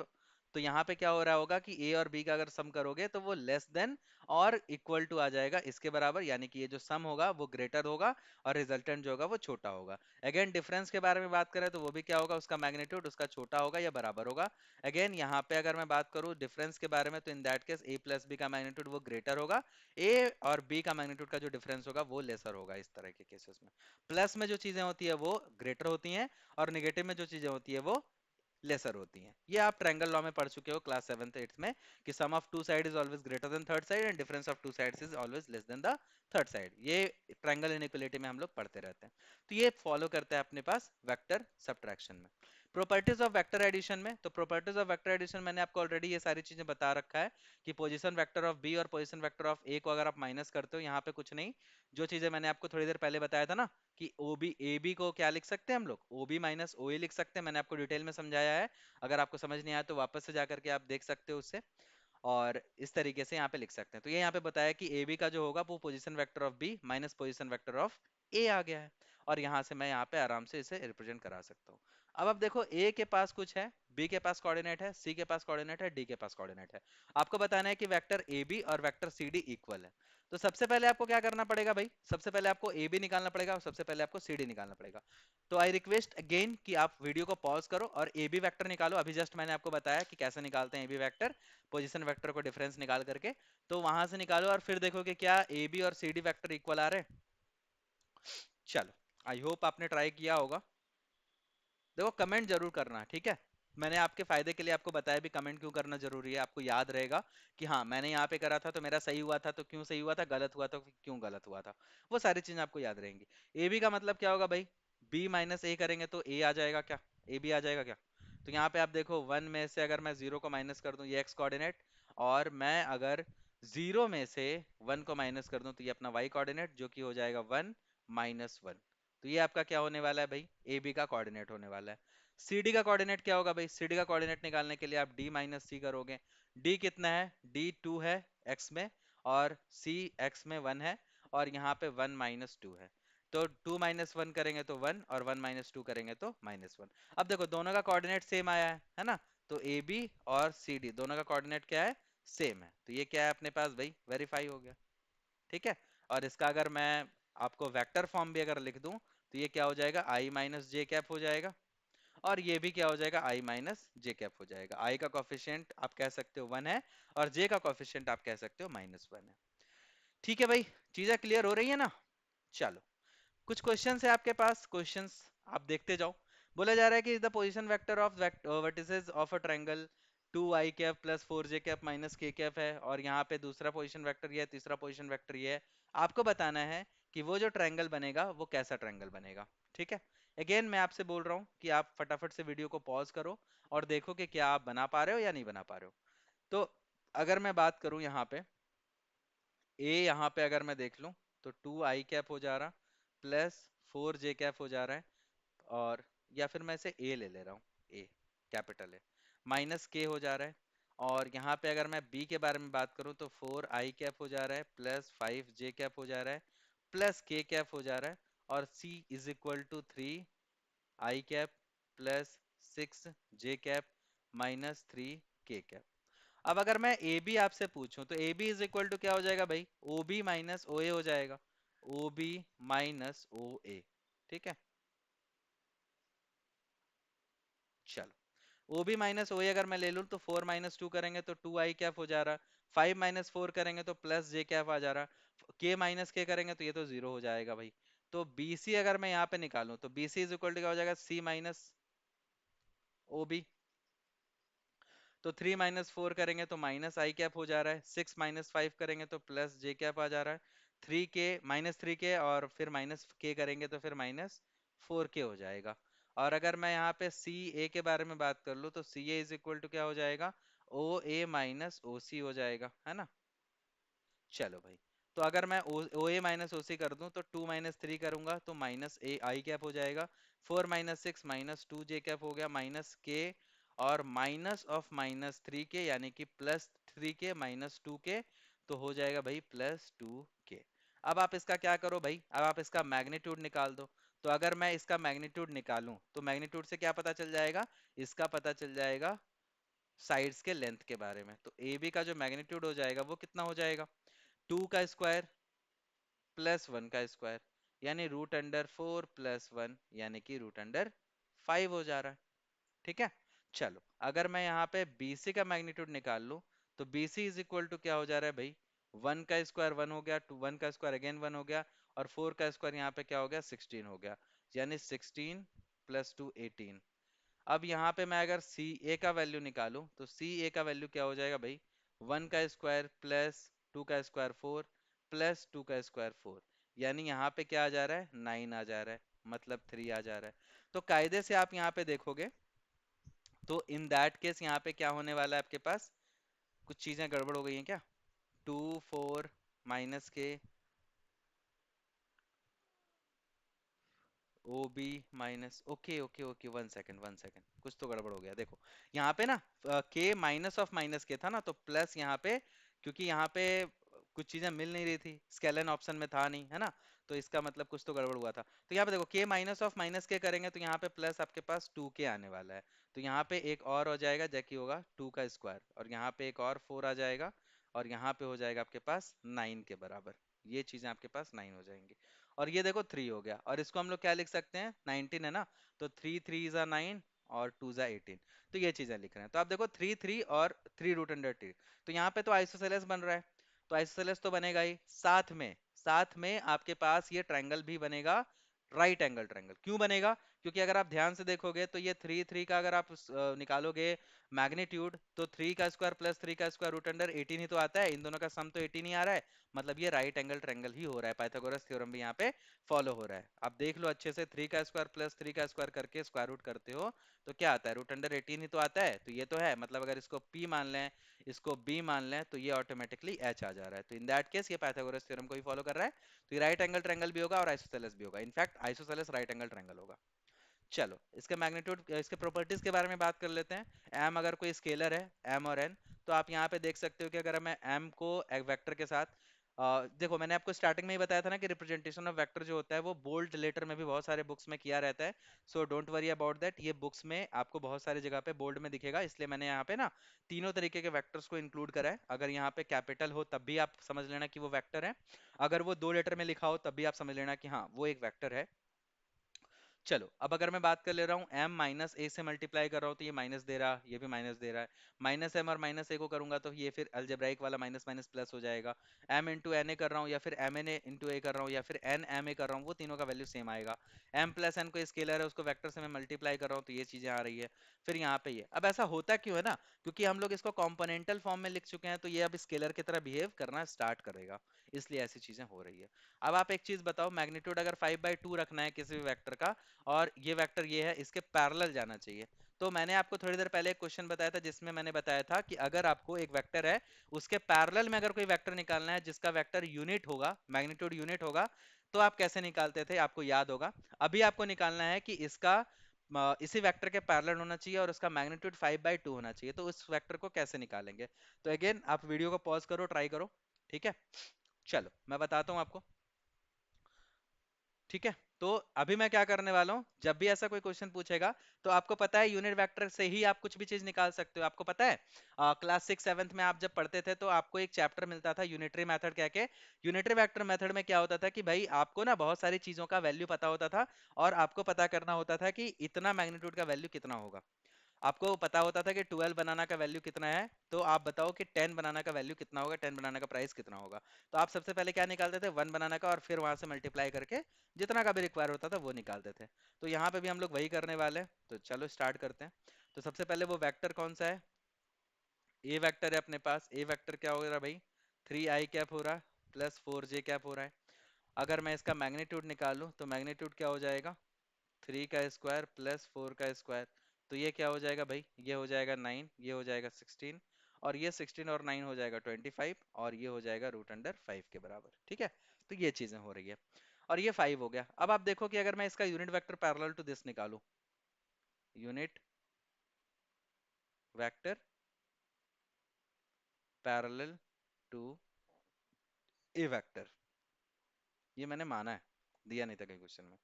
तो यहाँ पे क्या हो रहा होगा कि a और b का अगर सम करोगे तो वो लेस देन और इक्वल टू आ जाएगा इसके बराबर, यानी कि ये जो सम होगा वो ग्रेटर होगा और रिजल्टेंट जो होगा वो छोटा होगा। अगेन डिफरेंस के बारे में बात करें तो वो भी क्या होगा, उसका मैग्नीट्यूड उसका छोटा होगा या बराबर होगा। अगेन यहाँ पे अगर मैं बात करूँ डिफरेंस के बारे में, तो in that case a plus B का मैग्नीट्यूड वो ग्रेटर होगा, a और b का मैग्नीट्यूड का जो डिफरेंस होगा वो लेसर होगा इस तरह के केसेस में। प्लस में जो चीजें होती है वो ग्रेटर होती हैं, और निगेटिव में जो चीजें होती है वो लेसर होती हैं। ये आप ट्रायंगल लॉ में पढ़ चुके हो क्लास 7th 8th में, कि sum of two side is always greater than third side and difference of two sides is always less than the third side. ये ट्रायंगल इनइक्वालिटी में हम लोग पढ़ते रहते हैं। तो ये फॉलो करता है अपने पास वेक्टर सब्ट्रैक्शन में। प्रॉपर्टीज ऑफ वेक्टर एडिशन में, तो प्रॉपर्टीज ऑफ वेक्टर एडिशन मैंने आपको ऑलरेडी ये सारी चीजें बता रखा है, कि पोजीशन वेक्टर ऑफ बी और पोजीशन वेक्टर ऑफ ए को अगर आप माइनस करते हो, यहाँ पे कुछ नहीं, जो चीजें मैंने आपको थोड़ी देर पहले बताया था ना, कि ओ बी ए बी को क्या लिख सकते हैं हम लोग, ओ बी माइनस ओ ए लिख सकते हैं, मैंने आपको डिटेल में समझाया है। अगर आपको समझ नहीं आया तो वापस से जाकर के आप देख सकते हो उससे, और इस तरीके से यहाँ पे लिख सकते हैं। तो ये यहाँ पे बताया कि ए बी का जो होगा वो position vector of B minus position vector of A आ गया है, और यहाँ से मैं यहाँ पे आराम से इसे रिप्रेजेंट करा सकता हूँ। अब आप देखो, ए के पास कुछ है, बी के पास कोऑर्डिनेट है, सी के पास कोऑर्डिनेट है, डी के पास कोऑर्डिनेट है। आपको बताना है कि वेक्टर ए बी और वेक्टर सी डी इक्वल है। तो सबसे पहले आपको क्या करना पड़ेगा भाई, सबसे पहले आपको ए बी निकालना पड़ेगा, और सबसे पहले आपको सी डी निकालना पड़ेगा। तो आई रिक्वेस्ट अगेन कि आप वीडियो को पॉज करो और ए बी वेक्टर निकालो। अभी जस्ट मैंने आपको बताया कि कैसे निकालते हैं A B vector, position vector को डिफरेंस निकाल करके। तो वहां से निकालो और फिर देखो कि क्या ए बी और सी डी वेक्टर इक्वल आ रहे हैं। चलो, आई होप आपने ट्राई किया होगा। देखो कमेंट जरूर करना, ठीक है। मैंने आपके फायदे के लिए आपको बताया भी कमेंट क्यों करना जरूरी है, आपको याद रहेगा कि हाँ मैंने यहाँ पे करा था तो मेरा सही हुआ था, तो क्यों सही हुआ था, गलत हुआ तो क्यों गलत हुआ था। वो सारी चीजें आपको याद रहेंगी। ए बी का मतलब क्या होगा भाई, बी माइनस ए करेंगे तो ए आ जाएगा क्या, ए बी आ जाएगा क्या। तो यहाँ पे आप देखो, वन में से अगर मैं जीरो को माइनस कर दूं, ये एक्स कोऑर्डिनेट, और मैं अगर जीरो में से वन को माइनस कर दूं तो ये अपना वाई कोऑर्डिनेट, जो कि हो जाएगा 1 - 1। तो ये आपका क्या होने वाला है भाई, ए बी का कोऑर्डिनेट होने वाला है। सी डी का कोऑर्डिनेट क्या होगा भाई, सी डी का कोऑर्डिनेट निकालने के लिए आप डी माइनस सी करोगे। डी कितना है, डी 2 है एक्स में, और सी एक्स में 1 है, और यहाँ पे 1 - 2 है। तो 2 - 1 करेंगे तो 1, और 1 - 2 करेंगे तो -1। अब देखो दोनों का कोऑर्डिनेट सेम आया है ना? तो ए बी और सी डी दोनों का कोऑर्डिनेट क्या है? सेम है। तो ये क्या है अपने पास भाई? वेरीफाई हो गया। ठीक है। और इसका अगर मैं आपको वेक्टर फॉर्म भी अगर लिख दूं तो ये क्या हो जाएगा? आई माइनस जे कैप हो जाएगा। और ये भी क्या हो जाएगा? आई माइनस जे कैप हो जाएगा। आई का कोफिशिएंट आप कह सकते हो 1 है, और जे का कोफिशिएंट आप कह सकते हो -1 है। ठीक है भाई, चीजें क्लियर हो रही है ना? चलो, कुछ क्वेश्चंस है आपके पास, क्वेश्चंस आप देखते जाओ। बोला जा रहा है कि the position vector of vertices of a triangle 2 i cap plus 4 j cap minus k cap है, और यहाँ पे दूसरा पोजीशन वेक्टर ये है, तीसरा पोजीशन वेक्टर ये है। आपको बताना है कि वो जो ट्रायंगल बनेगा वो कैसा ट्रायंगल बनेगा। ठीक है। अगेन मैं आपसे बोल रहा हूँ कि आप फटाफट से वीडियो को पॉज करो और देखो कि क्या आप बना पा रहे हो या नहीं बना पा रहे हो। तो अगर मैं बात करूं यहाँ पे, ए यहाँ पे अगर मैं देख लूं तो 2 i कैप हो जा रहा प्लस 4 j कैप हो जा रहा है, और या फिर मैं इसे ए ले ले रहा हूँ, ए कैपिटल ए, माइनस के हो जा रहा है। और यहाँ पे अगर मैं बी के बारे में बात करूँ तो 4 i कैप हो जा रहा है प्लस 5 j कैप हो जा रहा है प्लस के कैप हो जा रहा है, और C is equal to 3 i cap plus 6 j cap minus 3 k cap. अब अगर मैं ए बी आपसे पूछूं तो A B is equal to क्या हो जाएगा भाई? ओ बी माइनस ओ ए हो जाएगा। ओ बी माइनस ओ ए। ठीक है। चलो, ओ बी माइनस ओ ए अगर मैं ले लूं तो 4 - 2 करेंगे तो 2 i कैप हो जा रहा। 5 - 4 करेंगे तो प्लस जे कैप आ जा रहा। के माइनस के करेंगे तो ये तो जीरो हो जाएगा भाई। तो बी सी अगर मैं यहाँ पे निकालूं तो B C is equal to क्या हो जाएगा? C minus O B. तो 3 - 4 करेंगे तो -i कैप हो जा रहा है। 6 - 5 करेंगे तो प्लस जे कैप आ जा रहा है। 3 के -3 के और फिर माइनस के करेंगे तो फिर -4 के हो जाएगा। और अगर मैं यहाँ पे सी ए के बारे में बात कर लूँ तो सी ए इज इक्वल टू क्या हो जाएगा? ओ ए माइनस ओ सी हो जाएगा, है ना? चलो भाई, तो अगर मैं ओ ए माइनस ओ सी कर दूं तो 2 - 3 करूंगा तो -ai कैप हो जाएगा। 4 - 6 -2 j कैप हो गया माइनस के, और माइनस ऑफ -3 के यानी कि +3 के -2 के, तो हो जाएगा भाई +2 के। अब आप इसका क्या करो भाई? अब आप इसका मैग्नीट्यूड निकाल दो। तो अगर मैं इसका मैग्नीट्यूड निकालूं तो मैग्नीट्यूड से क्या पता चल जाएगा? इसका पता चल जाएगा साइड्स के लेंथ के बारे में। तो ए बी का जो मैग्नीट्यूड हो जाएगा वो कितना हो जाएगा? 2 का स्क्वायर प्लस 1 का स्क्वायर, यानी √4 प्लस 1 यानी कि √5 हो जा रहा है। ठीक है। चलो, अगर मैं यहाँ पे BC का मैग्नीट्यूड निकाल लूं तो BC इज इक्वल टू क्या हो जा रहा है भाई? 1 का स्क्वायर 1 हो गया, 1 का स्क्वायर अगेन 1 हो गया, और 4 का स्क्वायर यहाँ पे क्या हो गया? 16 हो गया, यानी 16 प्लस 2 18। अब यहाँ पे मैं अगर सी ए का वैल्यू निकालूं तो सी ए का वैल्यू क्या हो जाएगा भाई? 1 का स्क्वायर प्लस 2 का स्क्वायर 4 प्लस 2 का स्क्वायर 4, यानी यहाँ पे क्या आ जा रहा है? 9 आ जा रहा है, मतलब 3 आ जा रहा है। तो कायदे से आप यहाँ पे देखोगे तो इन दैट केस यहाँ पे क्या होने वाला है आपके पास? कुछ चीजें गड़बड़ हो गई हैं क्या? 2 4 माइनस के O B minus, okay okay okay, 1 second 1 second, कुछ तो गड़बड़ हो गया। देखो यहाँ पे ना के माइनस ऑफ माइनस के था ना, तो प्लस यहाँ पे, क्योंकि यहाँ पे कुछ चीजें मिल नहीं रही थी, स्केलन ऑप्शन में था नहीं, है ना? तो इसका मतलब कुछ तो गड़बड़ हुआ था। तो यहाँ पे देखो के माइनस ऑफ माइनस के करेंगे तो यहाँ पे प्लस आपके पास 2 के आने वाला है। तो यहाँ पे एक और हो जाएगा जैकी होगा 2 का स्क्वायर, और यहाँ पे एक और 4 आ जाएगा, और यहाँ पे हो जाएगा आपके पास 9 के बराबर। ये चीजें आपके पास 9 हो जाएंगी। और ये देखो 3 हो गया, और इसको हम लोग क्या लिख सकते हैं? 19 है ना? तो 3 3 ज़ा 9 और 2 ज़ा 18। तो ये चीजें लिख रहे हैं। तो आप देखो 3 3 और 3 √3। तो यहाँ पे तो आइसोसेलेस बन रहा है, तो आइसोसेलेस तो बनेगा ही, साथ में आपके पास ये ट्रायंगल भी बनेगा। राइट एंगल ट्रायंगल क्यों बनेगा? क्योंकि अगर आप ध्यान से देखोगे तो ये 3 3 का अगर आप निकालोगे मैग्नीट्यूड, तो 3 का स्क्वायर प्लस 3 का स्क्वायर √18 ही तो आता है। इन दोनों का सम तो 18 ही आ रहा है, मतलब ये राइट एंगल ट्रायंगल ही हो रहा है। पाइथागोरस थ्योरम भी यहाँ पे फॉलो हो रहा है। आप देख लो अच्छे से, 3 का स्क्वायर प्लस 3 का स्क्वायर करके स्क्वायर रूट करते हो तो क्या आता है? √18 ही तो आता है। तो ये तो है, मतलब अगर इसको P मान लें, इसको B मान लें, तो ये ऑटोमेटिकली H आ जा रहा है। तो इन दैट केस ये पाइथागोरस थ्योरम को ही फॉलो कर रहा है। तो ये राइट एंगल ट्रायंगल भी होगा और आइसोसेलेस भी होगा। In fact isosceles right angle triangle होगा। चलो, इसके मैग्नीट्यूड, इसके प्रॉपर्टीज के बारे में बात कर लेते हैं। m अगर कोई स्केलर है, m और n, तो आप यहाँ पे देख सकते हो कि अगर मैं m को एक वेक्टर के साथ देखो मैंने आपको स्टार्टिंग में ही बताया था ना कि रिप्रेजेंटेशन ऑफ वेक्टर जो होता है वो बोल्ड लेटर में भी बहुत सारे बुक्स में किया रहता है। So don't worry about that, ये बुक्स में आपको बहुत सारी जगह पे बोल्ड में दिखेगा, इसलिए मैंने यहाँ पे ना तीनों तरीके के वेक्टर्स को इंक्लूड करा है। अगर यहाँ पे कैपिटल हो तब भी आप समझ लेना कि वो वेक्टर है, अगर वो 2 लेटर में लिखा हो तब भी आप समझ लेना कि हाँ वो एक वेक्टर है। चलो अब अगर मैं बात कर ले रहा हूँ m माइनस ए से मल्टीप्लाई कर रहा हूँ तो ये माइनस दे रहा, ये भी माइनस दे रहा है। माइनस एम और माइनस ए को करूंगा तो ये फिर अलजेब्राइक वाला माइनस माइनस प्लस हो जाएगा। m इंटू एन ए कर रहा हूँ या फिर एम एन ए इंटू ए कर रहा हूँ या फिर एन एम ए कर रहा हूँ, वो तीनों का वैल्यू सेम आएगा। m प्लस एन को स्केलर है उसको वेक्टर से मैं मल्टीप्लाई कर रहा हूँ तो ये चीजें आ रही है। फिर यहाँ पे ये अब ऐसा होता क्यों है ना, क्योंकि हम लोग इसको कॉम्पोनेंटल फॉर्म में लिख चुके हैं तो ये अब स्केलर की तरह बिहेव करना स्टार्ट करेगा, इसलिए ऐसी चीजें हो रही है। अब आप एक चीज बताओ, मैग्नीट्यूड अगर 5/2 रखना है किसी भी वेक्टर का और ये वेक्टर ये है, इसके पैरेलल जाना चाहिए। तो मैंने आपको थोड़ी देर पहले एक क्वेश्चन बताया था जिसमें मैंने बताया था कि अगर आपको एक वेक्टर है उसके पैरेलल में अगर कोई वेक्टर निकालना है जिसका वेक्टर यूनिट होगा, मैग्नीट्यूड यूनिट होगा, तो आप कैसे निकालते थे आपको याद होगा। अभी आपको निकालना है कि इसका इसी वेक्टर के पैरेलल होना चाहिए और उसका मैग्नीट्यूड 5/2 होना चाहिए, तो उस वेक्टर को कैसे निकालेंगे। तो अगेन आप वीडियो को पॉज करो, ट्राई करो, ठीक है। चलो मैं बताता हूँ आपको, ठीक है। तो अभी मैं क्या करने वाला हूं, जब भी ऐसा कोई क्वेश्चन पूछेगा तो आपको पता है यूनिट वेक्टर से ही आप कुछ भी चीज निकाल सकते हो। आपको पता है क्लास 6 7 में आप जब पढ़ते थे तो आपको एक चैप्टर मिलता था यूनिटरी मेथड कह के। यूनिटरी वेक्टर मेथड में क्या होता था कि भाई आपको ना बहुत सारी चीजों का वैल्यू पता होता था और आपको पता करना होता था कि इतना मैग्नीट्यूड का वैल्यू कितना होगा। आपको पता होता था कि 12 बनाना का वैल्यू कितना है, तो आप बताओ कि 10 बनाना का वैल्यू कितना होगा, 10 बनाना का प्राइस कितना होगा। तो आप सबसे पहले क्या निकालते थे, 1 बनाना का, और फिर वहां से मल्टीप्लाई करके जितना का भी रिक्वायर होता था वो निकालते थे। तो यहाँ पे भी हम लोग वही करने वाले हैं, तो चलो स्टार्ट करते हैं। तो सबसे पहले वो वेक्टर कौन सा है, ए वेक्टर है अपने पास। ए वेक्टर क्या हो रहा है भाई, 3i कैप हो रहा है प्लस 4j कैप हो रहा है। अगर मैं इसका मैग्नीट्यूड निकालूं तो मैग्नीट्यूड क्या हो जाएगा, 3 का स्क्वायर प्लस 4 का स्क्वायर। तो ये क्या हो जाएगा भाई, ये हो जाएगा 9, ये हो जाएगा 16, और ये 16 और 9 हो जाएगा 25, और ये हो जाएगा √5 के बराबर, ठीक है। तो ये चीजें हो रही है और ये 5 हो गया। अब आप देखो कि अगर मैं इसका unit vector parallel to this निकालूं, unit vector parallel to A vector, ये मैंने माना है, दिया नहीं था कहीं क्वेश्चन में।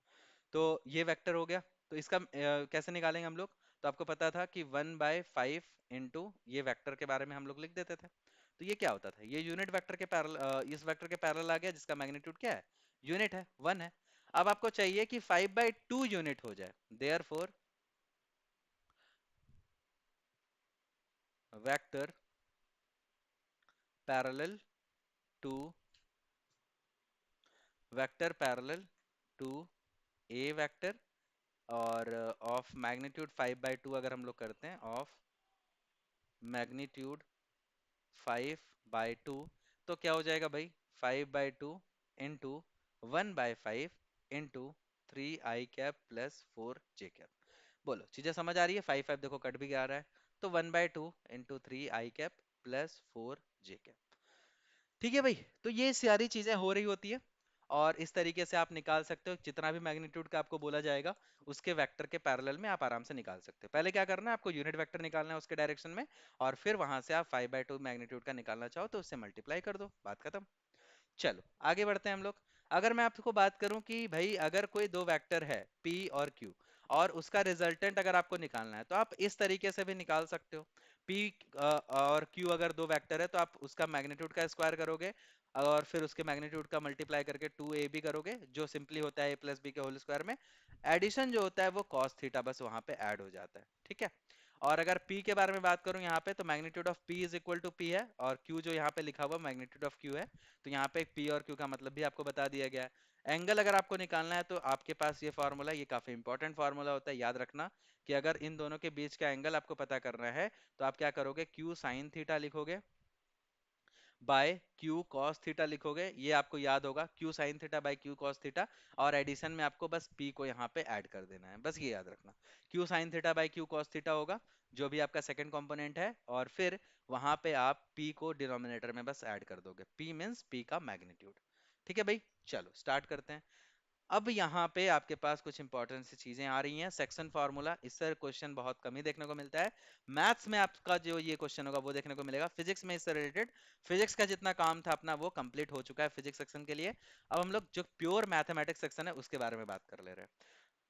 तो ये वेक्टर हो गया। तो इसका कैसे निकालेंगे हम लोग, तो आपको पता था कि 1/5 इंटू ये वेक्टर के बारे में हम लोग लिख देते थे। तो ये क्या होता था, ये यूनिट वेक्टर के पैरेलल, इस वेक्टर के पैरेलल आ गया जिसका मैग्नीट्यूड क्या है, यूनिट है, 1 है। अब आपको चाहिए कि 5/2 यूनिट हो जाए, therefore vector parallel to vector parallel to A vector, और ऑफ मैग्नीट्यूड 5/2 अगर हम लोग करते हैं, ऑफ मैग्नीट्यूड 5/2, तो क्या हो जाएगा भाई, 5/2 into 1/5 into 3i cap plus 4j cap. बोलो चीजें समझ आ रही है, 5 5 देखो कट भी आ रहा है। तो 1/2 into 3i cap plus 4j cap, ठीक है भाई। तो ये सारी चीजें हो रही होती है और इस तरीके से आप निकाल सकते हो, जितना भी मैग्नीट्यूड का आपको बोला जाएगा उसके वेक्टर के पैरेलल में आप आराम से निकाल सकते हो। पहले क्या करना है, आपको यूनिट वेक्टर निकालना है उसके डायरेक्शन में, और फिर वहां से आप 5/2 मैग्नीट्यूड का निकालना चाहो तो उससे मल्टीप्लाई कर दो, बात खत्म। चलो आगे बढ़ते हैं हम लोग। अगर मैं आपको बात करूं कि भाई अगर कोई दो वेक्टर है P और Q और उसका रिजल्टेंट अगर आपको निकालना है तो आप इस तरीके से भी निकाल सकते हो। P और Q अगर दो वेक्टर है तो आप उसका मैग्नीट्यूड का स्क्वायर करोगे और फिर उसके मैग्नीट्यूड का मल्टीप्लाई करके 2ab करोगे, जो सिंपली होता है a प्लस बी के होल स्क्वायर में। एडिशन जो होता है वो cos थीटा बस वहां पे ऐड हो जाता है, ठीक है। और अगर P के बारे में बात करूं यहाँ पे, तो magnitude of P is equal to P है, और Q जो यहाँ पे लिखा हुआ मैग्नीट्यूड ऑफ Q है। तो यहाँ पे P और Q का मतलब भी आपको बता दिया गया है। एंगल अगर आपको निकालना है तो आपके पास ये फॉर्मूला, ये काफी इंपॉर्टेंट फॉर्मूला होता है, याद रखना कि अगर इन दोनों के बीच का एंगल आपको पता करना है तो आप क्या करोगे, Q साइन थीटा लिखोगे बाय Q cos थीटा लिखोगे, ये आपको याद होगा, Q sin theta by Q cos theta. और एडिशन में आपको बस P को यहाँ पे ऐड कर देना है, बस ये याद रखना। Q sin theta by Q cos theta होगा जो भी आपका सेकंड कंपोनेंट है, और फिर वहां पे आप P को डिनोमिनेटर में बस ऐड कर दोगे, P मींस P का मैग्नीट्यूड, ठीक है भाई। चलो स्टार्ट करते हैं। अब यहाँ पे आपके पास कुछ इंपॉर्टेंट सी चीजें आ रही हैं। सेक्शन फार्मूला, इससे क्वेश्चन बहुत कम ही देखने को मिलता है। मैथ्स में आपका जो ये क्वेश्चन होगा वो देखने को मिलेगा। फिजिक्स में इससे रिलेटेड फिजिक्स का जितना काम था अपना वो कंप्लीट हो चुका है फिजिक्स सेक्शन के लिए। अब हम लोग जो प्योर मैथमेटिक्स सेक्शन है उसके बारे में बात कर ले रहे हैं।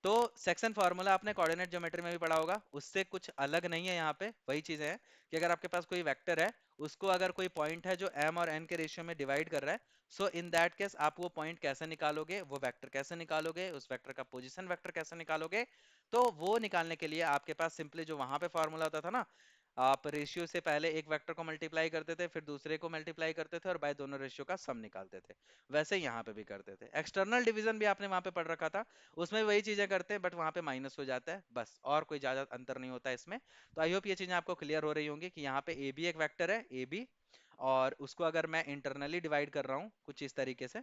तो सेक्शन फार्मूला आपने कोऑर्डिनेट ज्योमेट्री में भी पढ़ा होगा, उससे कुछ अलग नहीं है। यहाँ पे वही चीजें हैं कि अगर आपके पास कोई वेक्टर है, उसको अगर कोई पॉइंट है जो m और n के रेशियो में डिवाइड कर रहा है, सो इन दैट केस आप वो पॉइंट कैसे निकालोगे, वो वेक्टर कैसे निकालोगे, उस वेक्टर का पोजीशन वेक्टर कैसे निकालोगे। तो वो निकालने के लिए आपके पास सिंपली जो वहां पे फॉर्मूला होता था ना, आप रेशियो से पहले एक वेक्टर को मल्टीप्लाई करते थे, फिर दूसरे को मल्टीप्लाई करते थे और बाय दोनों रेशियो का सम निकालते थे। वैसे यहाँ पे भी करते थे। एक्सटर्नल डिवीजन भी आपने वहां पे पढ़ रखा था, उसमें वही चीजें करते हैं, बट वहां पे माइनस हो जाता है बस, और कोई ज्यादा अंतर नहीं होता है इसमें। तो आई होप ये चीजें आपको क्लियर हो रही होंगी कि यहाँ पे ए बी एक वेक्टर है ए बी, और उसको अगर मैं इंटरनली डिवाइड कर रहा हूँ कुछ इस तरीके से,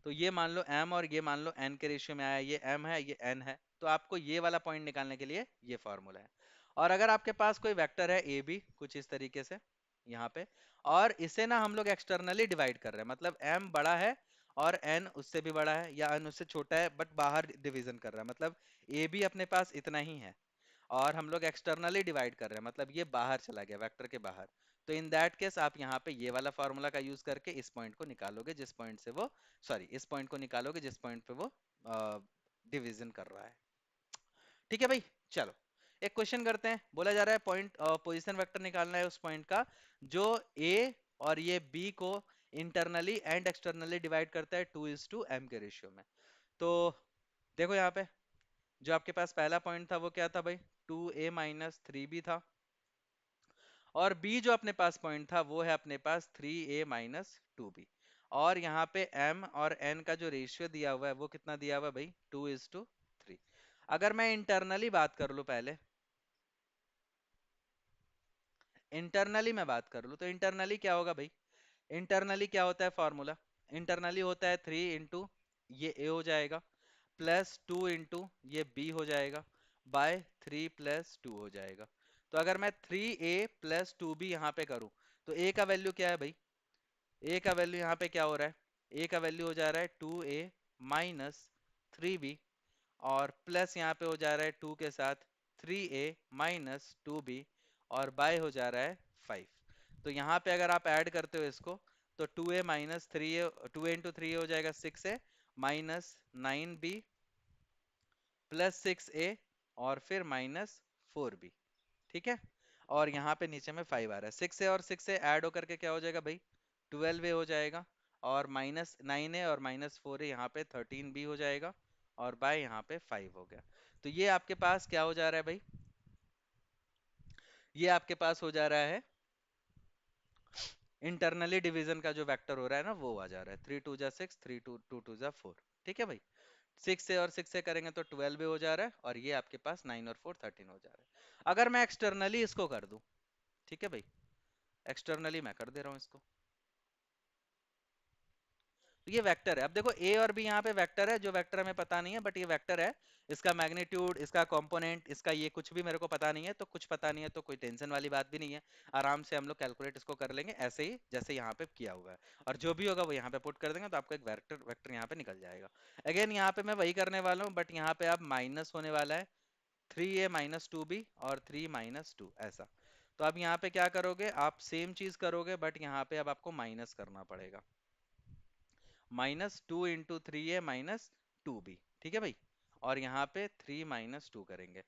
तो ये मान लो m और ये मान लो n के रेशियो में आया, ये m है ये n है, तो आपको ये वाला पॉइंट निकालने के लिए ये फॉर्मूला है। और अगर आपके पास कोई वेक्टर है ए बी कुछ इस तरीके से यहाँ पे, और इसे ना हम लोग एक्सटर्नली डिवाइड कर रहे हैं, मतलब m बड़ा है और n उससे भी बड़ा है या n उससे छोटा है बट बाहर डिवीजन कर रहा है, मतलब ए बी अपने पास इतना ही है और हम लोग एक्सटर्नली डिवाइड कर रहे हैं, मतलब ये बाहर चला गया वेक्टर के बाहर। तो इन दैट केस आप यहाँ पे ये वाला फॉर्मूला का यूज करके इस पॉइंट को निकालोगे जिस पॉइंट से वो, सॉरी इस पॉइंट को निकालोगे जिस पॉइंट पे वो डिवीजन कर रहा है। ठीक है भाई, चलो एक क्वेश्चन करते हैं। बोला जा रहा है पॉइंट पोजीशन वेक्टर निकालना है उस पॉइंट का जो ए और ये बी को इंटरनली एंड एक्सटर्नली डिवाइड करता है 2:m के रेशियो में। तो देखो यहाँ पे जो आपके पास पहला पॉइंट था वो क्या था भाई, 2a-3b था, और b जो अपने पास पॉइंट था वो है अपने पास 3a-2b, और यहाँ पे m और n का जो रेशियो दिया हुआ है वो कितना दिया हुआ है भाई, 2:3। अगर मैं इंटरनली बात कर लूं, पहले इंटरनली मैं बात कर लूं, तो इंटरनली क्या होगा भाई, इंटरनली क्या होता है फॉर्मूला, इंटरनली होता है 3 इंटू ये a हो जाएगा प्लस 2 इंटू ये b हो जाएगा बाय 3 + 2 हो जाएगा। तो अगर मैं 3a + 2b यहाँ पे करूँ, तो a का वैल्यू क्या है भाई, a का वैल्यू यहाँ पे क्या हो रहा है, a का वैल्यू हो जा रहा है 2a - 3b, और प्लस यहाँ पे हो जा रहा है 2 के साथ 3a - 2b, और बाय हो जा रहा है 5। तो यहाँ पे अगर आप ऐड करते हो इसको, तो 2a - 3a, 2a × 3a हो जाएगा 6a -9b +6a, और फिर -4b। ठीक है, और यहाँ पे नीचे में 5 आ रहा है, 6a और 6a ऐड होकर के क्या हो जाएगा भाई, 12a हो जाएगा, और -9a और -4a यहाँ पे 13b हो जाएगा, और बाय यहाँ पे 5 हो गया। तो ये आपके पास क्या हो जा रहा है भाई, ये आपके पास हो जा रहा है इंटरनली डिवीजन का जो वेक्टर हो रहा है ना वो आ जा रहा है, 3 × 2 = 6, 3 × 2 = 4। ठीक है भाई, 6 से और 6 से करेंगे तो 12 हो जा रहा है, और ये आपके पास 9 और 4 13 हो जा रहा है। अगर मैं एक्सटर्नली इसको कर दूं, ठीक है भाई, एक्सटर्नली मैं कर दे रहा हूँ इसको, तो ये वेक्टर है। अब देखो ए और बी यहाँ पे वेक्टर है, जो वेक्टर हमें पता नहीं है बट ये वेक्टर है। इसका मैग्नीट्यूड, इसका कंपोनेंट, इसका ये कुछ भी मेरे को पता नहीं है, तो कुछ पता नहीं है तो कोई टेंशन वाली बात भी नहीं है, आराम से हम लोग कैलकुलेट इसको कर लेंगे ऐसे ही जैसे यहाँ पे किया हुआ है, और जो भी होगा वो यहाँ पे पुट कर देंगे तो आपको एक वेक्टर वेक्टर यहाँ पे निकल जाएगा। अगेन यहाँ पे मैं वही करने वाला हूँ, बट यहाँ पे अब माइनस होने वाला है 3a - 2b और 3 - 2 ऐसा। तो अब यहाँ पे क्या करोगे, आप सेम चीज करोगे बट यहाँ पे अब आपको माइनस करना पड़ेगा, -2 × 3a - 2b। ठीक है भाई, और यहाँ पे 3 - 2 करेंगे,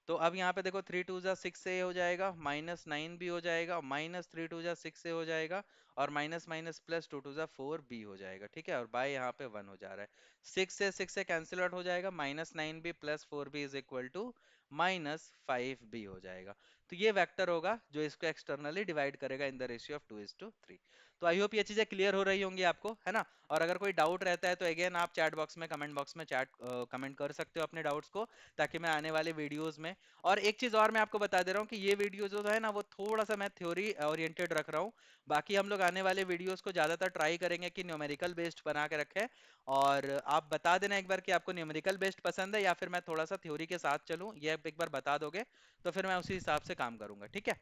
तो अब यहाँ पे देखो 3 × 2 = 6a हो जाएगा, -9b हो जाएगा, -3 × 2 = 6a हो जाएगा, और माइनस माइनस प्लस 2 × 2 = 4b हो जाएगा। ठीक है, और बाय यहाँ पे 1 हो जा रहा है, 6 से कैंसिल आउट हो जाएगा, -9b + 4b = -5b हो जाएगा। तो ये वेक्टर होगा जो इसको एक्सटर्नली डिवाइड करेगा इन द रेशियो ऑफ 2:3। तो आई होप ये चीजें क्लियर हो रही होंगी आपको, है ना। और अगर कोई डाउट रहता है तो अगेन आप चैट बॉक्स में, कमेंट बॉक्स में चैट कमेंट कर सकते हो अपने डाउट्स को, ताकि मैं आने वाले वीडियोस में। और एक चीज और मैं आपको बता दे रहा हूँ कि ये वीडियो जो है ना वो थोड़ा सा मैं थ्योरी ओरिएंटेड रख रहा हूँ, बाकी हम लोग आने वाले वीडियोस को ज्यादातर ट्राई करेंगे कि न्यूमेरिकल बेस्ड बना के रखें। और आप बता देना एक बार कि आपको न्यूमेरिकल बेस्ड पसंद है या फिर मैं थोड़ा सा थ्योरी के साथ चलूँ, ये आप एक बार बता दोगे तो फिर मैं उसी हिसाब से काम करूंगा। ठीक है,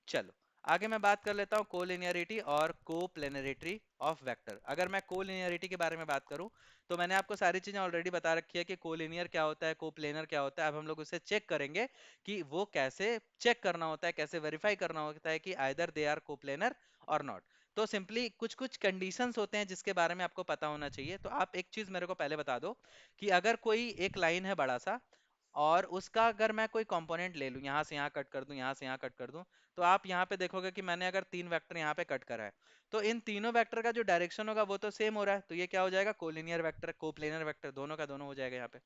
चलो आगे मैं बात कर लेता हूँ कोलिनियरिटी और कोप्लेनरिटी ऑफ वेक्टर। अगर मैं कोलिनियरिटी के बारे में बात करूँ तो मैंने आपको सारी चीजें ऑलरेडी बता रखी है कि कोलिनियर क्या होता है, कोप्लेनर क्या होता है। अब हम लोग उसे चेक करेंगे कि वो कैसे चेक करना होता है, कैसे वेरीफाई करना होता है कि आइदर दे आर कोप्लेनर और नॉट। तो सिंपली कुछ कुछ कंडीशंस होते हैं जिसके बारे में आपको पता होना चाहिए। तो आप एक चीज मेरे को पहले बता दो कि अगर कोई एक लाइन है बड़ा सा, और उसका अगर मैं कोई कंपोनेंट ले लूं, यहां से यहां कट कर दूं, यहां से यहां कट कर दूं, तो आप यहां पे देखोगे कि मैंने अगर तीन वेक्टर यहां पे कट करा है, तो इन तीनों वेक्टर का जो डायरेक्शन होगा वो तो सेम हो रहा है, तो ये क्या हो जाएगा, कोलिनियर वेक्टर, कोप्लेनर वेक्टर, दोनों का दोनों हो जाएगा यहाँ पे।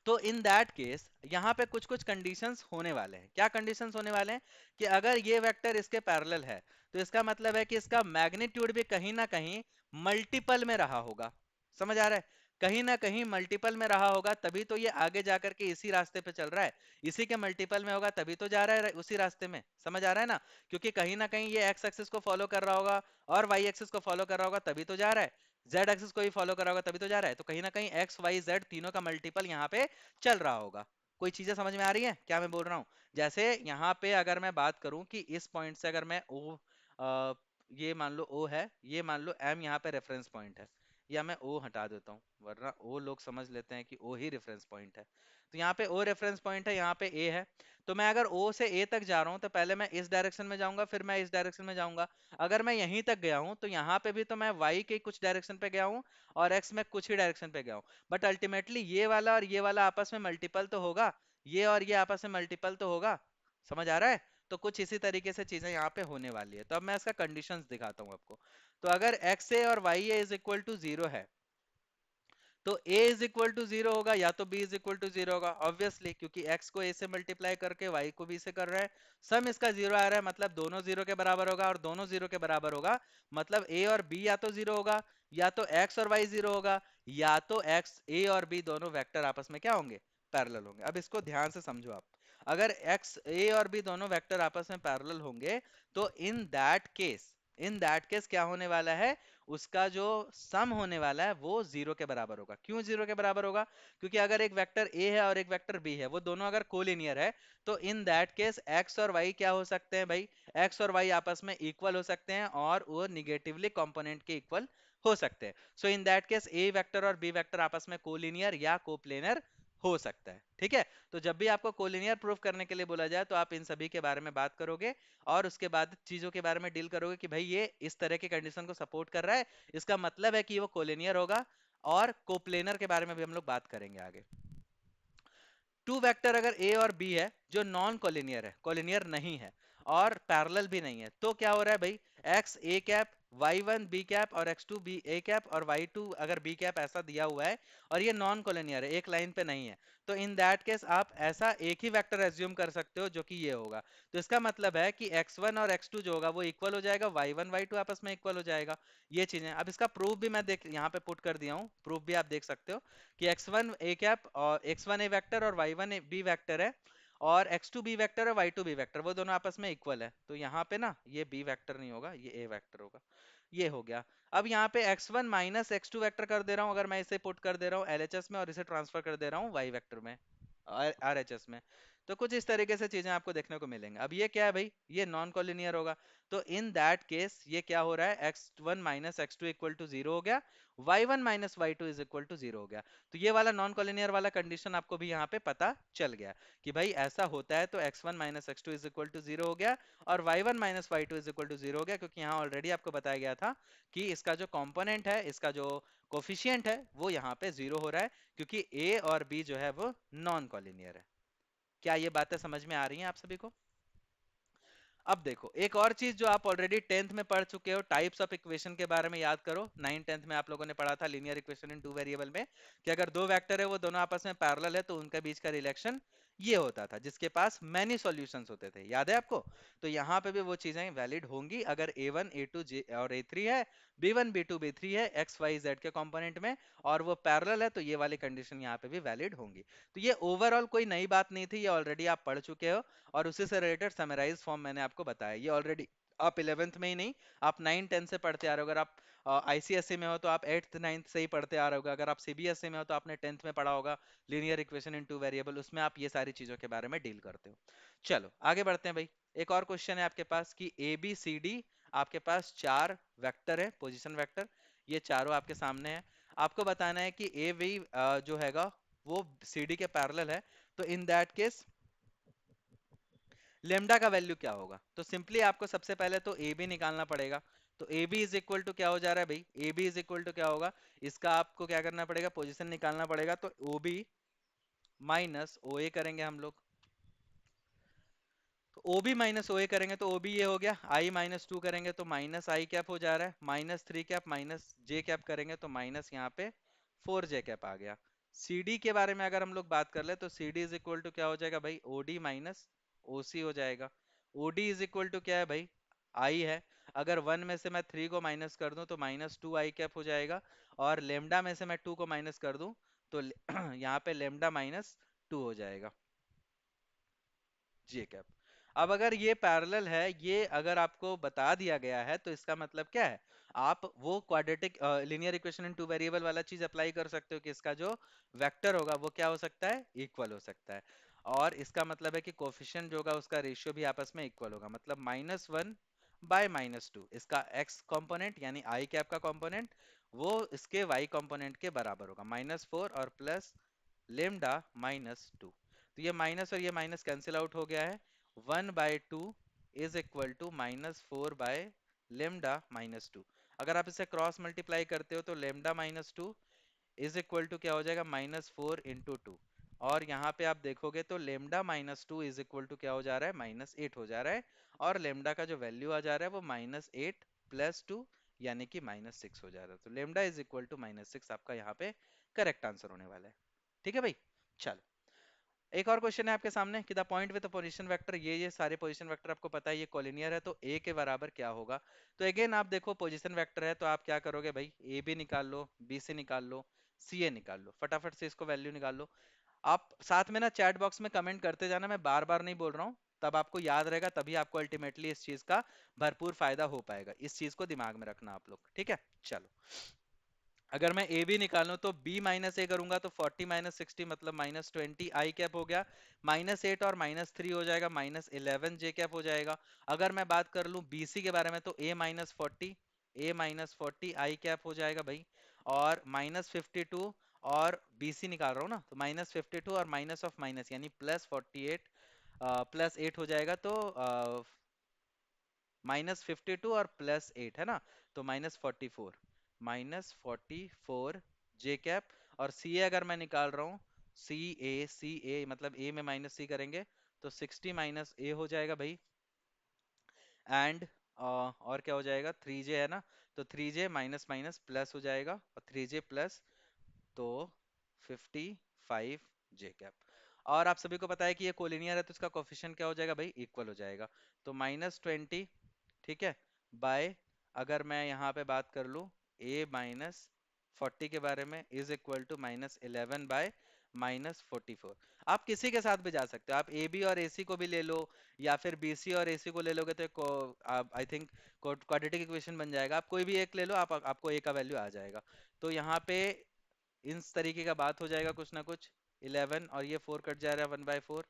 तो इन दैट केस यहाँ पे कुछ कुछ कंडीशंस होने वाले हैं। क्या कंडीशंस होने वाले हैं कि अगर ये वेक्टर इसके पैरेलल है, तो इसका मतलब है कि इसका मैग्नीट्यूड भी कहीं ना कहीं मल्टीपल में रहा होगा। समझ आ रहा है, कहीं ना कहीं मल्टीपल में रहा होगा, तभी तो ये आगे जाकर के इसी रास्ते पे चल रहा है। इसी के मल्टीपल में होगा तभी तो जा रहा है उसी रास्ते में। समझ आ रहा है ना, क्योंकि कहीं ना कहीं ये एक्स एक्सिस को फॉलो कर रहा होगा और वाई एक्सिस को फॉलो कर रहा होगा तभी तो जा रहा है, जेड एक्सिस को ही फॉलो कर रहा होगा तभी तो जा रहा है। तो कहीं ना कहीं एक्स वाई जेड तीनों का मल्टीपल यहाँ पे चल रहा होगा। कोई चीजें समझ में आ रही है क्या मैं बोल रहा हूँ? जैसे यहाँ पे अगर मैं बात करूं कि इस पॉइंट से अगर मैं ओ, ये मान लो ओ है, ये मान लो एम यहाँ पे रेफरेंस पॉइंट है, या मैं ओ हटा देता हूँ वरना ओ लोग समझ लेते हैं कि ओ ही रेफरेंस पॉइंट है। तो यहाँ पे ओ रेफरेंस पॉइंट है, यहाँ पे ए है। तो मैं अगर ओ से ए तक जा रहा हूँ तो पहले मैं इस डायरेक्शन में जाऊंगा, फिर मैं इस डायरेक्शन में जाऊंगा। अगर मैं यहीं तक गया हूँ तो यहाँ पे भी तो मैं वाई के कुछ डायरेक्शन पे गया हूँ और एक्स में कुछ ही डायरेक्शन पे गया हूँ। बट अल्टीमेटली ये वाला और ये वाला आपस में मल्टीपल तो होगा, ये और ये आपस में मल्टीपल तो होगा। समझ आ रहा है? तो कुछ इसी तरीके से चीजें यहाँ पे होने वाली है। तो अब मैं इसका कंडीशंस दिखाता हूँ आपको। तो अगर एक्स ए और Y A is equal to zero है, तो a is equal to zero होगा या तो b is equal to zero होगा, ऑब्वियसली, क्योंकि x को a से मल्टीप्लाई करके y को b से कर रहा है। सम इसका जीरो आ रहा है, मतलब दोनों जीरो के बराबर होगा, और दोनों जीरो के बराबर होगा मतलब a और b या तो जीरो होगा, या तो x और y जीरो होगा, या तो x a और b दोनों वेक्टर आपस में क्या होंगे, पैरेलल होंगे। अब इसको ध्यान से समझो आप, अगर x a और b दोनों वेक्टर आपस में पैरेलल होंगे, तो इन दैट केस क्या होने वाला है, उसका जो सम होने वाला है वो जीरो के बराबर होगा। क्यों जीरो के बराबर होगा? क्योंकि अगर एक वेक्टर ए है और एक वेक्टर बी है, वो दोनों अगर कोलिनियर है, तो इन दैट केस एक्स और वाई क्या हो सकते हैं भाई, एक्स और वाई आपस में इक्वल हो सकते हैं और वो निगेटिवली कंपोनेंट के इक्वल हो सकते हैं। So in that case A vector और बी वेक्टर आपस में कोलिनियर या कोप्लेनर हो सकता है। ठीक है, तो जब भी आपको कोलिनियर प्रूफ करने के लिए बोला जाए तो आप इन सभी के बारे में बात करोगे और उसके बाद चीजों के बारे में डील करोगे कि भाई ये इस तरह की कंडीशन को सपोर्ट कर रहा है, इसका मतलब है कि वो कोलिनियर होगा। और कोप्लेनर के बारे में भी हम लोग बात करेंगे आगे। टू वेक्टर अगर ए और बी है जो नॉन कोलिनियर है, कोलिनियर नहीं है और पैरेलल भी नहीं है, तो क्या हो रहा है भाई, X A cap Y one B cap और X two B A cap और वाई टू अगर बी कैप ऐसा दिया हुआ है और ये नॉन कोलिनियर है, एक लाइन पे नहीं है, तो इन दैट केस आप ऐसा एक ही वेक्टर एज्यूम कर सकते हो जो कि ये होगा। तो इसका मतलब है कि x1 और x2 जो होगा वो इक्वल हो जाएगा, y1 y2 आपस में इक्वल हो जाएगा। ये चीजें अब इसका प्रूफ भी मैं देख यहाँ पे पुट कर दिया हूँ, प्रूफ भी आप देख सकते हो कि x1 a कैप और x1 a वेक्टर और y1 b वेक्टर है, और x2 b वेक्टर और y2 b वेक्टर वो दोनों आपस में इक्वल है। तो यहाँ पे ना ये b वेक्टर नहीं होगा, ये a वेक्टर होगा। ये हो गया। अब यहाँ पे x1 माइनस x2 वेक्टर कर दे रहा हूँ, अगर मैं इसे पुट कर दे रहा हूँ LHS में और इसे ट्रांसफर कर दे रहा हूँ y वेक्टर में, RHS में। तो कुछ इस तरीके से चीजें आपको देखने को मिलेंगे। अब ये क्या है भाई, ये नॉन कॉलिनियर होगा। तो इन दैट केस ये क्या हो रहा है, x1 minus x2 equal to zero हो गया, y1 minus y2 is equal to zero हो गया। तो ये वाला नॉन कॉलिनियर वाला कंडीशन आपको भी यहाँ पे पता चल गया कि भाई ऐसा होता है, तो x1 minus x2 is equal to zero हो गया और y1 minus y2 is equal to zero हो गया, क्योंकि यहाँ ऑलरेडी आपको बताया गया था कि इसका जो कंपोनेंट है, इसका जो कोफिशिएंट है वो यहाँ पे जीरो हो रहा है, क्योंकि a और b जो है वो नॉन कॉलिनियर है। क्या ये बातें समझ में आ रही हैं आप सभी को? अब देखो एक और चीज जो आप ऑलरेडी टेंथ में पढ़ चुके हो, टाइप्स ऑफ इक्वेशन के बारे में याद करो। 9th 10th में आप लोगों ने पढ़ा था linear equation in two variable में, कि अगर दो वेक्टर है वो दोनों आपस में पैरेलल है तो उनके बीच का रिलेशन ये होता था, जिसके पास मैनी सॉल्यूशंस होते थे। याद है आपको? तो यहाँ पे भी वो चीजें वैलिड होंगी अगर a1 a2 और a3 है, b1 b2 b3 है x y z के कंपोनेंट में, और वो पैरेलल है, तो ये वाली कंडीशन यहाँ पे भी वैलिड होंगी। तो ये ओवरऑल कोई नई बात नहीं थी, ये ऑलरेडी आप पढ़ चुके हो और उसी से रिलेटेड समराइज फॉर्म मैंने आपको बताया, ये ऑलरेडी आप 11th में ही नहीं, आप 9 10 से पढ़ते आ रहे हो। अगर आप आईसीएसई में हो तो आप 8th 9th से ही पढ़ते आ रहे होगे। अगर आप सीबीएसई में हो तो आपने 10th में पढ़ा होगा linear equation in two variable, उसमें आप ये सारी चीजों के बारे में डील करते हो। चलो आगे बढ़ते हैं भाई। एक और क्वेश्चन है आपके पास कि ए बी सी डी, आपके पास चार वेक्टर है, पोजीशन वेक्टर, ये चारों आपके सामने है। आपको बताना है कि ए बी जो हैगा वो सी डी के पैरेलल है, तो इन दैट केस लेमडा का वैल्यू क्या होगा। तो सिंपली आपको सबसे पहले तो ए बी निकालना पड़ेगा। तो A B is equal to क्या हो जा रहा है भाई, A B is equal to क्या होगा, इसका आपको क्या करना पड़ेगा, पोजीशन निकालना पड़ेगा। तो ओ बी माइनस ओ ए करेंगे हम लोग। तो ओ बी माइनस ओ ए करेंगे तो ओ बी ये हो गया, आई माइनस टू करेंगे तो माइनस आई कैप हो जा रहा है, माइनस थ्री कैप माइनस जे कैप करेंगे तो माइनस यहाँ पे फोर जे कैप आ गया। सी डी के बारे में अगर हम लोग बात कर ले तो C D is equal to क्या हो जाएगा भाई, O D minus O C हो जाएगा। O D is equal to क्या है भाई, आई है। अगर वन में से मैं थ्री को माइनस कर दूं तो माइनस टू आई कैप हो जाएगा, और लेमडा में से मैं टू को माइनस कर दूं तो यहाँ पे लेमडा माइनस टू हो जाएगा, जे कैप। अब अगर ये पैरेलल है, ये अगर आपको बता दिया गया है तो इसका मतलब क्या है, आप वो quadratic linear equation in two variable वाला चीज अप्लाई कर सकते हो कि इसका जो वेक्टर होगा वो क्या हो सकता है, इक्वल हो सकता है। और इसका मतलब है कि कोफिशिएंट जो होगा उसका रेशियो भी आपस में इक्वल होगा, मतलब minus one by minus two, इसका एक्स कंपोनेंट यानी आई कैप का कंपोनेंट वो इसके वाई कंपोनेंट के बराबर होगा, माइनस फोर और प्लस लेमडा माइनस टू। तो ये माइनस और ये माइनस कैंसिल आउट हो गया है, one by two is equal to minus four by lambda minus two. अगर आप इसे क्रॉस मल्टीप्लाई करते हो तो lambda minus two is equal to क्या हो जाएगा, माइनस फोर इंटू टू। और यहाँ पे आप देखोगे तो lambda minus two is equal to क्या हो जा रहा है, माइनस एट हो जा रहा है। और लेमडा का जो वैल्यू आ जा रहा है वो माइनस एट प्लस टू यानी कि माइनस सिक्स हो जा रहा है। तो lambda is equal to minus six आपका यहाँ पे करेक्ट आंसर होने वाला है। ठीक है भाई। चलो एक और क्वेश्चन है आपके सामने कि the point with position vector, ये सारे पोजीशन वेक्टर आपको पता है ये कोलिनियर है, तो ए के बराबर क्या होगा। तो अगेन आप देखो पोजीशन वेक्टर है तो आप क्या करोगे भाई, ए बी निकाल लो, बी सी निकाल लो, सी ए निकाल लो, फटाफट से इसको वैल्यू निकाल लो। आप साथ में ना चैट बॉक्स में कमेंट करते जाना, मैं बार बार नहीं बोल रहा हूँ, तब आपको याद रहेगा, तभी आपको अल्टीमेटली इस चीज का भरपूर फायदा हो पाएगा। इस चीज को दिमाग में रखना आप लोग, ठीक है। चलो अगर मैं ए बी निकालूं तो बी माइनस ए करूंगा तो 40 माइनस सिक्सटी मतलब माइनस ट्वेंटी आई कैप हो गया, माइनस एट और माइनस थ्री हो जाएगा, माइनस इलेवन जे कैप हो जाएगा। अगर मैं बात कर लूं बी सी के बारे में तो A minus forty I cap हो जाएगा भाई, और माइनस फिफ्टी टू, और बी सी निकाल रहा हूँ ना तो माइनस फिफ्टी टू और माइनस ऑफ माइनस यानी plus forty eight, plus eight हो जाएगा तो माइनस फिफ्टी टू और प्लस एट है ना, तो minus forty four, minus forty four J cap. और सी ए अगर मैं निकाल रहा हूँ, सी ए मतलब ए में माइनस सी करेंगे तो सिक्सटी माइनस ए हो जाएगा भाई। एंड और क्या हो जाएगा, थ्री जे है ना, तो थ्री जे माइनस माइनस प्लस हो जाएगा, और थ्री जे प्लस तो 55 जे कैप। और आप सभी को पता है कि ये कोलिनियर है तो इसका कोफिशिएंट क्या हो जाएगा भाई, इक्वल हो जाएगा। तो माइनस ट्वेंटी, ठीक है, बाय, अगर मैं यहाँ पे बात कर लूँ a माइनस फोर्टी के बारे में is equal to minus eleven by minus forty four. आप किसी के साथ भी जा सकते हो, आप ए बी और ए सी को भी ले लो, या फिर बी सी और ए सी को ले लोगे तो आई थिंक क्वाड्रेटिक इक्वेशन बन जाएगा। आप कोई भी एक ले लो, आपको ए का वैल्यू आ जाएगा। तो यहाँ पे इस तरीके का बात हो जाएगा कुछ ना कुछ, 11 और ये 4 कट जा रहा है 1/4,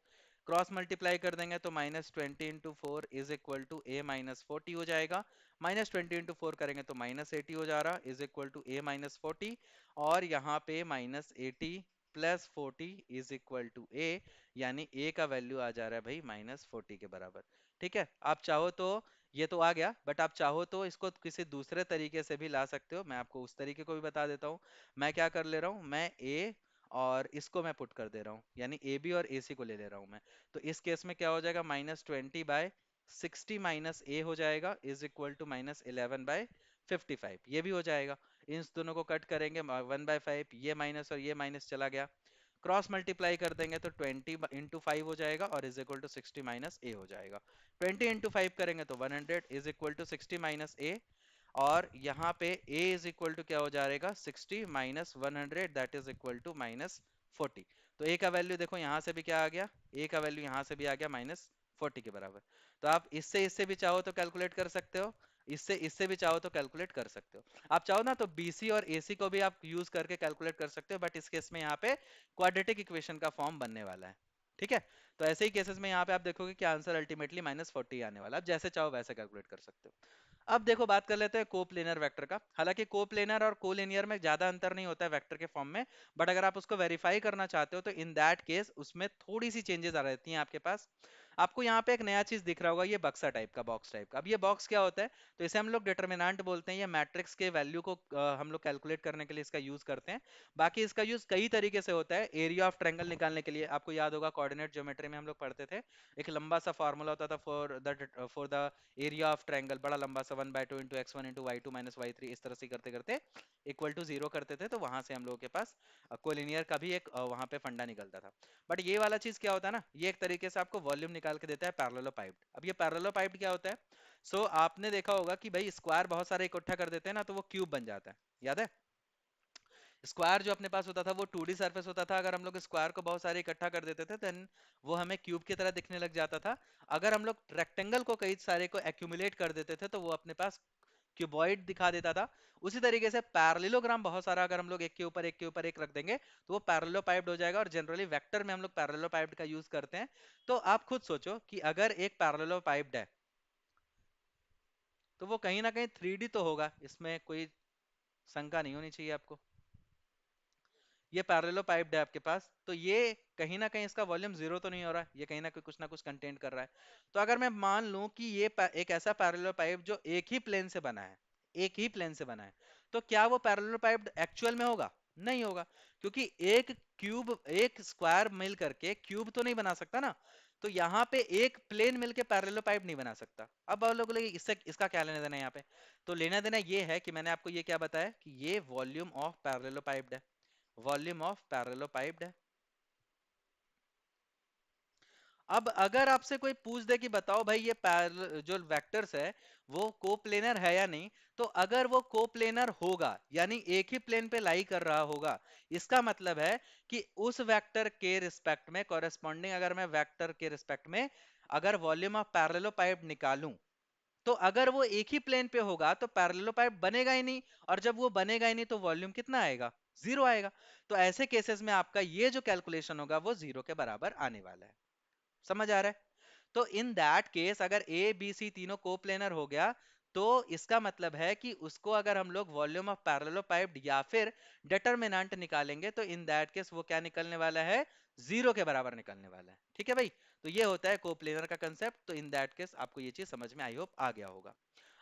क्रॉस मल्टीप्लाई कर देंगे तो minus twenty into four is equal to A minus forty हो जाएगा, माइनस ट्वेंटी इंटू फोर करेंगे तो माइनस एटी हो जा रहा is equal to A minus forty, और यहाँ पे minus eighty plus forty is equal to A, यानी ए का वैल्यू आ जा रहा है भाई माइनस फोर्टी के बराबर। ठीक है, आप चाहो तो ये तो आ गया, बट आप चाहो तो इसको किसी दूसरे तरीके से भी ला सकते हो, मैं आपको उस तरीके को भी बता देता हूँ। मैं क्या कर ले रहा हूँ, मैं ए और इसको मैं पुट कर दे रहा हूँ, यानी ए बी और ए सी को ले ले रहा हूँ मैं। तो इस केस में क्या हो जाएगा, minus twenty by sixty minus A हो जाएगा is equal to minus eleven by fifty five, ये भी हो जाएगा। इन दोनों को कट करेंगे, वन बाय फाइव, ये माइनस और ये माइनस चला गया, क्रॉस मल्टीप्लाई कर देंगे तो ट्वेंटी इंटू फाइव हो जाएगा और is equal to sixty minus A हो जाएगा। ट्वेंटी इंटू फाइव करेंगे तो 100 is equal to sixty minus A, और यहाँ पे a इज इक्वल टू क्या हो जाएगा, 60 minus 100 that is equal to minus 40। तो a का वैल्यू देखो यहाँ से भी क्या आ गया, a का वैल्यू यहाँ से भी आ गया माइनस 40 के बराबर। तो आप इससे इससे भी चाहो तो कैलकुलेट कर सकते हो, इससे इससे भी चाहो तो कैलकुलेट कर सकते हो। आप चाहो ना तो बीसी और एसी को भी आप यूज करके कैलकुलेट कर सकते हो, बट इस केस में यहाँ पे क्वाड्रेटिक इक्वेशन का फॉर्म बनने वाला है। ठीक है, तो ऐसे ही केसेस में यहाँ पे आप देखोगे कि आंसर अल्टीमेटली -40 आने वाला है। आप जैसे चाहो वैसे कैलकुलेट कर सकते हो। अब देखो बात कर लेते हैं कोप्लेनर वेक्टर का। हालांकि कोप्लेनर और कोलिनियर में ज्यादा अंतर नहीं होता है वेक्टर के फॉर्म में, बट अगर आप उसको वेरीफाई करना चाहते हो तो इन दैट केस उसमें थोड़ी सी चेंजेस आ रहती हैं आपके पास। आपको यहाँ पे एक नया चीज दिख रहा होगा, ये बक्सा टाइप का, बॉक्स टाइप का। अब ये बॉक्स क्या होता है? तो इसे हम लोग डिटर्मिनेंट बोलते हैं। ये मैट्रिक्स के वैल्यू को हम लोग कैलकुलेट करने के लिए इसका यूज करते हैं। बाकी इसका यूज कई तरीके से होता है। एरिया ऑफ ट्रायंगल निकालने के लिए आपको याद होगा, कोऑर्डिनेट ज्योमेट्री में हम लोग पढ़ते थे, एक लंबा सा फॉर्मूला होता था for the area of triangle, बड़ा लंबा सा 1/2 into x1 into y2 minus y3, इस तरह से करते करते इक्वल टू जीरो करते थे। तो वहां से हम लोगों के पास कोलिनियर का भी एक वहां पे फंडा निकलता था। बट ये वाला चीज क्या होता है ना, ये एक तरीके से आपको वॉल्यूम निकाल के देता है पैरेललोपाइप्ड। अब ये पैरेललोपाइप्ड क्या होता है? आपने देखा होगा कि भाई स्क्वायर बहुत सारे इकट्ठा कर देते हैं ना, तो वो क्यूब बन जाता है, याद है? स्क्वायर जो अपने पास होता था वो 2D सरफेस होता था। अगर हम लोग स्क्वायर को बहुत सारे इकट्ठा कर देते थे देन वो हमें क्यूब की तरह दिखने लग जाता था। अगर हम लोग रेक्टेंगल को कई सारे को एक्यूमुलेट कर देते थे तो वो अपने पास क्यूबॉइड दिखा देता था। उसी तरीके से पैरेललोग्राम बहुत सारा अगर हम लोग एक के ऊपर एक के ऊपर एक रख देंगे तो वो पैरेललोपाइप्ड हो जाएगा। और जनरली वेक्टर में हम लोग पैरेललोपाइप्ड का यूज करते हैं। तो आप खुद सोचो कि अगर एक पैरेललोपाइप्ड है तो वो कहीं ना कहीं 3D तो होगा, इसमें कोई शंका नहीं होनी चाहिए आपको। ये पैरेललोपाइप्ड है आपके पास, तो ये कहीं ना कहीं इसका वॉल्यूम जीरो तो नहीं हो रहा है, ये कहीं ना कुछ कंटेंट कर रहा है। तो अगर मैं मान लूं कि ये एक ऐसा पैरेललोपाइप जो एक ही प्लेन से बना है, एक ही प्लेन से बना है, तो क्या वो पैरेललोपाइप्ड एक्चुअल में होगा? नहीं होगा, क्योंकि एक क्यूब, एक स्क्वायर मिल करके क्यूब तो नहीं बना सकता ना। तो यहाँ पे एक प्लेन मिलके पैरेललोपाइप नहीं बना सकता। अब आप लोग बोलेंगे, इससे इसका क्या लेना देना है यहाँ पे? तो लेना देना ये है कि मैंने आपको ये क्या बताया कि ये वॉल्यूम ऑफ पैरेललोपाइप्ड है, वॉल्यूम ऑफ पैरेललोपाइप्ड है। अब अगर आपसे कोई पूछ दे कि बताओ भाई ये जो वेक्टर्स है वो कोप्लेनर है या नहीं, तो अगर वो कोप्लेनर होगा यानी एक ही प्लेन पे लाई कर रहा होगा, इसका मतलब है कि उस वेक्टर के रिस्पेक्ट में कॉरेस्पॉन्डिंग, अगर मैं वेक्टर के रिस्पेक्ट में अगर वॉल्यूम ऑफ पैरेललोपाइप निकालूं, तो अगर वो एक ही प्लेन पे होगा तो पैरेललोपाइप बनेगा ही नहीं। और जब वो बनेगा ही नहीं तो वॉल्यूम कितना आएगा? जीरो आएगा। तो ऐसे केसेस में आपका ये जो कैलकुलेशन होगा वो जीरो के बराबर आने वाला है। समझ आ रहा है? तो इन दैट केस अगर ए बी सी तीनों कोप्लेनर हो गया, तो इसका मतलब है कि उसको अगर हम लोग वॉल्यूम ऑफ पैरेललोपाइप्ड या फिर डिटर्मिनेंट निकालेंगे तो इन दैट केस वो क्या निकलने वाला है? जीरो के बराबर निकलने वाला है। ठीक है भाई, तो ये होता है कोप्लेनर का कंसेप्ट। तो इन दैट केस आपको ये चीज समझ में आई होप आ गया होगा।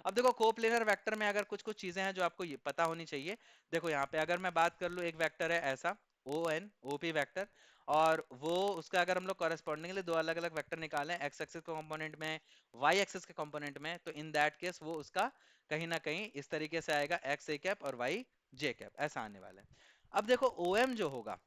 अब देखो कोप्लेनर वेक्टर में अगर कुछ कुछ चीजें हैं जो आपको ये पता होनी चाहिए। देखो यहाँ पे अगर मैं बात कर लूँ, एक वेक्टर है ऐसा O N O P vector, और वो उसका अगर हम लोग कॉरेस्पॉन्डिंगली दो अलग अलग वेक्टर निकालें, एक्स एक्सिस के कंपोनेंट में, वाई एक्सिस के कंपोनेंट में, तो इन दैट केस वो उसका कहीं ना कहीं इस तरीके से आएगा, एक्स ए कैप और वाई जे कैप, ऐसा आने वाला है। अब देखो ओ एम जो होगा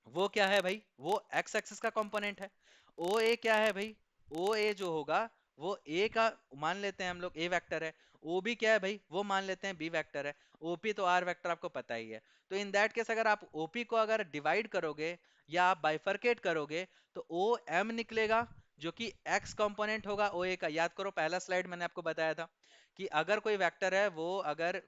वो क्या है भाई? वो एक्स एक्सिस का कंपोनेंट है। ओ ए क्या है भाई? ओ ए जो होगा वो ए का मान लेते हैं हम लोग, ए वेक्टर है। ओ बी क्या है भाई? वो मान लेते हैं बी वेक्टर है। ओपी तो आर वेक्टर आपको पता ही है। तो इन दैट केस अगर आप ओपी को अगर डिवाइड करोगे या आप बाइफरकेट करोगे तो ओ एम निकलेगा, जो कि एक्स कंपोनेंट होगा ओ ए का। याद करो पहला स्लाइड मैंने आपको बताया था कि अगर कोई वेक्टर है वो अगर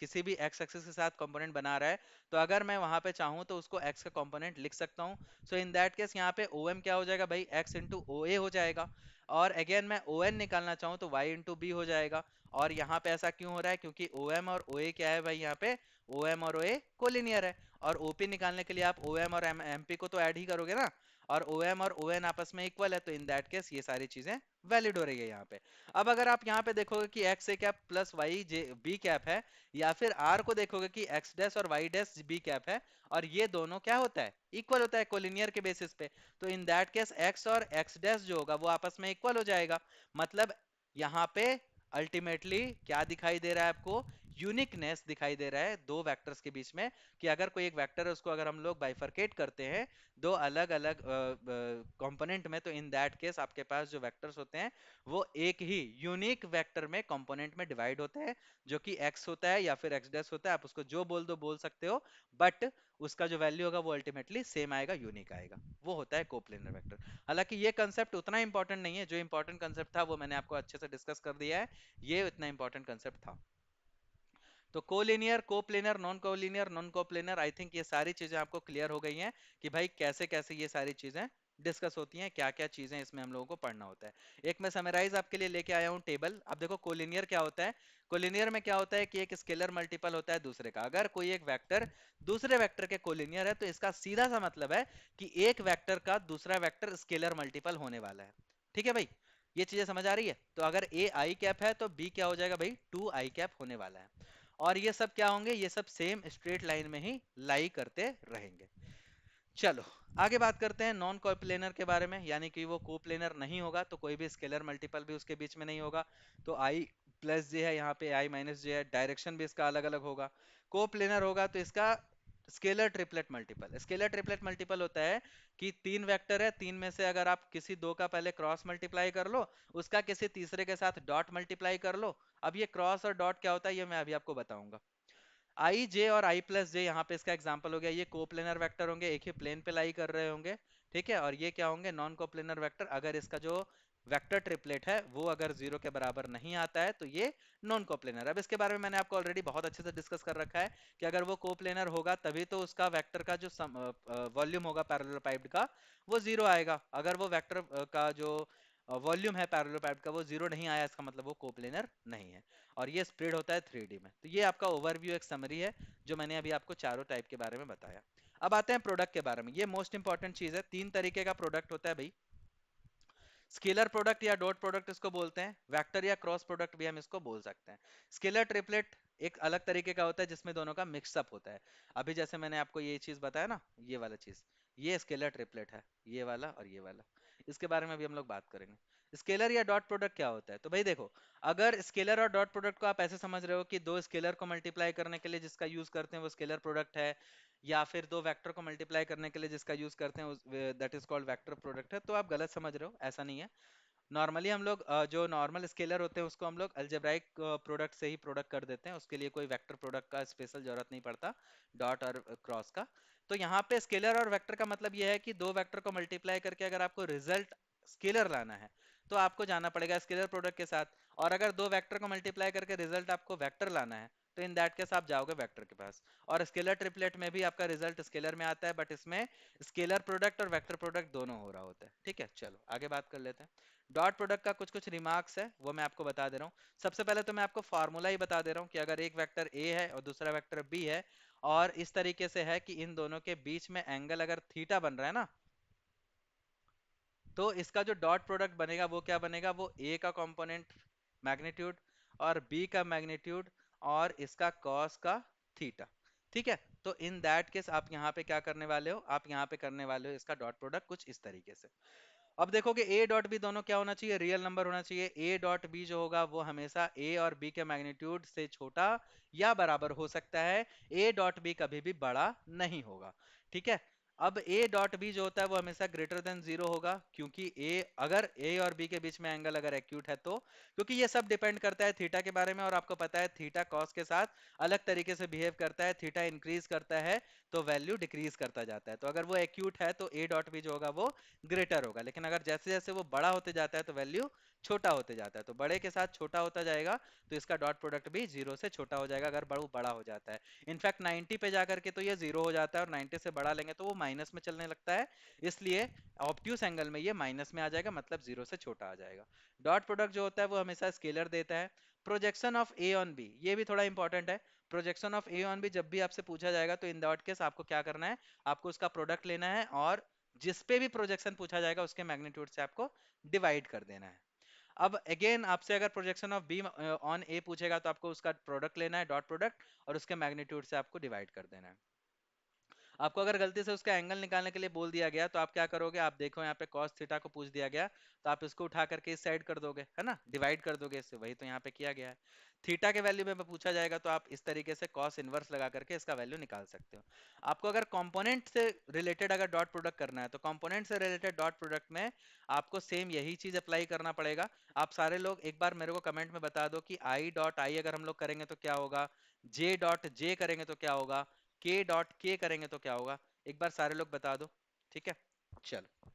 किसी भी एक्स एक्सिस के साथ कंपोनेंट बना रहा है, तो अगर मैं वहां पे चाहूं तो उसको x का कंपोनेंट लिख सकता हूं। सो इन दैट केस यहाँ पे OM क्या हो जाएगा भाई? x इंटू ओ ए हो जाएगा। और अगेन मैं ON निकालना चाहूँ तो y इंटू बी हो जाएगा। और यहाँ पे ऐसा क्यों हो रहा है? क्योंकि OM और OA क्या है भाई? यहाँ पे OM और OA कोलिनियर है। और OP निकालने के लिए आप OM और MP को तो ऐड ही करोगे ना। और OM और ON आपस में इक्वल है, तो इन दैट केस ये सारी चीजें वैलिड हो रही है यहाँ पे। अब अगर आप यहाँ पे देखोगे कि X A cap plus Y J B cap है, या फिर आर को देखोगे कि एक्स डैश और वाई डैश बी कैप है, और ये दोनों क्या होता है? इक्वल होता है कोलिनियर के बेसिस पे। तो इन दैट केस एक्स और एक्स डैश जो होगा वो आपस में इक्वल हो जाएगा। मतलब यहाँ पे अल्टीमेटली क्या दिखाई दे रहा है आपको? यूनिकनेस दिखाई दे रहा है दो वेक्टर्स के बीच में, कि अगर कोई एक वेक्टर है उसको अगर हम लोग बाइफरकेट करते हैं दो अलग अलग कंपोनेंट में, तो इन दैट केस आपके पास जो वेक्टर्स होते हैं वो एक ही यूनिक वेक्टर में कंपोनेंट में डिवाइड होते हैं, जो कि x होता है या फिर x डैश होता है, आप उसको जो बोल दो बोल सकते हो, बट उसका जो वैल्यू होगा वो अल्टीमेटली सेम आएगा, यूनिक आएगा, वो होता है कोप्लेनर वेक्टर। हालांकि ये कंसेप्ट उतना इंपॉर्टेंट नहीं है, जो इंपॉर्टेंट कंसेप्ट था वो मैंने आपको अच्छे से डिस्कस कर दिया है, ये इतना इंपॉर्टेंट कंसेप्ट था। तो collinear, coplanar, non coplanar, I think ये सारी चीजें आपको क्लियर हो गई हैं कि भाई कैसे कैसे ये सारी चीजें डिस्कस होती हैं, क्या क्या चीजें इसमें हम लोगों को पढ़ना होता है। एक मैं समराइज आपके लिए लेके आया हूँ टेबल। अब देखो कोलिनियर क्या होता है। कोलिनियर में क्या होता है कि एक स्केलर मल्टीपल होता है दूसरे का। अगर कोई एक वेक्टर दूसरे वेक्टर के कोलिनियर है तो इसका सीधा सा मतलब है कि एक वेक्टर का दूसरा वेक्टर स्केलर मल्टीपल होने वाला है। ठीक है भाई, ये चीजें समझ आ रही है। तो अगर ए आई कैप है तो बी क्या हो जाएगा भाई, टू आई कैप होने वाला है। और ये सब क्या होंगे, ये सब सेम स्ट्रेट लाइन में ही लाई करते रहेंगे। चलो आगे बात करते हैं नॉन कोप्लेनर के बारे में, यानी कि वो कोप्लेनर नहीं होगा तो कोई भी स्केलर मल्टीपल भी उसके बीच में नहीं होगा। तो आई प्लस जे है, यहाँ पे आई माइनस जे है, डायरेक्शन भी इसका अलग अलग होगा। कोप्लेनर होगा तो इसका scalar triplet multiple. Scalar triplet multiple होता है कि तीन वेक्टर है, तीन में से अगर आप किसी दो का पहले क्रॉस मल्टीप्लाई कर लो, उसका किसी तीसरे के साथ डॉट मल्टीप्लाई कर लो। अब ये क्रॉस और डॉट क्या होता है ये मैं अभी आपको बताऊंगा। आई जे और आई प्लस जे यहाँ पे इसका एग्जांपल हो गया, ये कोप्लेनर वेक्टर होंगे, एक ही प्लेन पे लाई कर रहे होंगे। ठीक है, और ये क्या होंगे, नॉन कोप्लेनर वेक्टर। अगर इसका जो वेक्टर ट्रिपलेट है वो अगर जीरो के बराबर नहीं आता है तो ये नॉन कोप्लेनर। अब इसके बारे में मैंने आपको ऑलरेडी बहुत अच्छे से डिस्कस कर रखा है कि अगर वो कोप्लेनर होगा तभी तो उसका वेक्टर का जो वॉल्यूम होगा पैरेललोपाइड का वो जीरो आएगा। अगर वो वेक्टर का जो वॉल्यूम है पैरेललोपाइड का वो जीरो नहीं आया, इसका मतलब वो कोप्लेनर नहीं है। और ये स्प्रेड होता है 3D में। तो ये आपका ओवरव्यू एक समरी है जो मैंने अभी आपको चारों टाइप के बारे में बताया। अब आते हैं प्रोडक्ट के बारे में, ये मोस्ट इंपॉर्टेंट चीज है। तीन तरीके का प्रोडक्ट होता है भाई। स्केलर प्रोडक्ट या डॉट प्रोडक्ट इसको बोलते हैं, वेक्टर या क्रॉस प्रोडक्ट भी हम इसको बोल सकते हैं। स्केलर ट्रिपलेट एक अलग तरीके का होता है जिसमें दोनों का मिक्सअप होता है। अभी जैसे मैंने आपको ये चीज बताया ना, ये वाला चीज, ये स्केलर ट्रिपलेट है, ये वाला और ये वाला। इसके बारे में भी हम लोग बात करेंगे। स्केलर या डॉट प्रोडक्ट क्या होता है, तो भाई देखो, अगर स्केलर और डॉट प्रोडक्ट को आप ऐसे समझ रहे हो कि दो स्केलर को मल्टीप्लाई करने के लिए जिसका यूज करते हैं वो स्केलर प्रोडक्ट है, या फिर दो वेक्टर को मल्टीप्लाई करने के लिए जिसका यूज करते हैं that is called vector product है, तो आप गलत समझ रहे हो, ऐसा नहीं है। नॉर्मली हम लोग जो नॉर्मल स्केलर होते हैं उसको हम लोग अलजेब्राइक प्रोडक्ट से ही प्रोडक्ट कर देते हैं, उसके लिए कोई वेक्टर प्रोडक्ट का स्पेशल जरूरत नहीं पड़ता, डॉट और क्रॉस का। तो यहाँ पे स्केलर और वेक्टर का मतलब ये है कि दो वेक्टर को मल्टीप्लाई करके अगर आपको रिजल्ट स्केलर लाना है तो आपको जाना पड़ेगा स्केलर प्रोडक्ट के साथ। और अगर दो वेक्टर को मल्टीप्लाई करके रिजल्ट आपको वेक्टर लाना है तो इन दैट केस आप जाओगे वेक्टर के पास। और स्केलर ट्रिपलेट में भी आपका रिजल्ट स्केलर में आता है, बट इसमें स्केलर प्रोडक्ट और वेक्टर प्रोडक्ट दोनों हो रहा होता है। ठीक है, चलो आगे बात कर लेते हैं। डॉट प्रोडक्ट का कुछ कुछ रिमार्क्स है वो मैं आपको बता दे रहा हूँ। सबसे पहले तो मैं आपको फार्मूला ही बता दे रहा हूँ कि अगर एक वेक्टर ए है और दूसरा वेक्टर बी है और इस तरीके से है कि इन दोनों के बीच में एंगल अगर थीटा बन रहा है ना, तो इसका जो डॉट प्रोडक्ट बनेगा वो क्या बनेगा, वो ए का कंपोनेंट मैग्नीट्यूड और बी का मैग्नीट्यूड और इसका कॉस का थीटा। ठीक है, तो इन दैट केस आप यहाँ पे क्या करने वाले हो, आप यहाँ पे करने वाले हो इसका डॉट प्रोडक्ट कुछ इस तरीके से। अब देखोगे ए डॉट बी दोनों क्या होना चाहिए, रियल नंबर होना चाहिए। ए डॉट बी जो होगा वो हमेशा ए और बी के मैग्नीट्यूड से छोटा या बराबर हो सकता है, ए डॉट बी कभी भी बड़ा नहीं होगा। ठीक है, अब ए डॉट बी जो होता है वो हमेशा ग्रेटर देन जीरो होगा, क्योंकि ए अगर ए और बी के बीच में एंगल अगर एक्यूट है तो, क्योंकि ये सब डिपेंड करता है थीटा के बारे में, और आपको पता है थीटा कॉस के साथ अलग तरीके से बिहेव करता है, थीटा इंक्रीज करता है तो वैल्यू डिक्रीज करता जाता है। तो अगर वो एक्यूट है तो ए डॉट बी जो होगा वो ग्रेटर होगा, लेकिन अगर जैसे जैसे वो बड़ा होते जाता है तो वैल्यू छोटा होते जाता है, तो बड़े के साथ छोटा होता जाएगा, तो इसका डॉट प्रोडक्ट भी जीरो से छोटा हो जाएगा अगर बड़ा बड़ा हो जाता है। इनफैक्ट 90 पे जाकर के तो ये जीरो हो जाता है, और 90 से बड़ा लेंगे तो वो माइनस में चलने लगता है, इसलिए ऑब्ट्यूस एंगल में ये माइनस में आ जाएगा, मतलब जीरो से छोटा आ जाएगा। डॉट प्रोडक्ट जो होता है वो हमेशा स्केलर देता है। Projection of A on B, ये भी थोड़ा इंपॉर्टेंट है। Projection of A on B जब भी आपसे पूछा जाएगा तो इन दैट केस आपको क्या करना है, आपको उसका प्रोडक्ट लेना है और जिस पे भी प्रोजेक्शन पूछा जाएगा उसके मैग्नीट्यूड से आपको डिवाइड कर देना है। अब अगेन आपसे अगर प्रोजेक्शन ऑफ बी ऑन ए पूछेगा तो आपको उसका प्रोडक्ट लेना है, डॉट प्रोडक्ट, और उसके मैग्नीट्यूड से आपको डिवाइड कर देना है। आपको अगर गलती से उसका एंगल निकालने के लिए बोल दिया गया तो आप क्या करोगे, आप देखो यहाँ पे cos थीटा को पूछ दिया गया, तो आप इसको उठा करके इस साइड कर दोगे, है ना, डिवाइड कर दोगे इससे, वही तो यहाँ पे किया गया है। थीटा के वैल्यू में पूछा जाएगा तो आप इस तरीके से cos इनवर्स लगा करके इसका वैल्यू निकाल सकते हो। आपको अगर कंपोनेंट से रिलेटेड अगर डॉट प्रोडक्ट करना है तो कंपोनेंट से रिलेटेड डॉट प्रोडक्ट में आपको सेम यही चीज अप्लाई करना पड़ेगा। आप सारे लोग एक बार मेरे को कमेंट में बता दो कि आई डॉट आई अगर हम लोग करेंगे तो क्या होगा, जे डॉट जे करेंगे तो क्या होगा, के डॉट के करेंगे तो क्या होगा, एक बार सारे लोग बता दो। ठीक है, चलो,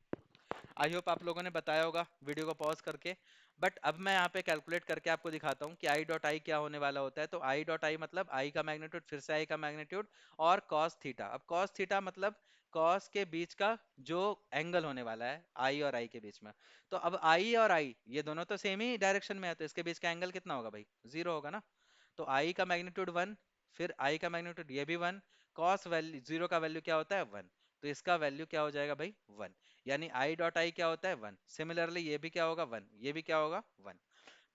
आई होप आप लोगों ने बताया होगा वीडियो को पॉज करके। बट अब मैं यहाँ पे कैलकुलेट करके आपको दिखाता हूँ कि आई डॉट आई क्या होने वाला होता है। तो आई डॉट आई मतलब आई का मैग्नीट्यूड, फिर से आई का मैग्नीट्यूड, और कॉस थीटा। अब कॉस थीटा मतलब कॉस के बीच का जो एंगल होने वाला है आई और आई के बीच में। तो अब आई और आई ये दोनों तो सेम ही डायरेक्शन में है, तो इसके बीच का एंगल कितना होगा भाई, जीरो होगा ना। तो आई का मैग्नीट्यूड वन, फिर आई का मैग्नीट्यूड ये भी वन, कॉस वैल्यू जीरो का वैल्यू क्या होता है वन, तो इसका वैल्यू क्या हो जाएगा भाई वन, यानी आई डॉट आई क्या होता है वन। सिमिलरली ये भी क्या होगा वन, ये भी क्या होगा वन।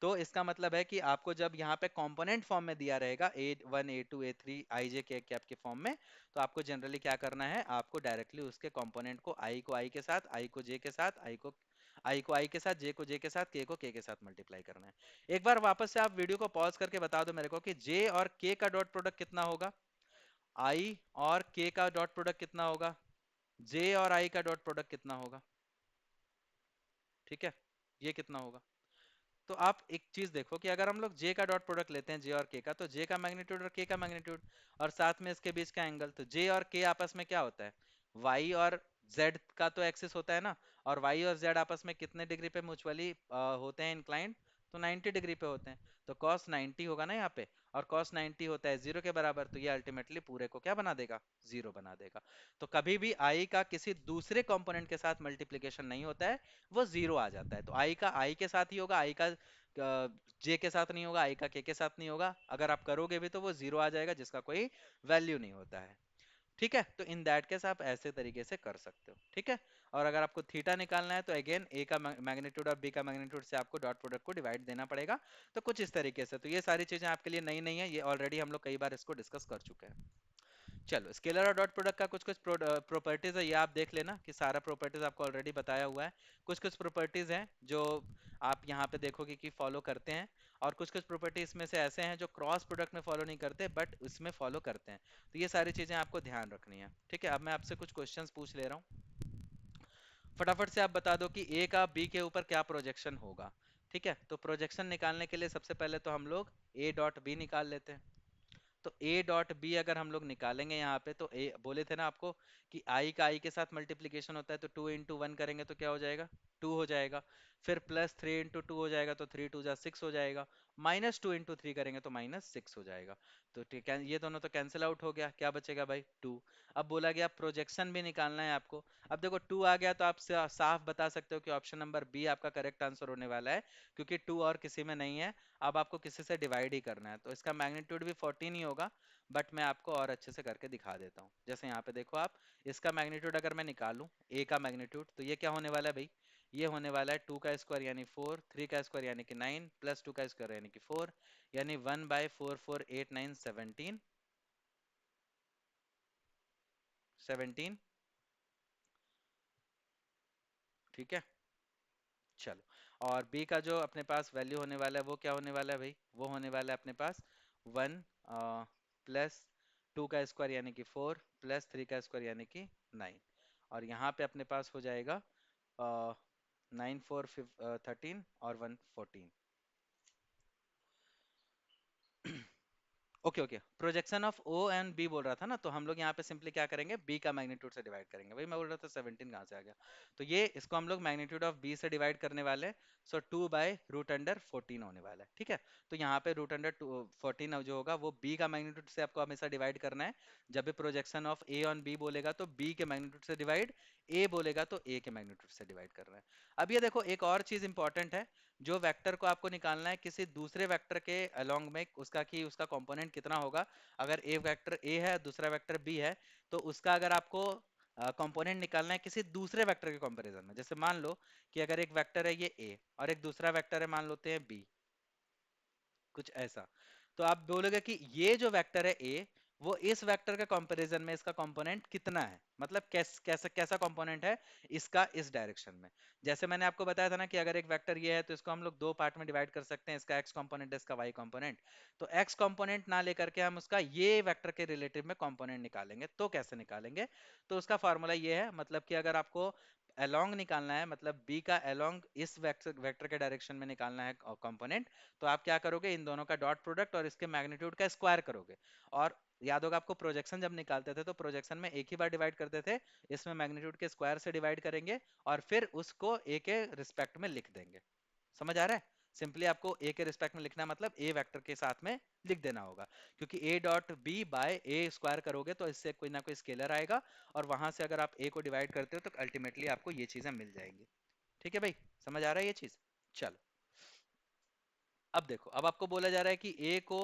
तो इसका मतलब है कि आपको जब यहाँ पे कंपोनेंट फॉर्म में दिया रहेगा A one A two A three I J K cap के फॉर्म में, तो आपको जनरली क्या करना है, आपको डायरेक्टली उसके कंपोनेंट को आई के साथ, आई को जे के साथ, आई को आई के साथ, जे को जे के साथ, के के साथ मल्टीप्लाई करना है। एक बार वापस से आप वीडियो को पॉज करके बता दो मेरे को कि जे और के का डॉट प्रोडक्ट कितना होगा, आई और के का डॉट प्रोडक्ट कितना होगा, जे और आई का डॉट प्रोडक्ट कितना होगा। ठीक है, ये कितना होगा। तो आप एक चीज देखो कि अगर हम लोग जे का डॉट प्रोडक्ट लेते हैं जे और के का, तो जे का मैग्नीट्यूड और के का मैग्नीट्यूड और साथ में इसके बीच का एंगल, तो जे और के आपस में क्या होता है, वाई और जेड का तो एक्सिस होता है ना, और वाई और जेड आपस में कितने डिग्री पे म्यूचुअली होते हैं इंक्लाइंड, तो 90 डिग्री पे होते हैं। तो cos 90 होगा ना यहाँ पे, और cos 90 होता है जीरो के बराबर, तो ये अल्टीमेटली पूरे को क्या बना देगा, जीरो बना देगा। तो कभी भी आई का किसी दूसरे कंपोनेंट के साथ मल्टीप्लीकेशन नहीं होता है, वो जीरो आ जाता है। तो आई का आई के साथ ही होगा, आई का जे के साथ नहीं होगा, आई का के साथ नहीं होगा, अगर आप करोगे भी तो वो जीरो आ जाएगा जिसका कोई वैल्यू नहीं होता है। ठीक है, तो इन दैट केस आप ऐसे तरीके से कर सकते हो। ठीक है, और अगर आपको थीटा निकालना है तो अगेन ए का मैग्नीट्यूड और बी का मैग्नीट्यूड से आपको डॉट प्रोडक्ट को डिवाइड देना पड़ेगा। तो कुछ इस तरीके से, तो ये सारी चीजें आपके लिए नई नहीं है, ये ऑलरेडी हम लोग कई बार इसको डिस्कस कर चुके हैं। चलो, स्केलर और डॉट प्रोडक्ट का कुछ कुछ प्रॉपर्टीज है, ये आप देख लेना कि सारा प्रॉपर्टीज आपको ऑलरेडी बताया हुआ है। कुछ कुछ प्रॉपर्टीज हैं जो आप यहाँ पे देखोगे कि फॉलो करते हैं, और कुछ कुछ प्रॉपर्टीज में से ऐसे हैं जो क्रॉस प्रोडक्ट में फॉलो नहीं करते बट इसमें फॉलो करते हैं। तो ये सारी चीजें आपको ध्यान रखनी है। ठीक है, अब मैं आपसे कुछ क्वेश्चंस पूछ ले रहा हूँ, फटाफट से आप बता दो कि ए का बी के ऊपर क्या प्रोजेक्शन होगा। ठीक है, तो प्रोजेक्शन निकालने के लिए सबसे पहले तो हम लोग ए डॉट बी निकाल लेते हैं। तो ए डॉट बी अगर हम लोग निकालेंगे यहाँ पे, तो ए बोले थे ना आपको कि आई का आई के साथ मल्टीप्लीकेशन होता है, तो टू इंटू वन करेंगे तो क्या हो जाएगा, टू हो जाएगा। फिर प्लस थ्री इंटू टू हो जाएगा, तो थ्री टू जा सिक्स हो जाएगा। माइनस टू इंटू थ्री करेंगे तो माइनस सिक्स हो जाएगा। तो ठीक है, ये दोनों तो कैंसिल आउट हो गया, क्या बचेगा भाई टू। अब बोला गया प्रोजेक्शन भी निकालना है आपको। अब देखो टू आ गया तो आप साफ बता सकते हो कि ऑप्शन नंबर बी आपका करेक्ट आंसर होने वाला है, क्योंकि टू और किसी में नहीं है। अब आपको किसी से डिवाइड ही करना है, तो इसका मैग्नीट्यूड भी 14 ही होगा। बट मैं आपको और अच्छे से करके दिखा देता हूँ। जैसे यहाँ पे देखो आप, इसका मैग्नीट्यूड अगर मैं निकालूं ए का मैग्नीट्यूड, तो ये क्या होने वाला है भाई, ये होने वाला है टू का स्क्वायर यानी फोर, थ्री का स्क्वायर यानी कि नाइन, प्लस टू का स्क्वायर यानी कि फोर, यानी one by four, four eight nine 17, 17। ठीक है, चलो, और b का जो अपने पास वैल्यू होने वाला है वो क्या होने वाला है भाई, वो होने वाला है अपने पास वन, प्लस टू का स्क्वायर यानी कि फोर, प्लस थ्री का स्क्वायर यानी कि नाइन, और यहाँ पे अपने पास हो जाएगा नाइन फोर 13 और one 14। Okay okay, projection of O and B बोल रहा था ना, तो हम लोग यहाँ पे सिंपली क्या करेंगे, बी का मैग्नीट्यूड से डिवाइड करेंगे। वही मैं बोल रहा था 17 कहाँ से आ गया। तो ये इसको हम लोग मैग्नीट्यूड ऑफ बी से डिवाइड करने वाले हैं। सो टू बाय रूट अंडर 14 होने वाला है। ठीक है, तो यहाँ पे रूट अंडर 14 जो होगा वो बी का मैग्नीट्यूड से आपको हमेशा डिवाइड करना है। जब भी projection of A on B बोलेगा तो बी के मैग्नीट्यूड से डिवाइड, ए बोलेगा तो ए के मैग्नीट्यूड से डिवाइड करना है। अब ये देखो एक और चीज इंपॉर्टेंट है, जो वेक्टर को आपको निकालना है किसी दूसरे वेक्टर के अलोंग में, उसका कि उसका कंपोनेंट कितना होगा। अगर ए वेक्टर ए है, दूसरा वेक्टर बी है, तो उसका अगर आपको कंपोनेंट निकालना है किसी दूसरे वेक्टर के कंपैरिजन में, जैसे मान लो कि अगर एक वेक्टर है ये ए और एक दूसरा वेक्टर है मान लेते हैं बी, कुछ ऐसा, तो आप बोलोगे कि ये जो वेक्टर है ए, वो इस वेक्टर के कंपैरिजन में इसका कंपोनेंट कितना है, मतलब कैसा कैसा कंपोनेंट है इसका इस डायरेक्शन में। जैसे मैंने आपको बताया था ना कि अगर एक वेक्टर ये है तो इसको हम लोग दो पार्ट में डिवाइड कर सकते हैं, इसका एक्स कंपोनेंट, इसका वाई कंपोनेंट। तो एक्स कंपोनेंट ना लेकर के हम उसका ये वेक्टर के रिलेटिव में कंपोनेंट निकालेंगे। तो कैसे निकालेंगे? तो उसका फॉर्मूला ये है, मतलब कि अगर आपको अलोंग निकालना है, मतलब बी का अलोंग इस वेक्टर वेक्टर के डायरेक्शन में निकालना है कंपोनेंट, तो आप क्या करोगे, इन दोनों का डॉट प्रोडक्ट और इसके मैग्नीट्यूड का स्क्वायर करोगे। और याद होगा आपको, प्रोजेक्शन जब निकालते थे तो प्रोजेक्शन में एक ही बार डिवाइड करते थे, इसमें मैग्नीट्यूड के स्क्वायर से डिवाइड करेंगे और फिर उसको ए के रिस्पेक्ट में लिख देंगे। समझ आ रहा है? सिंपली आपको ए के रिस्पेक्ट में लिखना, मतलब ए वेक्टर के साथ में लिख देना होगा, क्योंकि A dot B by A square करोगे तो इससे कोई ना कोई स्केलर आएगा, और वहां से अगर आप ए को डिवाइड करते हो तो अल्टीमेटली आपको ये चीजें मिल जाएंगी। ठीक है भाई, समझ आ रहा है ये चीज? चलो, अब देखो, अब आपको बोला जा रहा है कि ए को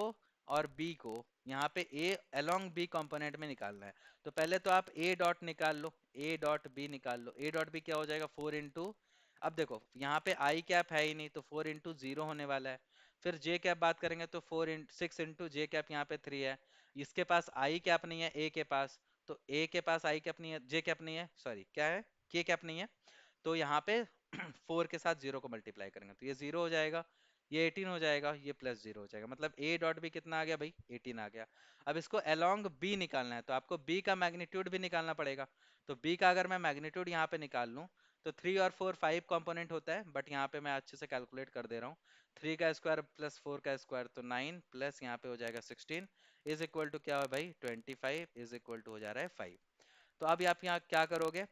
और बी को यहाँ पे ए अलोंग बी कंपोनेंट में निकालना है। तो पहले तो आप ए डॉट निकाल लो, ए डॉट बी निकाल लो। ए डॉट बी क्या हो जाएगा, 4 इंटू, अब देखो यहाँ पे आई कैप है ही नहीं तो 4 इंटू 0 होने वाला है। फिर जे कैप बात करेंगे तो 6 इंटू जे कैप, यहाँ पे 3 है। इसके पास आई कैप नहीं है ए के पास, तो ए के पास आई कैप नहीं है, जे कैप नहीं है, सॉरी क्या है, के कैप नहीं है। तो यहाँ पे 4 के साथ 0 को मल्टीप्लाई करेंगे तो ये 0 हो जाएगा, ये 18 हो जाएगा, ये प्लस 0 हो जाएगा, मतलब a डॉट बी कितना आ गया भाई, 18 आ गया। अब इसको अलोंग b निकालना है तो आपको b का मैग्नीट्यूड भी निकालना पड़ेगा। तो b का अगर मैं मैग्नीट्यूड यहाँ पे निकाल लूँ तो 3 और 4 5 कंपोनेंट होता है, बट यहाँ पे मैं अच्छे से कैलकुलेट कर दे रहा हूँ। 3 का स्क्वायर प्लस 4 का स्क्वायर तो 9 प्लस यहाँ पे हो जाएगा 16 इज इक्वल टू क्या है भाई, 25 इज इक्वल टू हो जा रहा है 5। तो अब आप यहाँ क्या करोगे,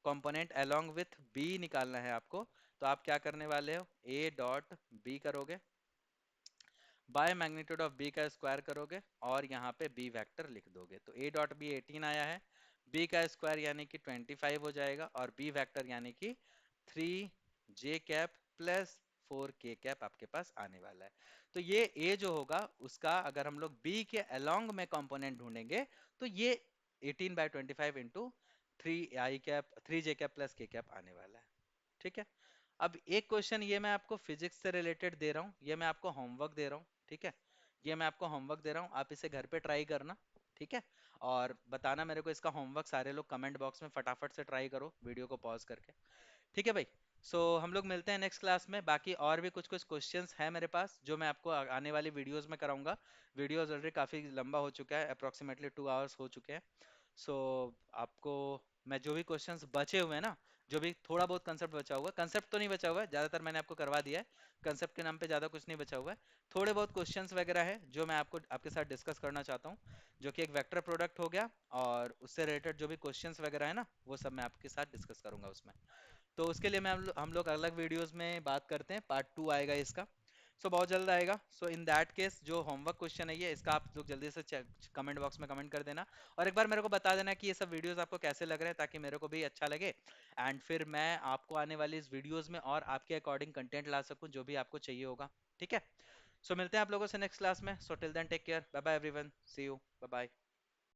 कंपोनेंट अलोंग विथ बी निकालना है आपको। तो आप क्या करने वाले हो, ए डॉट बी करोगे, बाय मैग्नीट्यूड ऑफ बी का स्क्वायर करोगे और यहाँ पे बी वेक्टर लिख दोगे। तो ए डॉट बी 18 आया है, बी का स्क्वायर यानी कि 25 हो जाएगा, और बी वेक्टर यानी कि 3 जे कैप प्लस 4 के कैप आपके पास आने वाला है। तो ये ए जो होगा उसका अगर हम लोग बी के अलोंग में कंपोनेंट ढूंढेंगे तो ये 18/25 इंटू 3 जे कैप प्लस के कैप आने वाला है। ठीक है। अब एक क्वेश्चन ये मैं आपको फिजिक्स से रिलेटेड दे रहा हूँ, ये मैं आपको होमवर्क दे रहा हूँ, ठीक है। ये मैं आपको होमवर्क दे रहा हूँ, आप इसे घर पे ट्राई करना, ठीक है। और बताना मेरे को इसका होमवर्क, सारे लोग कमेंट बॉक्स में फटाफट से ट्राई करो वीडियो को पॉज करके। ठीक है भाई। सो हम लोग मिलते हैं नेक्स्ट क्लास में, बाकी और भी कुछ कुछ क्वेश्चंस हैं मेरे पास जो मैं आपको आने वाली वीडियोस में कराऊंगा। वीडियोस ऑलरेडी काफ़ी लंबा हो चुका है, अप्रोक्सीमेटली 2 आवर्स हो चुके हैं। सो आपको मैं जो भी क्वेश्चंस बचे हुए हैं ना, जो भी थोड़ा बहुत कंसेप्ट बचा हुआ है, कंसेप्ट तो नहीं बचा हुआ है, ज़्यादातर मैंने आपको करवा दिया है, कंसेप्ट के नाम पे ज़्यादा कुछ नहीं बचा हुआ है। थोड़े बहुत क्वेश्चंस वगैरह है जो मैं आपको आपके साथ डिस्कस करना चाहता हूँ, जो कि एक वेक्टर प्रोडक्ट हो गया, और उससे रिलेटेड जो भी क्वेश्चंस वगैरह है ना वो सब मैं आपके साथ डिस्कस करूंगा उसमें। तो उसके लिए मैं हम लोग अलग वीडियोस में बात करते हैं, पार्ट 2 आएगा इसका। सो बहुत जल्द आएगा। सो इन दैट केस जो होमवर्क क्वेश्चन है ये, इसका आप लोग जल्दी से कमेंट बॉक्स में कमेंट कर देना, और एक बार मेरे को बता देना कि ये सब वीडियोस आपको कैसे लग रहे हैं, ताकि मेरे को भी अच्छा लगे, एंड फिर मैं आपको आने वाली इस वीडियोस में और आपके अकॉर्डिंग कंटेंट ला सकूं जो भी आपको चाहिए होगा। ठीक है। सो मिलते हैं आप लोगों से नेक्स्ट क्लास में। So till then take care, bye bye everyone, see you, bye bye.